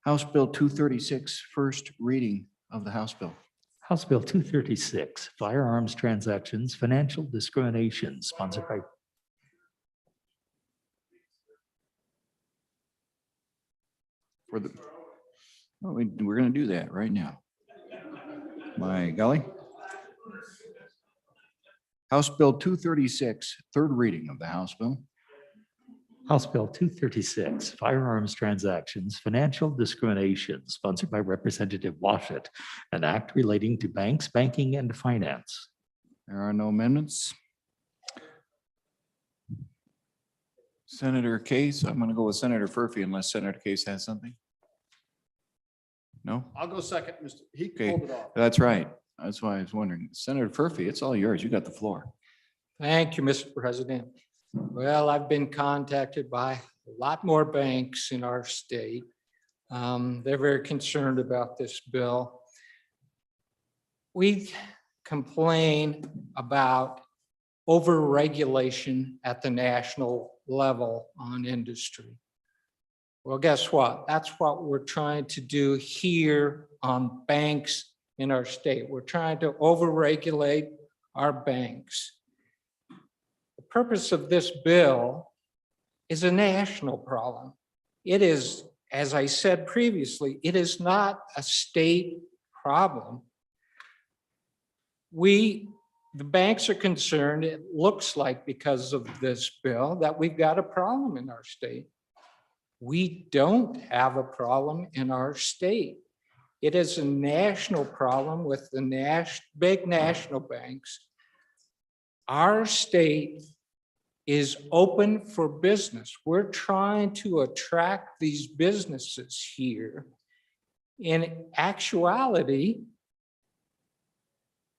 A: House Bill 236, first reading of the House Bill.
B: House Bill 236, firearms transactions, financial discrimination, sponsored by
A: For the, well, we're going to do that right now. My golly. House Bill 236, third reading of the House Bill.
B: House Bill 236, firearms transactions, financial discrimination, sponsored by Representative Washut, an act relating to banks, banking, and finance.
A: There are no amendments. Senator Case, I'm going to go with Senator Furphy unless Senator Case has something. No?
D: I'll go second, Mr. He
A: Okay,
D: pulled it off.
A: that's right. That's why I was wondering. Senator Furphy, it's all yours. You got the floor.
O: Thank you, Mr. President. Well, I've been contacted by a lot more banks in our state. They're very concerned about this bill. We complain about overregulation at the national level on industry. Well, guess what? That's what we're trying to do here on banks in our state. We're trying to overregulate our banks. The purpose of this bill is a national problem. It is, as I said previously, it is not a state problem. The banks are concerned, it looks like because of this bill, that we've got a problem in our state. We don't have a problem in our state. It is a national problem with the big national banks. Our state is open for business. We're trying to attract these businesses here. In actuality,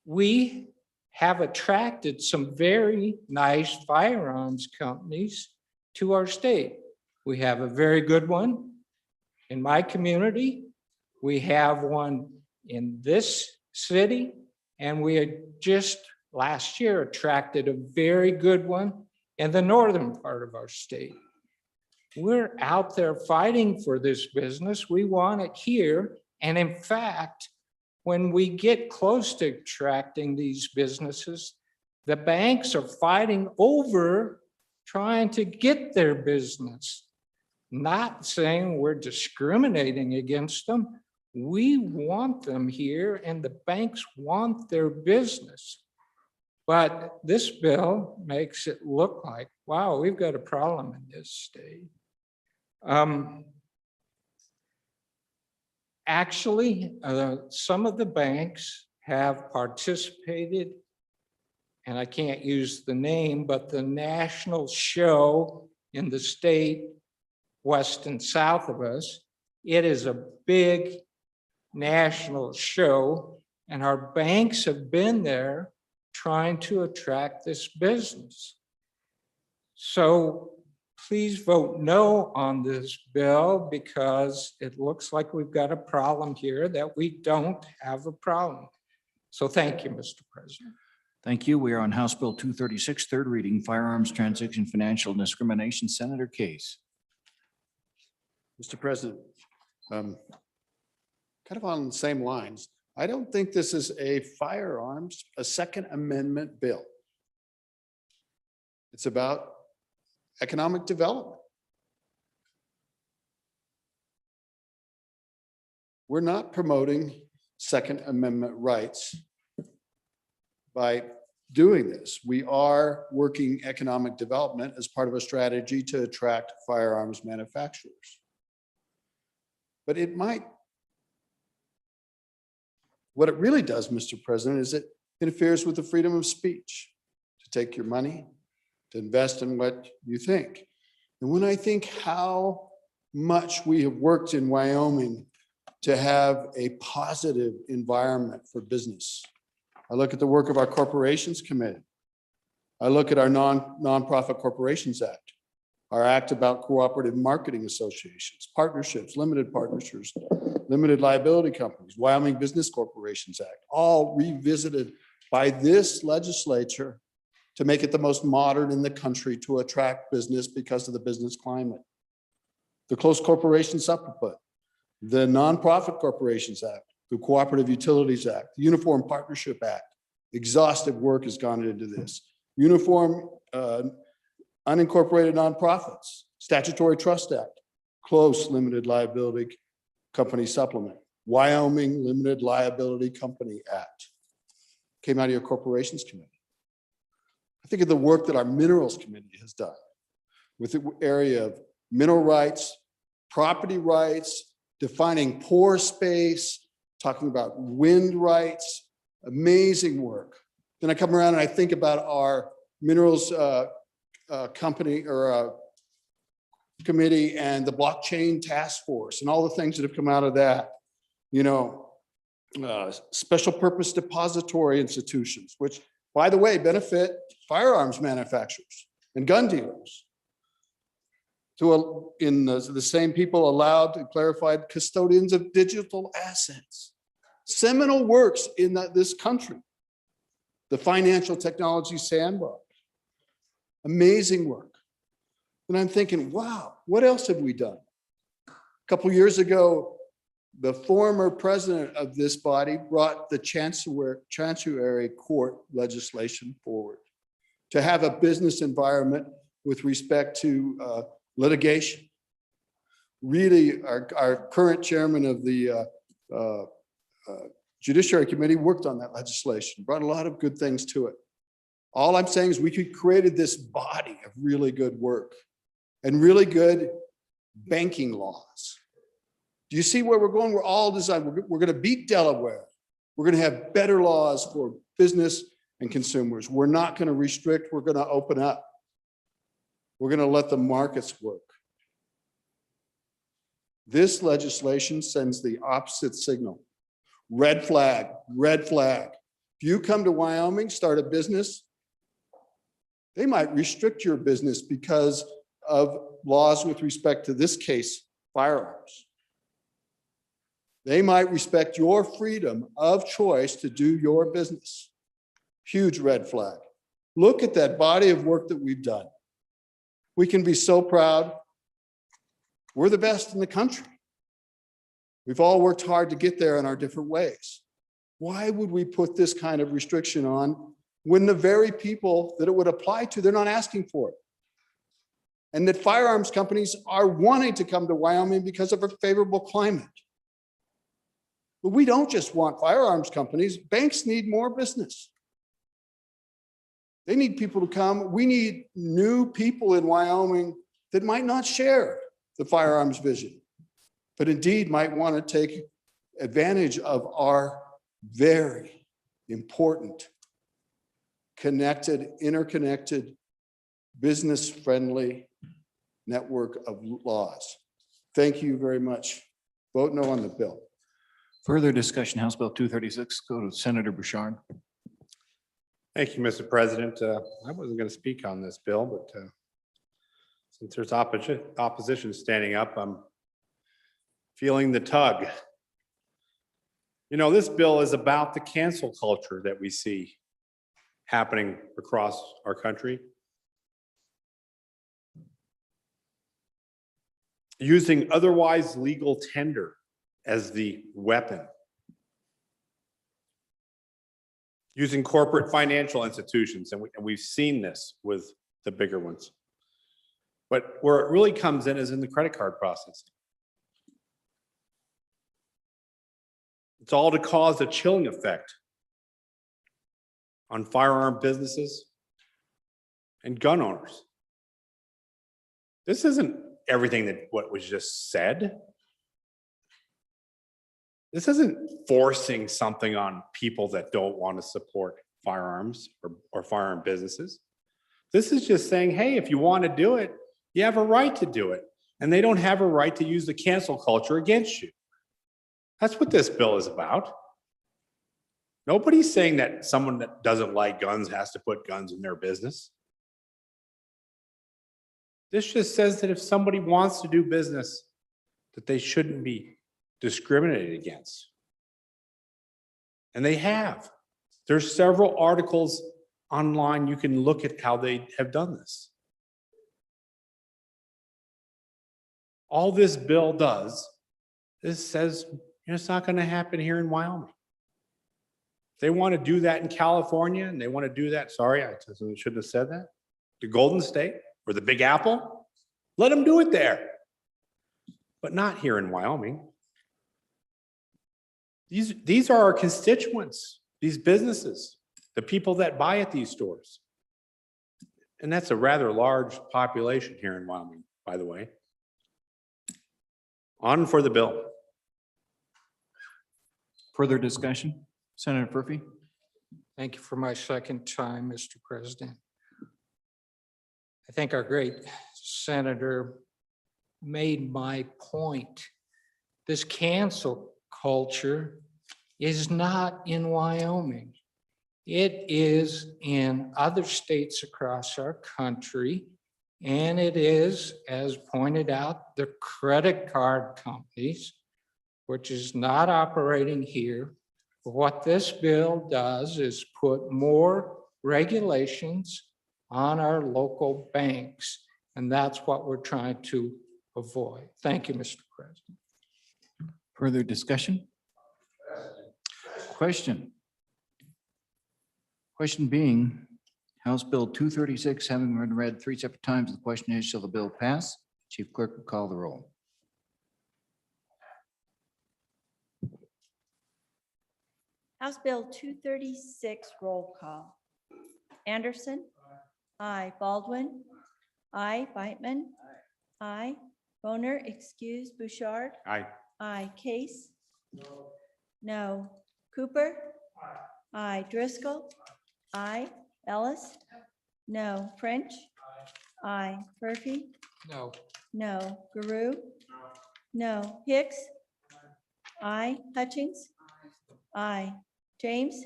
O: we have attracted some very nice firearms companies to our state. We have a very good one in my community. We have one in this city, and we had just last year attracted a very good one in the northern part of our state. We're out there fighting for this business. We want it here. And in fact, when we get close to attracting these businesses, the banks are fighting over trying to get their business. Not saying we're discriminating against them. We want them here and the banks want their business. But this bill makes it look like, wow, we've got a problem in this state. Actually, some of the banks have participated, and I can't use the name, but the national show in the state, west and south of us, it is a big national show, and our banks have been there trying to attract this business. So please vote no on this bill because it looks like we've got a problem here that we don't have a problem. So thank you, Mr. President.
A: Thank you. We are on House Bill 236, third reading, firearms transaction financial discrimination. Senator Case.
P: Mr. President, kind of on the same lines, I don't think this is a Second Amendment bill. It's about economic development. We're not promoting Second Amendment rights by doing this. We are working economic development as part of a strategy to attract firearms manufacturers. But what it really does, Mr. President, is it interferes with the freedom of speech to take your money, to invest in what you think. And when I think how much we have worked in Wyoming to have a positive environment for business, I look at the work of our Corporations Committee. I look at our Nonprofit Corporations Act, our act about cooperative marketing associations, partnerships, limited partnerships, limited liability companies, Wyoming Business Corporations Act, all revisited by this legislature to make it the most modern in the country to attract business because of the business climate. The Close Corporation Supplement, the Nonprofit Corporations Act, the Cooperative Utilities Act, the Uniform Partnership Act. Exhaustive work has gone into this. Uniform Unincorporated Nonprofits, Statutory Trust Act, Close Limited Liability Company Supplement, Wyoming Limited Liability Company Act. Came out of your Corporations Committee. I think of the work that our Minerals Committee has done with the area of mineral rights, property rights, defining pore space, talking about wind rights, amazing work. Then I come around and I think about our minerals company or committee and the blockchain task force and all the things that have come out of that. You know, special purpose depository institutions, which, by the way, benefit firearms manufacturers and gun dealers. The same people allowed to clarify custodians of digital assets. Seminal works in this country. The Financial Technology Sandbox. Amazing work. And I'm thinking, wow, what else have we done? A couple years ago, the former president of this body brought the Chancery Court legislation forward to have a business environment with respect to litigation. Really, our current chairman of the Judiciary Committee worked on that legislation, brought a lot of good things to it. All I'm saying is we could created this body of really good work and really good banking laws. Do you see where we're going? We're all designed. We're going to beat Delaware. We're going to have better laws for business and consumers. We're not going to restrict. We're going to open up. We're going to let the markets work. This legislation sends the opposite signal. Red flag, red flag. If you come to Wyoming, start a business, they might restrict your business because of laws with respect to this case, firearms. They might respect your freedom of choice to do your business. Huge red flag. Look at that body of work that we've done. We can be so proud. We're the best in the country. We've all worked hard to get there in our different ways. Why would we put this kind of restriction on when the very people that it would apply to, they're not asking for it? And that firearms companies are wanting to come to Wyoming because of a favorable climate. But we don't just want firearms companies. Banks need more business. They need people to come. We need new people in Wyoming that might not share the firearms vision, but indeed might want to take advantage of our very important, connected, interconnected, business-friendly network of laws. Thank you very much. Vote no on the bill.
A: Further discussion, House Bill 236, go to Senator Bouchard.
U: Thank you, Mr. President. I wasn't going to speak on this bill, but since there's opposition standing up, I'm feeling the tug. You know, this bill is about the cancel culture that we see happening across our country. Using otherwise legal tender as the weapon. Using corporate financial institutions, and we've seen this with the bigger ones. But where it really comes in is in the credit card processing. It's all to cause a chilling effect on firearm businesses and gun owners. This isn't everything that what was just said. This isn't forcing something on people that don't want to support firearms or firearm businesses. This is just saying, hey, if you want to do it, you have a right to do it. And they don't have a right to use the cancel culture against you. That's what this bill is about. Nobody's saying that someone that doesn't like guns has to put guns in their business. This just says that if somebody wants to do business, that they shouldn't be discriminated against. And they have. There's several articles online. You can look at how they have done this. All this bill does is says, it's not going to happen here in Wyoming. If they want to do that in California and they want to do that, sorry, I shouldn't have said that, the Golden State or the Big Apple, let them do it there. But not here in Wyoming. These are our constituents, these businesses, the people that buy at these stores. And that's a rather large population here in Wyoming, by the way. On for the bill.
A: Further discussion, Senator Murphy.
O: Thank you for my second time, Mr. President. I think our great senator made my point. This cancel culture is not in Wyoming. It is in other states across our country. And it is, as pointed out, the credit card companies, which is not operating here. What this bill does is put more regulations on our local banks. And that's what we're trying to avoid. Thank you, Mr. President.
A: Further discussion? Question. Question being, House Bill 236 having been read 3 separate times, the question is, shall the bill pass? Chief Clerk will call the roll.
I: House Bill 236, roll call. Anderson? Aye. Baldwin? Aye. Beitman? Aye. Boner, excuse. Bouchard?
U: Aye.
I: Aye. Case? No. Cooper? Aye. Driscoll? Aye. Ellis? No. French? Aye. Murphy?
O: No.
I: No. Guru? No. Hicks? Aye. Hutchings? Aye. James?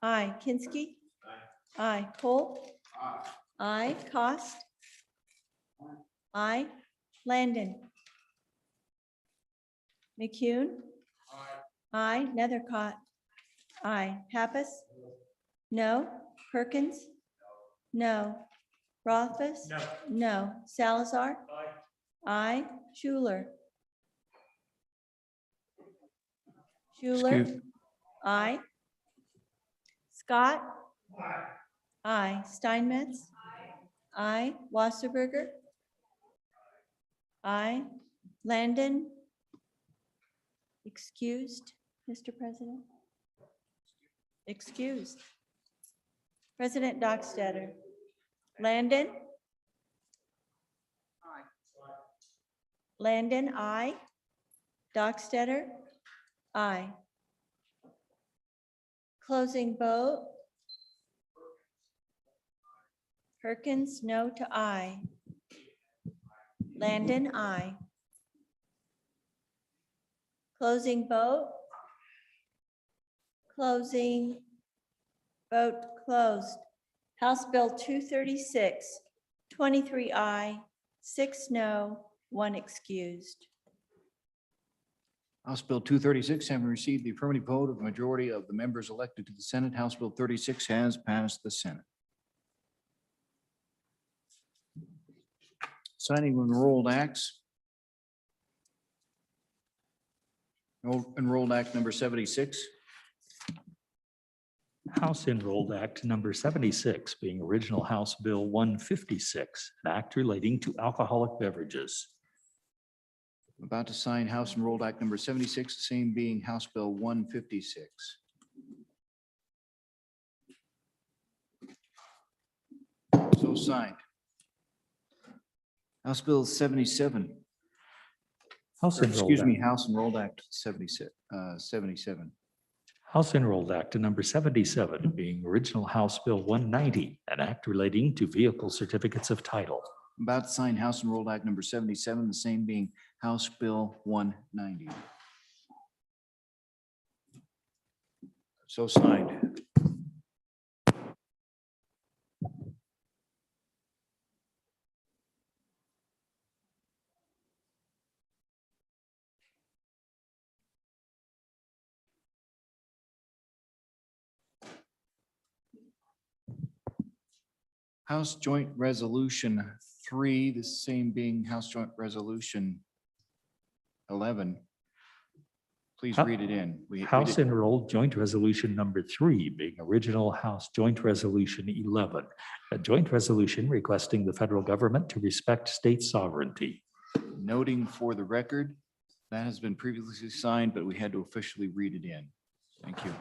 I: Aye. Kinsky? Aye. Cole? Aye. Cost? Aye. Landon? McCune? Aye. Nethercott? Aye. Pappas? No. Perkins? No. Rothfuss? No. Salazar? Aye. Schuler? Schuler?
A: Excuse-
I: Aye. Scott? Aye. Steinmetz? Aye. Wasserberger? Aye. Landon? Excused, Mr. President? Excused. President Dockstader? Landon? Landon, aye. Dockstader? Aye. Closing vote. Perkins, no to aye. Landon, aye. Closing vote. Closing. Vote closed. House Bill 236, 23 aye, 6 no, 1 excused.
A: House Bill 236 having received the affirmative vote of the majority of the members elected to the Senate, House Bill 36 has passed the Senate. Signing of enrolled acts. Enrolled Act number 76.
B: House Enrolled Act number 76, being original House Bill 156, an act relating to alcoholic beverages.
A: About to sign House Enrolled Act number 76, the same being House Bill 156. So signed. House Bill 77.
B: House
A: Or,
B: Enrolled
A: excuse me,
B: Act-
A: House Enrolled Act 77.
B: House Enrolled Act number 77, being original House Bill 190, an act relating to vehicle certificates of title.
A: About to sign House Enrolled Act number 77, the same being House Bill 190. So signed. House Joint Resolution 3, the same being House Joint Resolution 11. Please read it in. We
B: House
A: did-
B: Enrolled Joint Resolution number 3, being original House Joint Resolution 11, a joint resolution requesting the federal government to respect state sovereignty.
A: Noting for the record, that has been previously signed, but we had to officially read it in. Thank you.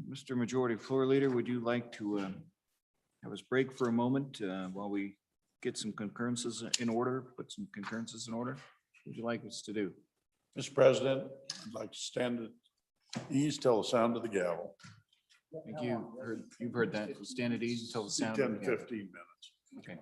A: Mr. Majority Floor Leader, would you like to have us break for a moment while we get some concurrences in order, put some concurrences in order? What would you like us to do?
N: Mr. President, I'd like to stand at ease till the sound of the gavel.
A: Thank you. You've heard that. So stand at ease until the sound. of the
N: 10,
A: gavel.
N: 15 minutes.
A: Okay.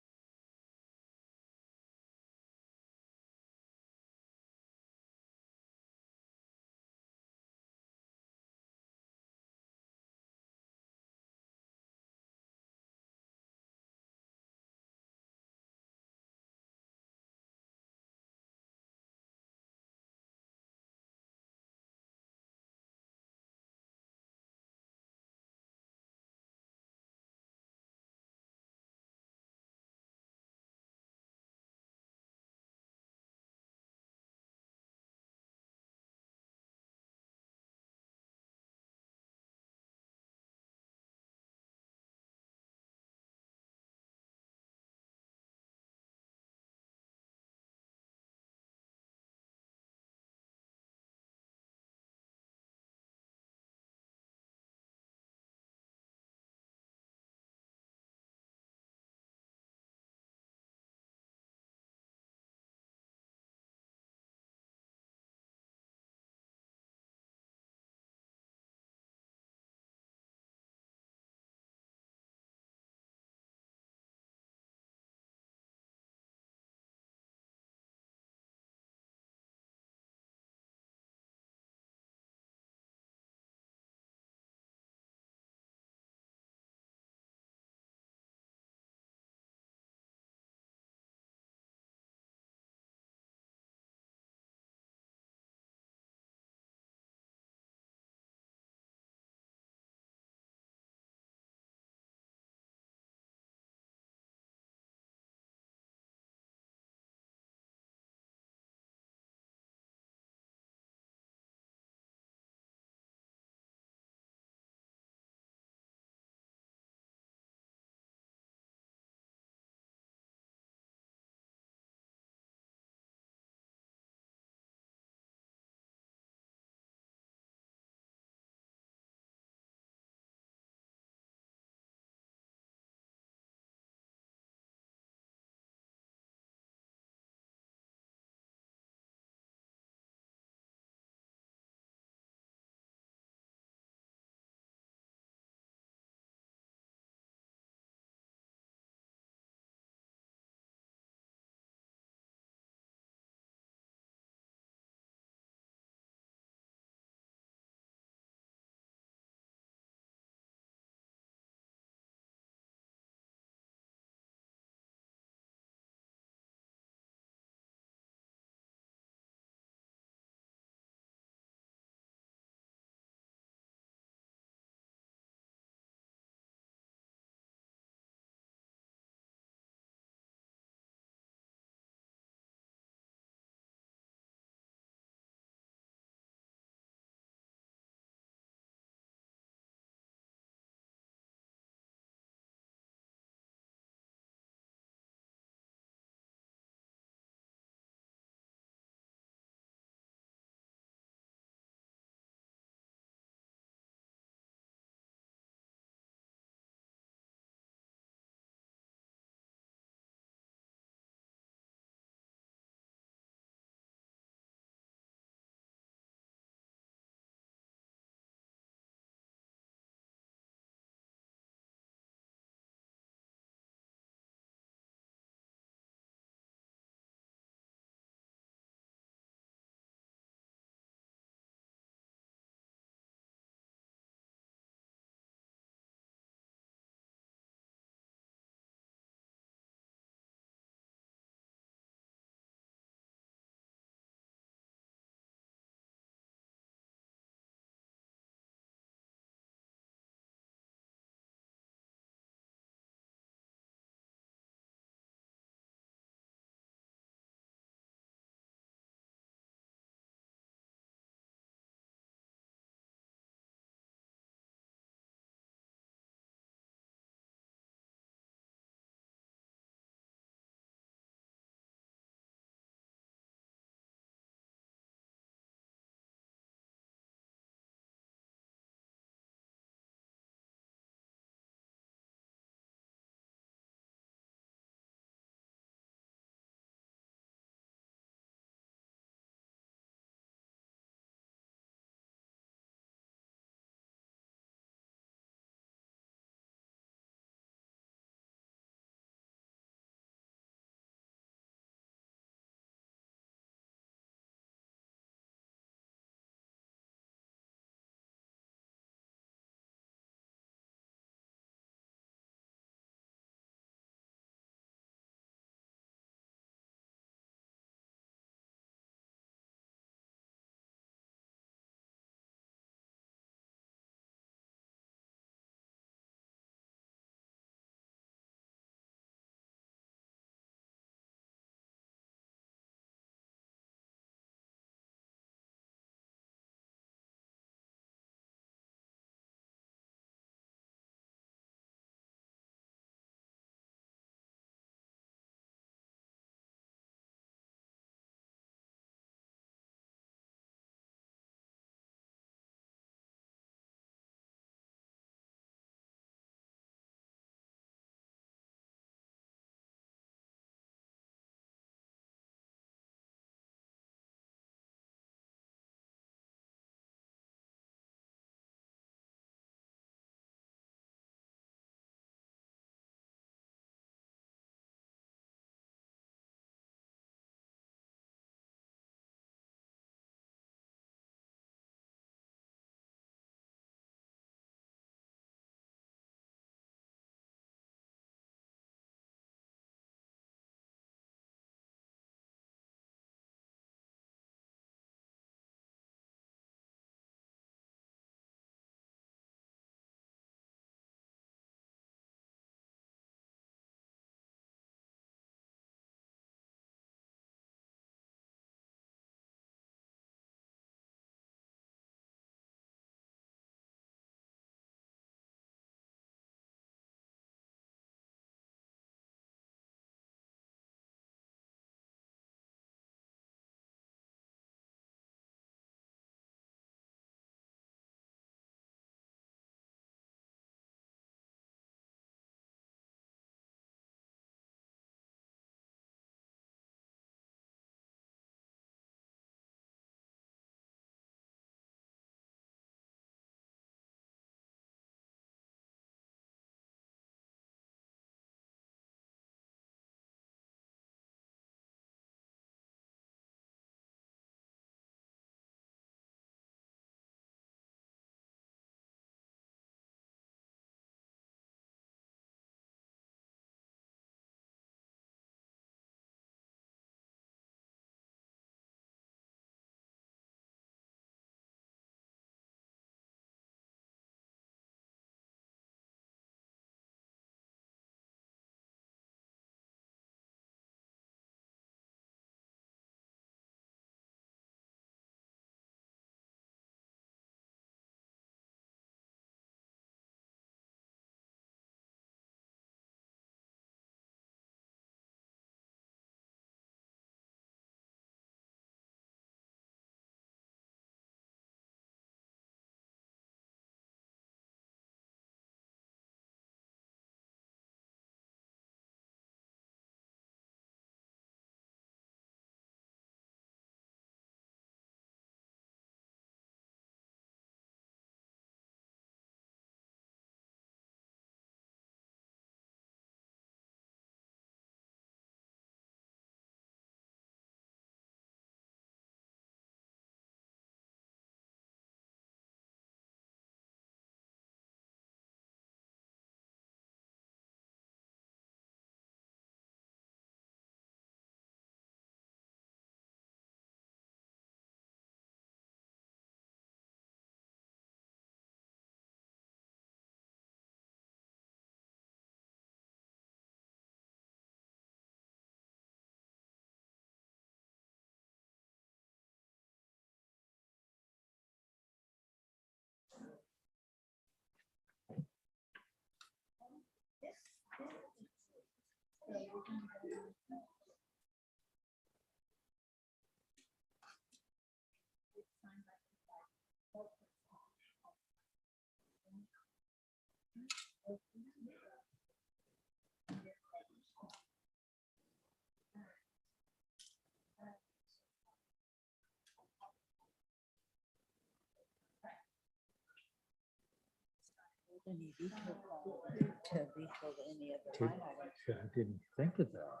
B: I didn't think of that.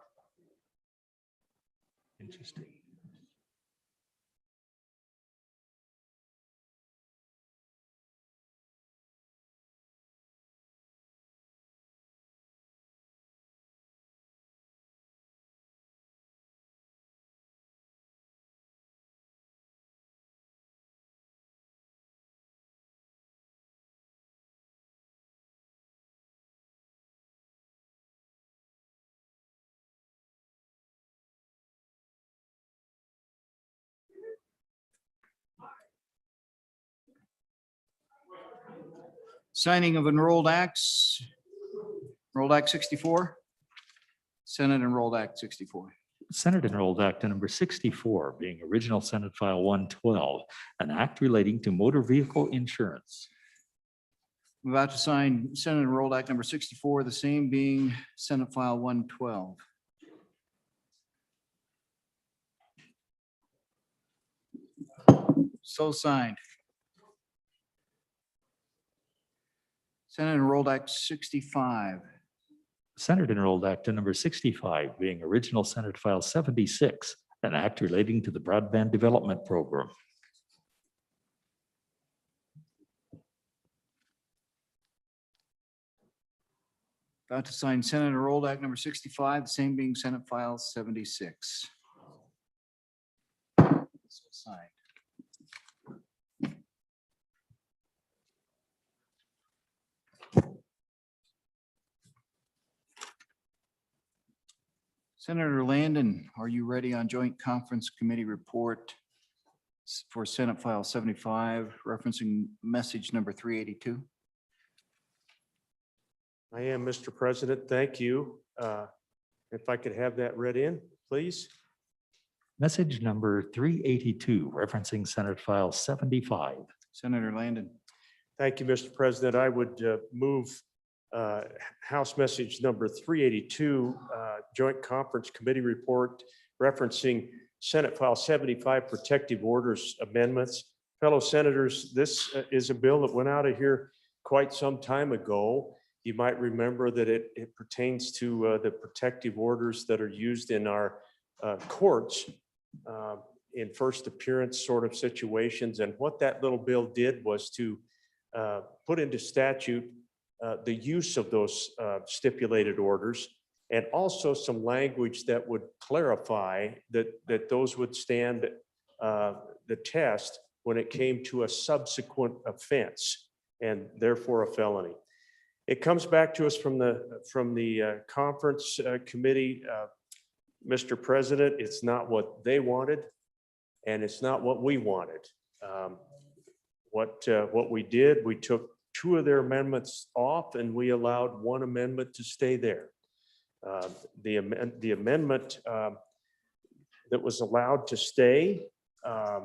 B: Interesting.
A: Signing of enrolled acts. Enrolled Act 64. Senate Enrolled Act 64.
B: Senate Enrolled Act number 64, being original Senate File 112, an act relating to motor vehicle insurance.
A: I'm about to sign Senate Enrolled Act number 64, the same being Senate File 112. So signed. Senate Enrolled Act 65.
B: Senate Enrolled Act number 65, being original Senate File 76, an act relating to the Broadband Development Program.
A: About to sign Senate Enrolled Act number 65, the same being Senate File 76. So signed. Senator Landon, are you ready on Joint Conference Committee report for Senate File 75, referencing message number 382?
R: I am, Mr. President. Thank you. If I could have that read in, please.
B: Message number 382, referencing Senate File 75.
A: Senator Landon.
R: Thank you, Mr. President. I would move House Message number 382, Joint Conference Committee report referencing Senate File 75 Protective Orders Amendments. Fellow Senators, this is a bill that went out of here quite some time ago. You might remember that it pertains to the protective orders that are used in our courts in first appearance sort of situations. And what that little bill did was to put into statute the use of those stipulated orders, and also some language that would clarify that those would stand the test when it came to a subsequent offense and therefore a felony. It comes back to us from the conference committee. Mr. President, it's not what they wanted, and it's not what we wanted. What we did, we took 2 of their amendments off, and we allowed 1 amendment to stay there. The amendment that was allowed to stay, I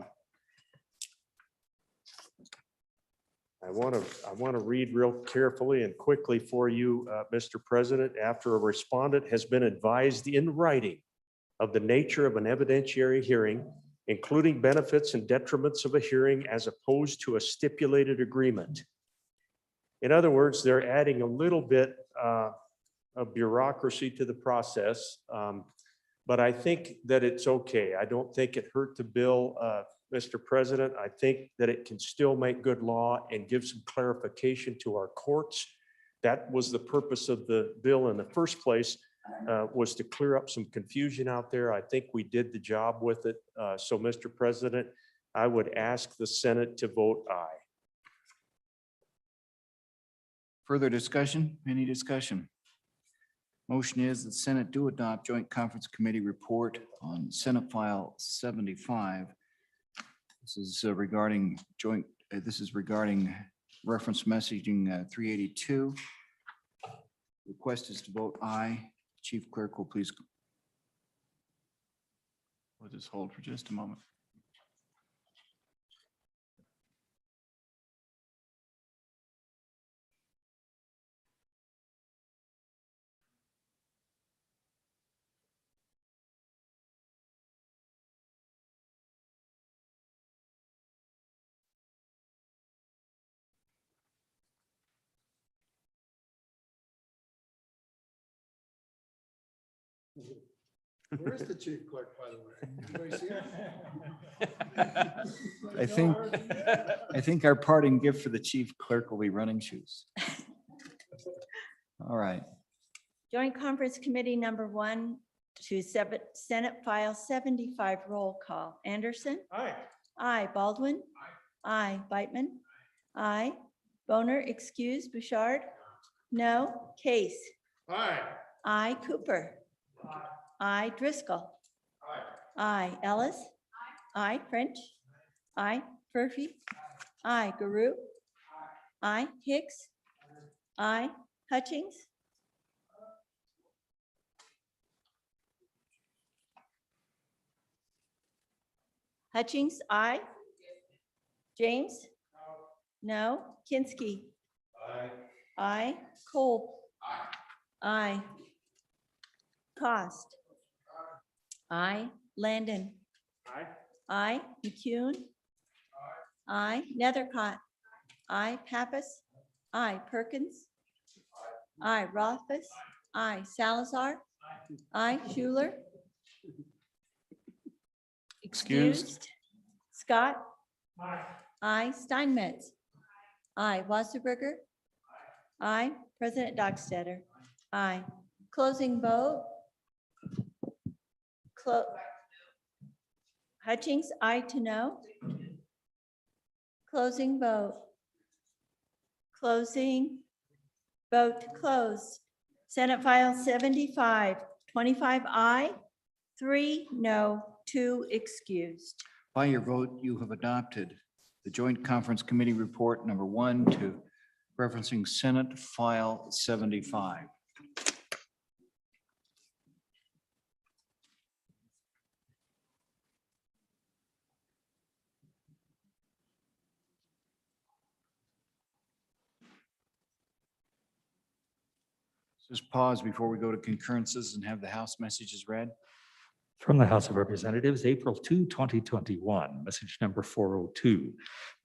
R: want to read real carefully and quickly for you, Mr. President. After a respondent has been advised in writing of the nature of an evidentiary hearing, including benefits and detriments of a hearing as opposed to a stipulated agreement. In other words, they're adding a little bit of bureaucracy to the process, but I think that it's okay. I don't think it hurt the bill, Mr. President. I think that it can still make good law and give some clarification to our courts. That was the purpose of the bill in the first place, was to clear up some confusion out there. I think we did the job with it. So, Mr. President, I would ask the Senate to vote aye.
A: Further discussion? Any discussion? Motion is that Senate do adopt Joint Conference Committee report on Senate File 75. This is regarding reference messaging 382. Request is to vote aye. Chief Clerk will please. We'll just hold for just a moment.
P: Where's the chief clerk, by the way? Anybody see him?
A: I think our parting gift for the chief clerk will be running shoes. All right.
I: Joint Conference Committee number 1 to Senate File 75, roll call. Anderson?
C: Aye.
I: Aye. Baldwin? Aye. Beitman? Aye. Boner, excuse. Bouchard? No. Case?
N: Aye.
I: Aye. Cooper? Aye. Driscoll? Aye. Ellis? Aye. French? Aye. Murphy? Aye. Guru? Aye. Hicks? Aye. Hutchings? Hutchings, aye. James? No. Kinsky? Aye. Cole? Aye. Cost? Aye. Landon? Aye. McCune? Aye. Nethercott? Aye. Pappas? Aye. Perkins? Aye. Rothfuss? Aye. Salazar? Aye. Schuler? Excused. Scott? Aye. Steinmetz? Aye. Wasserberger? Aye. President Dockstetter? Aye. Closing vote? Hutchings, aye to no. Closing vote. Closing. Vote closed. Senate File 75, 25 aye, 3 no, 2 excused.
A: By your vote, you have adopted the Joint Conference Committee Report number 1 to referencing Senate File 75. Just pause before we go to concurrences and have the House messages read.
B: From the House of Representatives, April 2, 2021, message number 402.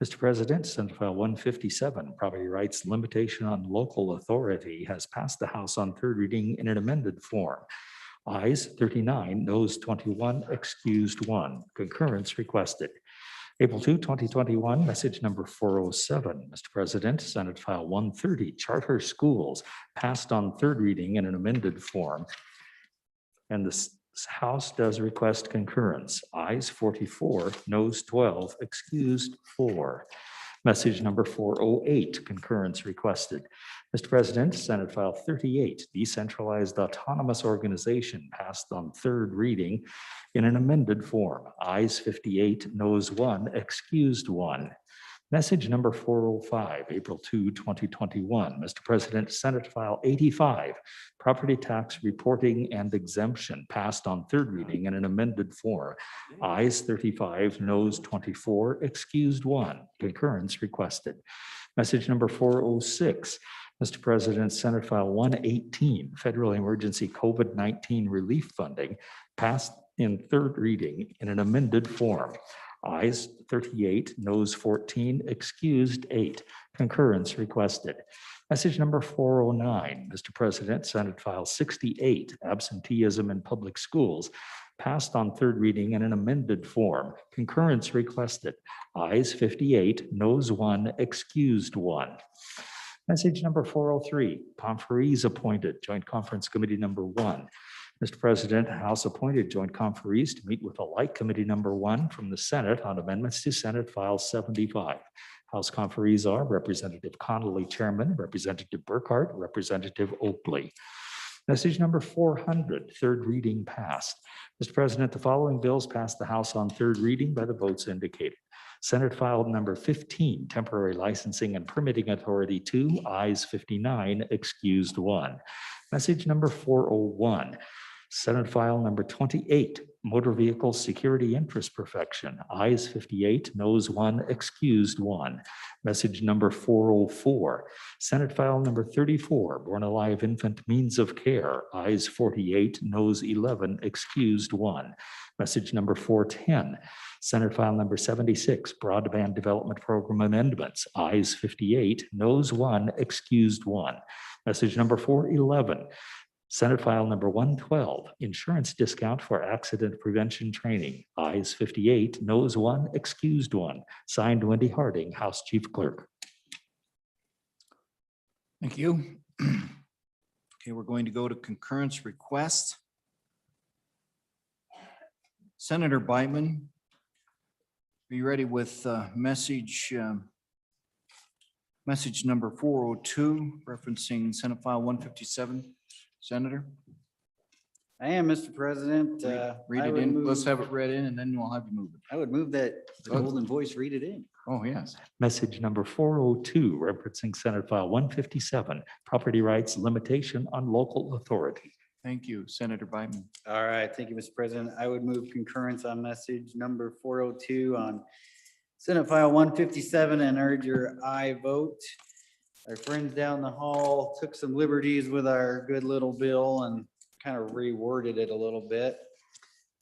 B: Mr. President, Senate File 157, Property Rights Limitation on Local Authority has passed the House on third reading in an amended form. Ayes 39, noes 21, excused 1. Concurrence requested. April 2, 2021, message number 407. Mr. President, Senate File 130, Charter Schools passed on third reading in an amended form. And the House does request concurrence. Ayes 44, noes 12, excused 4. Message number 408, concurrence requested. Mr. President, Senate File 38, Decentralized Autonomous Organization passed on third reading in an amended form. Ayes 58, noes 1, excused 1. Message number 405, April 2, 2021. Mr. President, Senate File 85, Property Tax Reporting and Exemption passed on third reading in an amended form. Ayes 35, noes 24, excused 1. Concurrence requested. Message number 406, Mr. President, Senate File 118, Federal Emergency COVID-19 Relief Funding passed in third reading in an amended form. Ayes 38, noes 14, excused 8. Concurrence requested. Message number 409, Mr. President, Senate File 68, Absenteeism in Public Schools, passed on third reading in an amended form. Concurrence requested. Ayes 58, noes 1, excused 1. Message number 403, conferees appointed, Joint Conference Committee number 1. Mr. President, House appointed joint conferees to meet with a like committee number 1 from the Senate on amendments to Senate File 75. House conferees are Representative Connolly, Chairman, Representative Burkhart, Representative Oakley. Message number 400, third reading passed. Mr. President, the following bills passed the House on third reading by the votes indicated. Senate File number 15, Temporary Licensing and Permitting Authority 2, ayes 59, excused 1. Message number 401, Senate File number 28, Motor Vehicle Security Interest Perfection, ayes 58, noes 1, excused 1. Message number 404, Senate File number 34, Born Alive Infant Means of Care, ayes 48, noes 11, excused 1. Message number 410, Senate File number 76, Broadband Development Program Amendments, ayes 58, noes 1, excused 1. Message number 411, Senate File number 112, Insurance Discount for Accident Prevention Training, ayes 58, noes 1, excused 1. Signed, Wendy Harding, House Chief Clerk.
A: Thank you. Okay, we're going to go to concurrence request. Senator Biteman, are you ready with message number 402, referencing Senate File 157? Senator?
G: I am, Mr. President.
A: Read
G: I
A: it
G: would
A: in. Let's
G: move-
A: have it read in and then we'll have you move it.
G: I would move that the
A: Oh.
G: golden voice read it in.
A: Oh, yes.
B: Message number 402, referencing Senate File 157, Property Rights Limitation on Local Authority.
A: Thank you, Senator Biteman.
G: All right, thank you, Mr. President. I would move concurrence on message number 402 on Senate File 157 and urge your aye vote. Our friends down the hall took some liberties with our good little bill and kind of reworded it a little bit,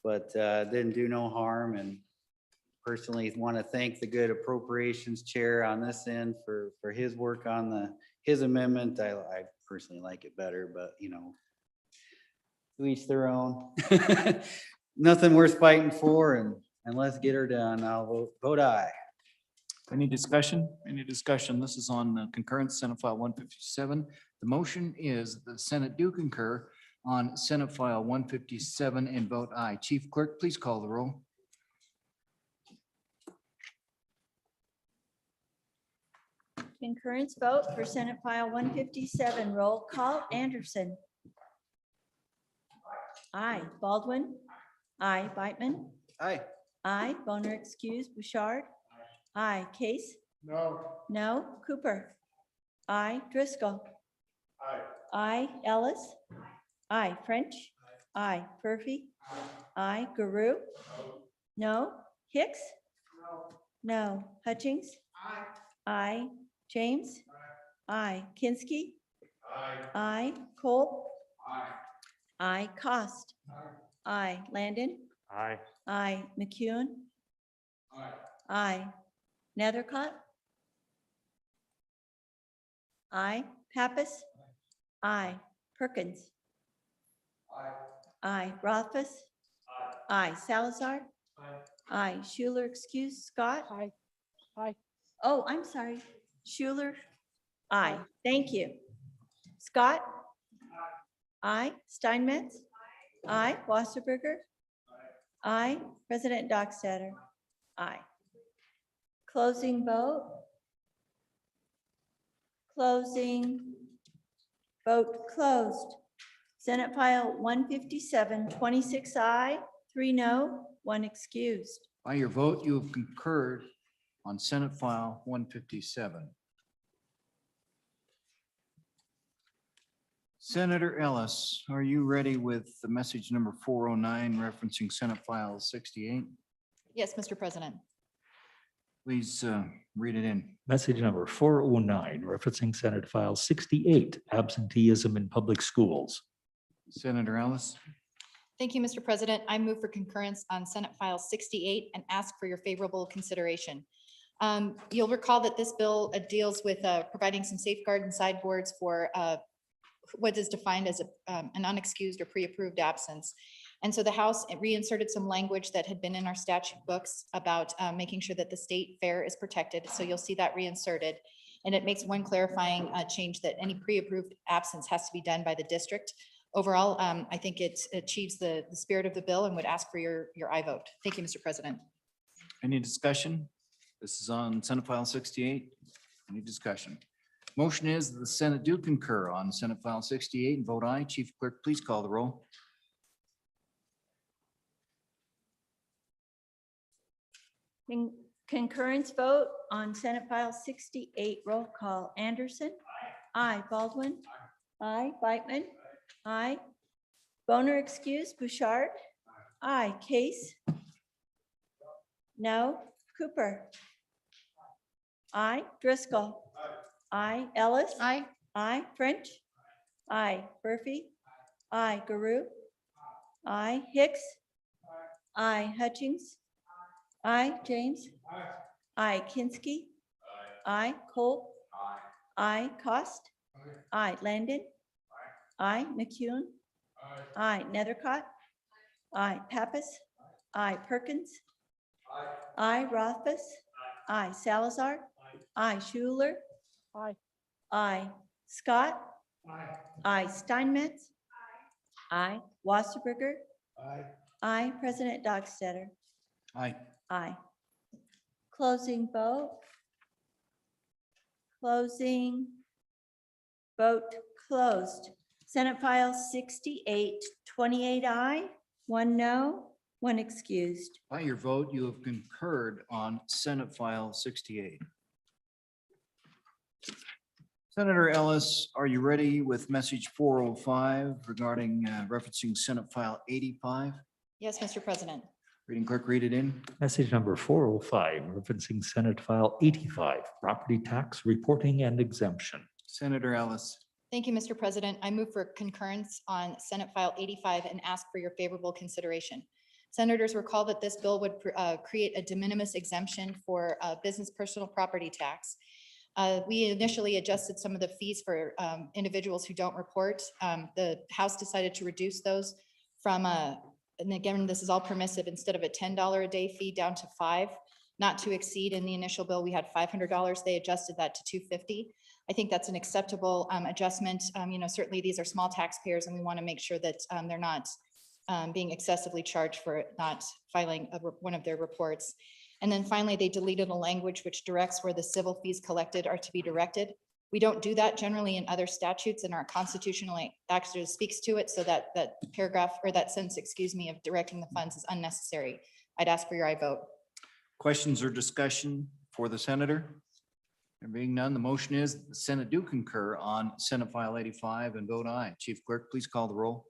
G: but didn't do no harm. And personally want to thank the good appropriations chair on this end for his work on his amendment. I personally like it better, but you know, to each their own. Nothing worth fighting for, and let's get her done. I'll vote aye.
A: Any discussion? Any discussion? This is on concurrence, Senate File 157. The motion is the Senate do concur on Senate File 157 and vote aye. Chief Clerk, please call the roll.
I: Concurrence vote for Senate File 157. Roll call. Anderson. Aye. Baldwin. Aye. Biteman.
G: Aye.
I: Aye. Boner excused. Bouchard. Aye. Case.
N: No.
I: No. Cooper. Aye. Driscoll. Aye. Ellis. Aye. French. Aye. Murphy. Aye. Guru. No. Hicks. No. Hutchings. Aye. James. Aye. Kinsky. Aye. Cole. Aye. Cost. Aye. Landon.
R: Aye.
I: Aye. McEwen. Aye. Nethercott. Aye. Pappas. Aye. Perkins. Aye. Rothfuss. Aye. Salazar. Aye. Schuler excused. Scott.
Q: Aye.
I: Oh, I'm sorry. Schuler. Aye. Thank you. Scott. Aye. Steinmetz. Aye. Wasserberger. Aye. President Dockstader. Aye. Closing vote. Closing. Vote closed. Senate File 157, 26 aye, 3 no, 1 excused.
A: By your vote, you have concurred on Senate File 157. Senator Ellis, are you ready with the message number 409 referencing Senate File 68?
F: Yes, Mr. President.
A: Please read it in.
B: Message number 409, referencing Senate File 68, Absenteeism in Public Schools.
A: Senator Ellis.
F: Thank you, Mr. President. I move for concurrence on Senate File 68 and ask for your favorable consideration. You'll recall that this bill deals with providing some safeguard and sideboards for what is defined as an unexcused or pre-approved absence. And so the House reinserted some language that had been in our statute books about making sure that the state fair is protected. So you'll see that reinserted. And it makes one clarifying change that any pre-approved absence has to be done by the district. Overall, I think it achieves the spirit of the bill and would ask for your aye vote. Thank you, Mr. President.
A: Any discussion? This is on Senate File 68. Any discussion? Motion is that the Senate do concur on Senate File 68 and vote aye. Chief Clerk, please call the roll.
I: Concurrence vote on Senate File 68. Roll call. Anderson. Aye. Baldwin. Aye. Biteman. Aye. Boner excused. Bouchard. Aye. Case. No. Cooper. Aye. Driscoll. Aye. Ellis.
F: Aye.
I: Aye. French. Aye. Murphy. Aye. Guru. Aye. Hicks. Aye. Hutchings. Aye. James. Aye. Kinsky. Aye. Cole. Aye. Cost. Aye. Landon. Aye. McCune. Aye. Nethercott. Aye. Pappas. Aye. Perkins. Aye. Rothbus. Aye. Salazar. Aye. Schuler. Aye. Scott. Aye. Steinmetz. Aye. Wasserberger. Aye. President Dockstetter.
A: Aye.
I: Aye. Closing vote. Closing. Vote closed. Senate File 68, 28 aye, 1 no, 1 excused.
A: By your vote, you have concurred on Senate File 68. Senator Ellis, are you ready with message 405 regarding referencing Senate File 85?
F: Yes, Mr. President.
A: Reading clerk, read it in.
B: Message number 405, referencing Senate File 85, property tax reporting and exemption.
A: Senator Ellis.
F: Thank you, Mr. President. I move for concurrence on Senate File 85 and ask for your favorable consideration. Senators, recall that this bill would create a de minimis exemption for business personal property tax. We initially adjusted some of the fees for individuals who don't report. The House decided to reduce those from and again, this is all permissive, instead of a $10 a day fee down to $5, not to exceed. In the initial bill, we had $500. They adjusted that to $250. I think that's an acceptable adjustment. Certainly these are small taxpayers and we want to make sure that they're not being excessively charged for not filing one of their reports. And then finally, they deleted a language which directs where the civil fees collected are to be directed. We don't do that generally in other statutes, and our constitutional actually speaks to it, so that paragraph or that sentence, excuse me, of directing the funds is unnecessary. I'd ask for your aye vote.
A: Questions or discussion for the senator? There being none, the motion is the Senate do concur on Senate File 85 and vote aye. Chief Clerk, please call the roll.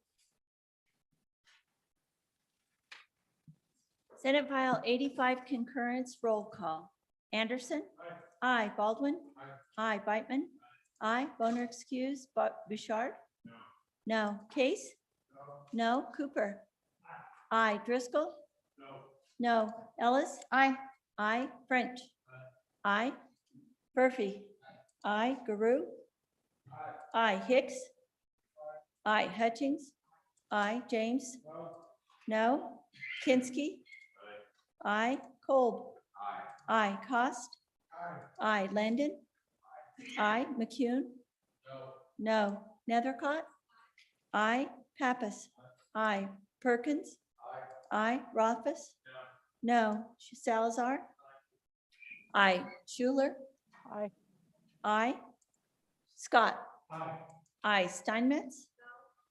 I: Senate File 85 concurrence roll call. Anderson. Aye. Baldwin. Aye. Beitman. Aye. Boner excused. Bouchard. No. Case. No. Cooper. Aye. Driscoll. No. Ellis.
F: Aye.
I: Aye. French. Aye. Murphy. Aye. Guru. Aye. Hicks. Aye. Hutchings. Aye. James. No. Kinsky. Aye. Kolb. Aye. Cost. Aye. Landon. Aye. McCune. No. Nethercott. Aye. Pappas. Aye. Perkins. Aye. Rothbus. No. Salazar. Aye. Schuler. Aye. Scott. Aye. Steinmetz.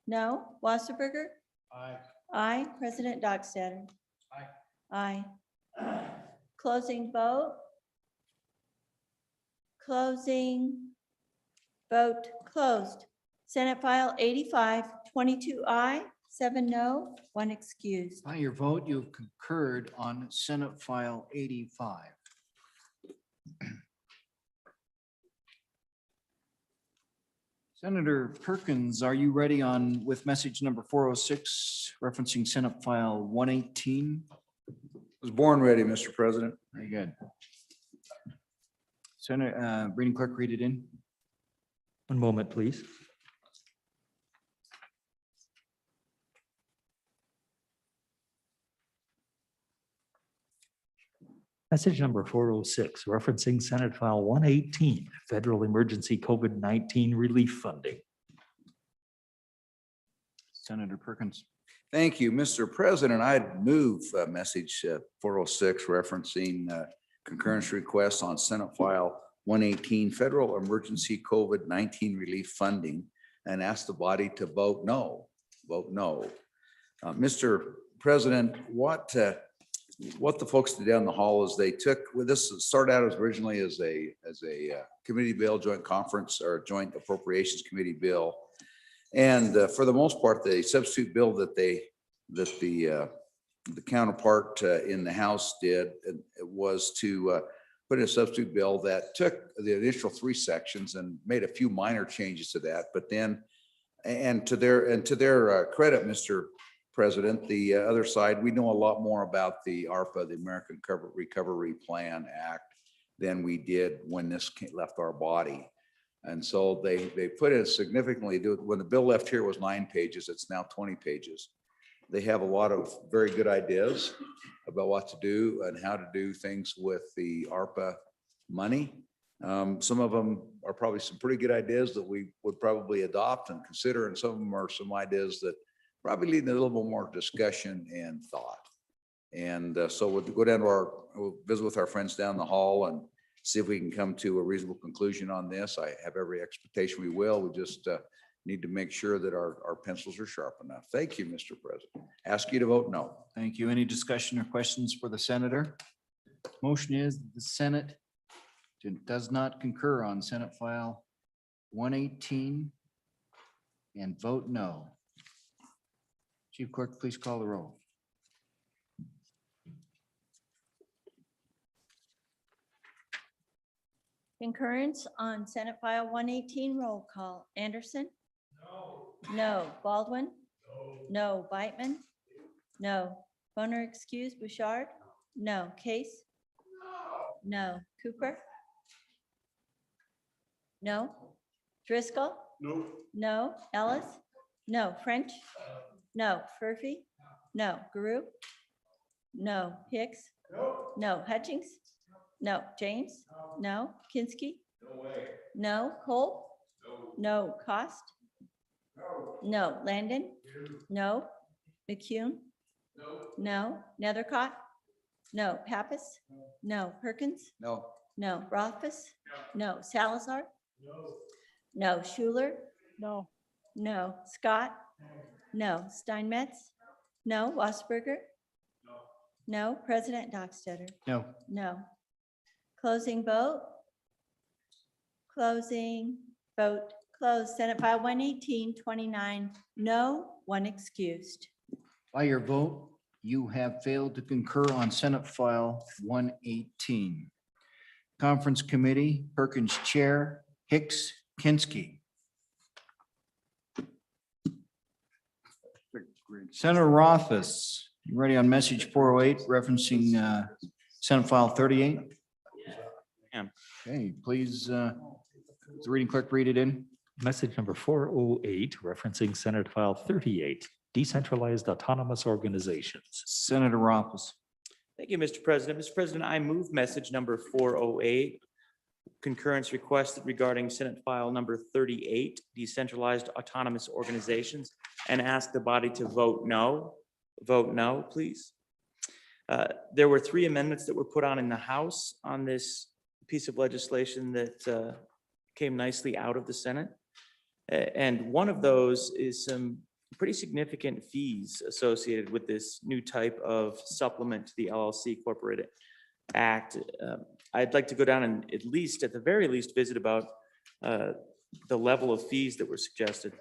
I: No. Wasserberger. Aye. President Dockstetter. Aye. Closing vote. Closing. Vote closed. Senate File 85, 22 aye, 7 no, 1 excused.
A: By your vote, you have concurred on Senate File 85. Senator Perkins, are you ready on with message number 406 referencing Senate File 118?
K: Was born ready, Mr. President.
A: Very good. Senator, reading clerk, read it in.
B: One moment, please. Message number 406, referencing Senate File 118, Federal Emergency COVID-19 Relief Funding.
A: Senator Perkins.
K: Thank you, Mr. President. I'd move message 406 referencing concurrence requests on Senate File 118, Federal Emergency COVID-19 Relief Funding, and ask the body to vote no. Vote no. Mr. President, what the folks did down the hall is they took, well, this started out as originally as a committee bill, joint conference or joint appropriations committee bill. And for the most part, the substitute bill that the counterpart in the House did was to put in a substitute bill that took the initial 3 sections and made a few minor changes to that. But then, and to their credit, Mr. President, the other side, we know a lot more about the ARPA, the American Recovery Plan Act, than we did when this left our body. And so they put it significantly, when the bill left here was 9 pages, it's now 20 pages. They have a lot of very good ideas about what to do and how to do things with the ARPA money. Some of them are probably some pretty good ideas that we would probably adopt and consider, and some of them are some ideas that probably need a little bit more discussion and thought. And so we'll go down to we'll visit with our friends down the hall and see if we can come to a reasonable conclusion on this. I have every expectation we will. We just need to make sure that our pencils are sharp enough. Thank you, Mr. President. Ask you to vote no.
A: Thank you. Any discussion or questions for the senator? Motion is the Senate does not concur on Senate File 118 and vote no. Chief Clerk, please call the roll.
I: Concurrence on Senate File 118, roll call. Anderson? No. Baldwin? No. Beitman? No. Boner excused. Bouchard? No. Case? No. Cooper? No. Driscoll?
N: No.
I: No. Ellis? No. French? No. Furphy? No. Guru? No. Hicks? No. Hutchings? No. James? No. Kinsky? No. Holt? No. Cost? No. Landon? No. McCune? No. Nethercott? No. Pappas? No. Perkins?
K: No.
I: No. Rothfuss? No. Salazar? No. Schuler? No. No. Scott? No. Steinmetz? No. Wasberger? No. President Dockstader?
A: No.
I: No. Closing vote? Closing vote closed. Senate File 118, 29, no, 1 excused.
A: By your vote, you have failed to concur on Senate File 118. Conference Committee, Perkins Chair, Hicks, Kinsky. Senator Rothfuss, you ready on message 408 referencing Senate File 38? Okay, please, the reading clerk read it in.
B: Message number 408, referencing Senate File 38, decentralized autonomous organizations.
A: Senator Rothfuss.
J: Thank you, Mr. President. Mr. President, I move message number 408, concurrence requested regarding Senate File number 38, decentralized autonomous organizations, and ask the body to vote no. Vote no, please. There were 3 amendments that were put on in the House on this piece of legislation that came nicely out of the Senate. And one of those is some pretty significant fees associated with this new type of supplement to the LLC Corporate Act. I'd like to go down and at the very least, visit about the level of fees that were suggested.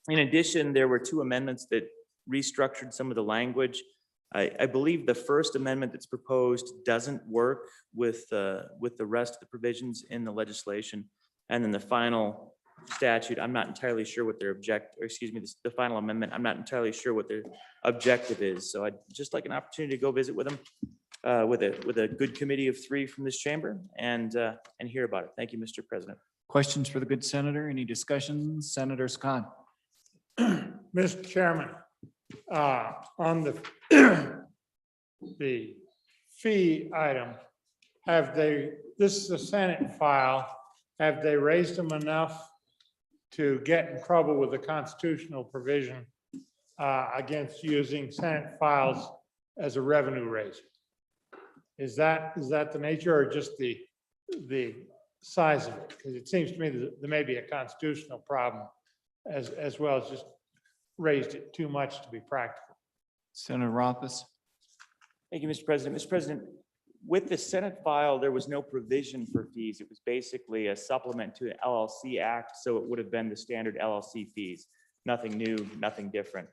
J: In addition, there were 2 amendments that restructured some of the language. I believe the first amendment that's proposed doesn't work with the rest of the provisions in the legislation. And then the final statute, I'm not entirely sure what their the final amendment, I'm not entirely sure what their objective is. So I'd just like an opportunity to go visit with them with a good committee of 3 from this chamber and hear about it. Thank you, Mr. President.
A: Questions for the good senator? Any discussions? Senator Scott.
C: Mr. Chairman, on the the fee item, this is a Senate file, have they raised them enough to get in trouble with the constitutional provision against using Senate files as a revenue raiser? Is that the nature or just the size of it? Because it seems to me that there may be a constitutional problem as well as just raised it too much to be practical.
A: Senator Rothfuss.
J: Thank you, Mr. President. Mr. President, With the Senate file, there was no provision for fees. It was basically a supplement to the LLC Act, so it would have been the standard LLC fees. Nothing new, nothing different.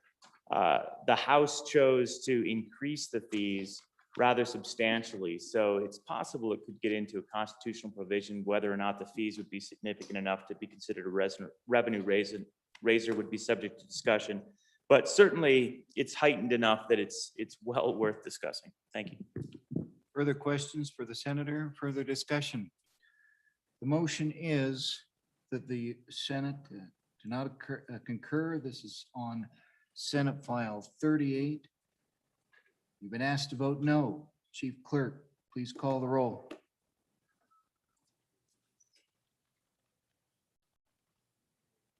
J: The House chose to increase the fees rather substantially, so it's possible it could get into a constitutional provision whether or not the fees would be significant enough to be considered a revenue raiser would be subject to discussion. But certainly, it's heightened enough that it's well worth discussing. Thank you.
A: Further questions for the senator? Further discussion? The motion is that the Senate do not concur. This is on Senate File 38. You've been asked to vote no. Chief Clerk, please call the roll.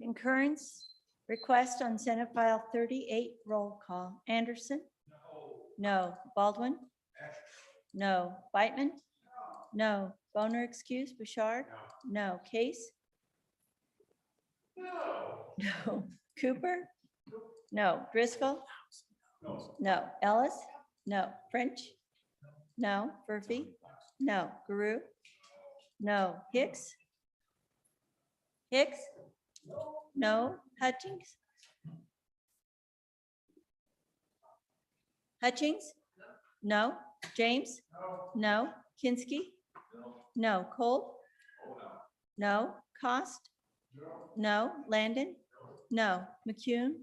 I: Concurrence request on Senate File 38, roll call. Anderson? No. Baldwin? No. Whitman? No. Boner excuse. Bouchard? No. Case? No. Cooper? No. Driscoll? No. Ellis? No. French? No. Murphy? No. Guru? No. Hicks? Hicks? No. Hutchings? Hutchings? No. James? No. Kinsky? No. Cole? No. Cost? No. Landon? No. McCune?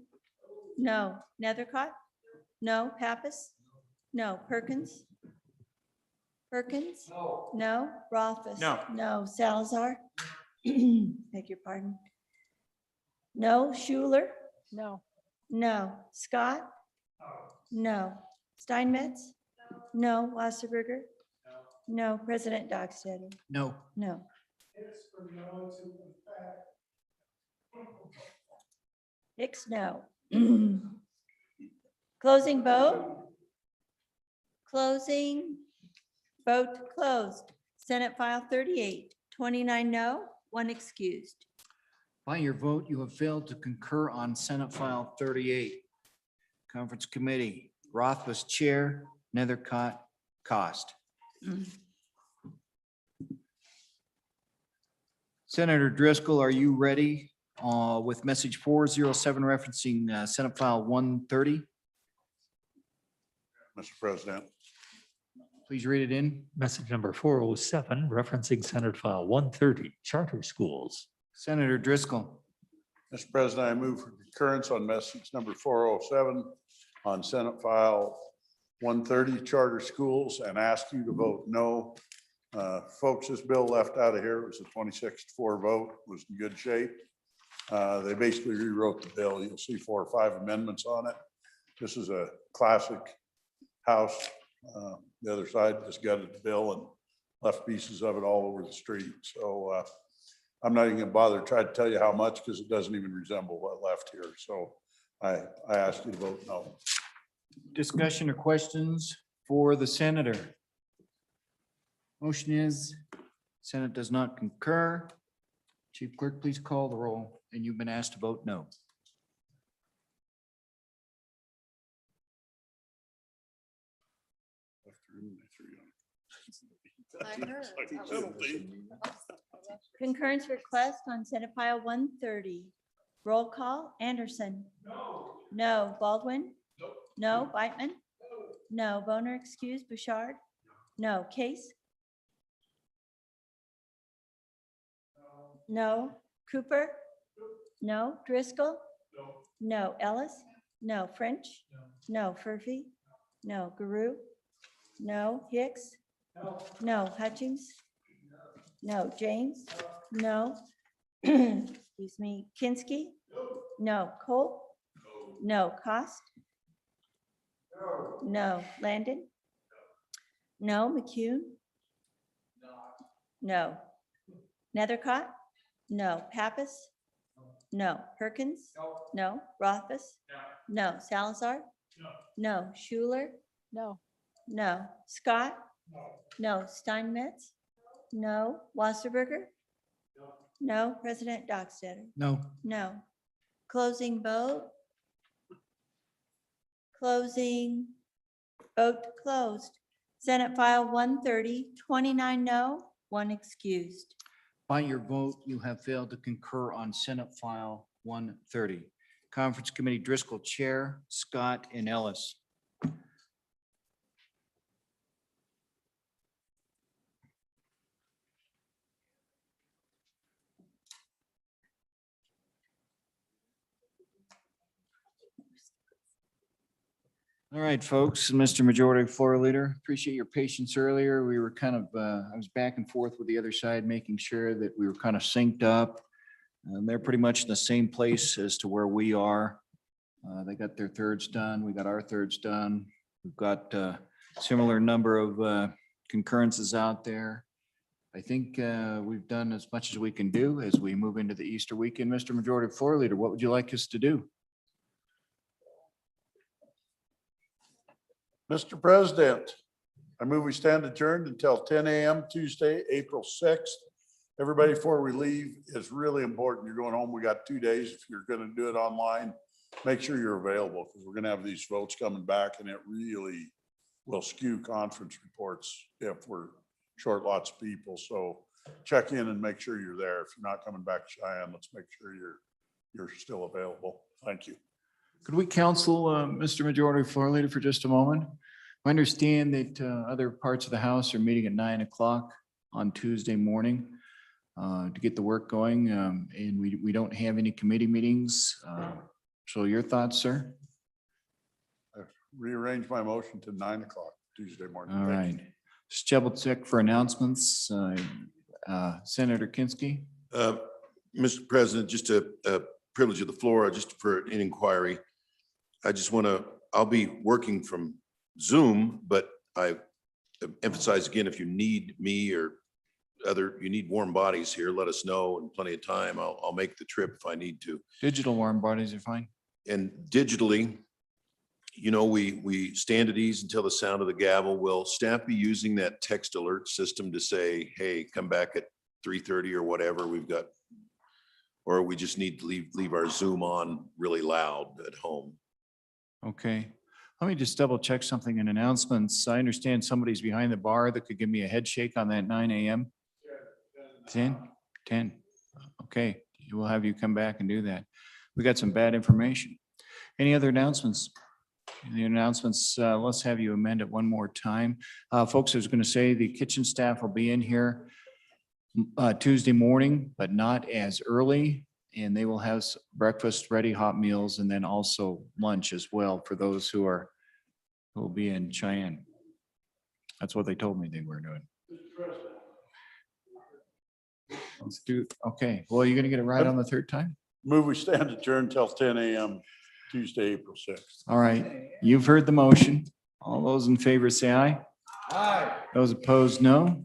I: No. Nethercott? No. Pappas? No. Perkins? Perkins? No. Rothus? No. Salazar? Beg your pardon. No. Schuler?
Q: No.
I: No. Scott? No. Steinmetz? No. Wasserberger? No. President Dockstader?
A: No.
I: No. Hicks, no. Closing vote? Closing. Vote closed. Senate File 38, 29 no, 1 excused.
A: By your vote, you have failed to concur on Senate File 38. Conference Committee, Roth was chair, Nethercott, Cost. Senator Driscoll, are you ready with message 407 referencing Senate File 130?
N: Mr. President.
A: Please read it in.
B: Message number 407 referencing Senate File 130, charter schools.
A: Senator Driscoll.
N: Mr. President, I move for concurrence on message number 407 on Senate File 130, charter schools, and ask you to vote no. Folks, this bill left out of here, it was a 26-4 vote, was in good shape. They basically rewrote the bill. You'll see 4 or 5 amendments on it. This is a classic House. The other side just gutted the bill and left pieces of it all over the street. So I'm not even gonna bother to try to tell you how much because it doesn't even resemble what left here. So I ask you to vote no.
A: Discussion or questions for the senator? Motion is Senate does not concur. Chief Clerk, please call the roll, and you've been asked to vote no.
I: Concurrence request on Senate File 130. Roll call. Anderson? No. No. Baldwin? No. Whitman? No. Boner excuse. Bouchard? No. Case? No. Cooper? No. Driscoll? No. Ellis? No. French? No. Murphy? No. Guru? No. Hicks? No. Hutchings? No. James? No. Excuse me. Kinsky? No. Cole? No. Cost? No. Landon? No. McCune? No. Nethercott? No. Pappas? No. Perkins? No. Rothus? No. Salazar? No. Schuler?
Q: No.
I: No. Scott? No. Steinmetz? No. Wasserberger? No. President Dockstader?
A: No.
I: No. Closing vote? Closing. Vote closed. Senate File 130, 29 no, 1 excused.
A: By your vote, you have failed to concur on Senate File 130. Conference Committee Driscoll Chair, Scott and Ellis. All right, folks, Mr. Majority Floor Leader, appreciate your patience earlier. We were kind of, I was back and forth with the other side, making sure that we were kind of synced up. They're pretty much in the same place as to where we are. They got their thirds done. We got our thirds done. We've got a similar number of concurrences out there. I think we've done as much as we can do as we move into the Easter weekend. Mr. Majority Floor Leader, what would you like us to do?
N: Mr. President, I move we stand adjourned until 10 a.m. Tuesday, April 6th. Everybody, before we leave, it's really important. You're going home. We got 2 days. If you're going to do it online, make sure you're available because we're going to have these votes coming back and it really will skew conference reports if we're short lots of people. So check in and make sure you're there. If you're not coming back to Cheyenne, let's make sure you're still available. Thank you.
A: Could we counsel Mr. Majority Floor Leader for just a moment? I understand that other parts of the House are meeting at 9 o'clock on Tuesday morning to get the work going, and we don't have any committee meetings. So your thoughts, sir?
N: I've rearranged my motion to 9 o'clock Tuesday morning.
A: All
N: Thank you.
A: right. Just double check for announcements. Senator Kinski?
H: Mr. President, just a privilege of the floor, just for an inquiry. I just want to, I'll be working from Zoom, but I emphasize again, if you need me or you need warm bodies here, let us know in plenty of time. I'll make the trip if I need to.
A: Digital warm bodies are fine.
H: And digitally, you know, we stand at ease until the sound of the gavel. Will staff be using that text alert system to say, hey, come back at 3:30 or whatever we've got? Or we just need to leave our Zoom on really loud at home?
A: Okay. Let me just double check something in announcements. I understand somebody's behind the bar that could give me a head shake on that 9 a.m. 10? Okay, we'll have you come back and do that. We got some bad information. Any other announcements? Any announcements? Let's have you amend it one more time. Folks, I was going to say the kitchen staff will be in here Tuesday morning, but not as early. And they will have breakfast ready, hot meals, and then also lunch as well for those who will be in Cheyenne. That's what they told me they were doing. Let's do, okay. Well, you're gonna get it right on the third time?
N: Move we stand adjourned till 10 a.m. Tuesday, April 6th.
A: All right, you've heard the motion. All those in favor say aye. Aye. Those opposed, no.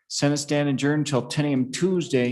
A: Senate stand adjourned till 10 a.m. Tuesday,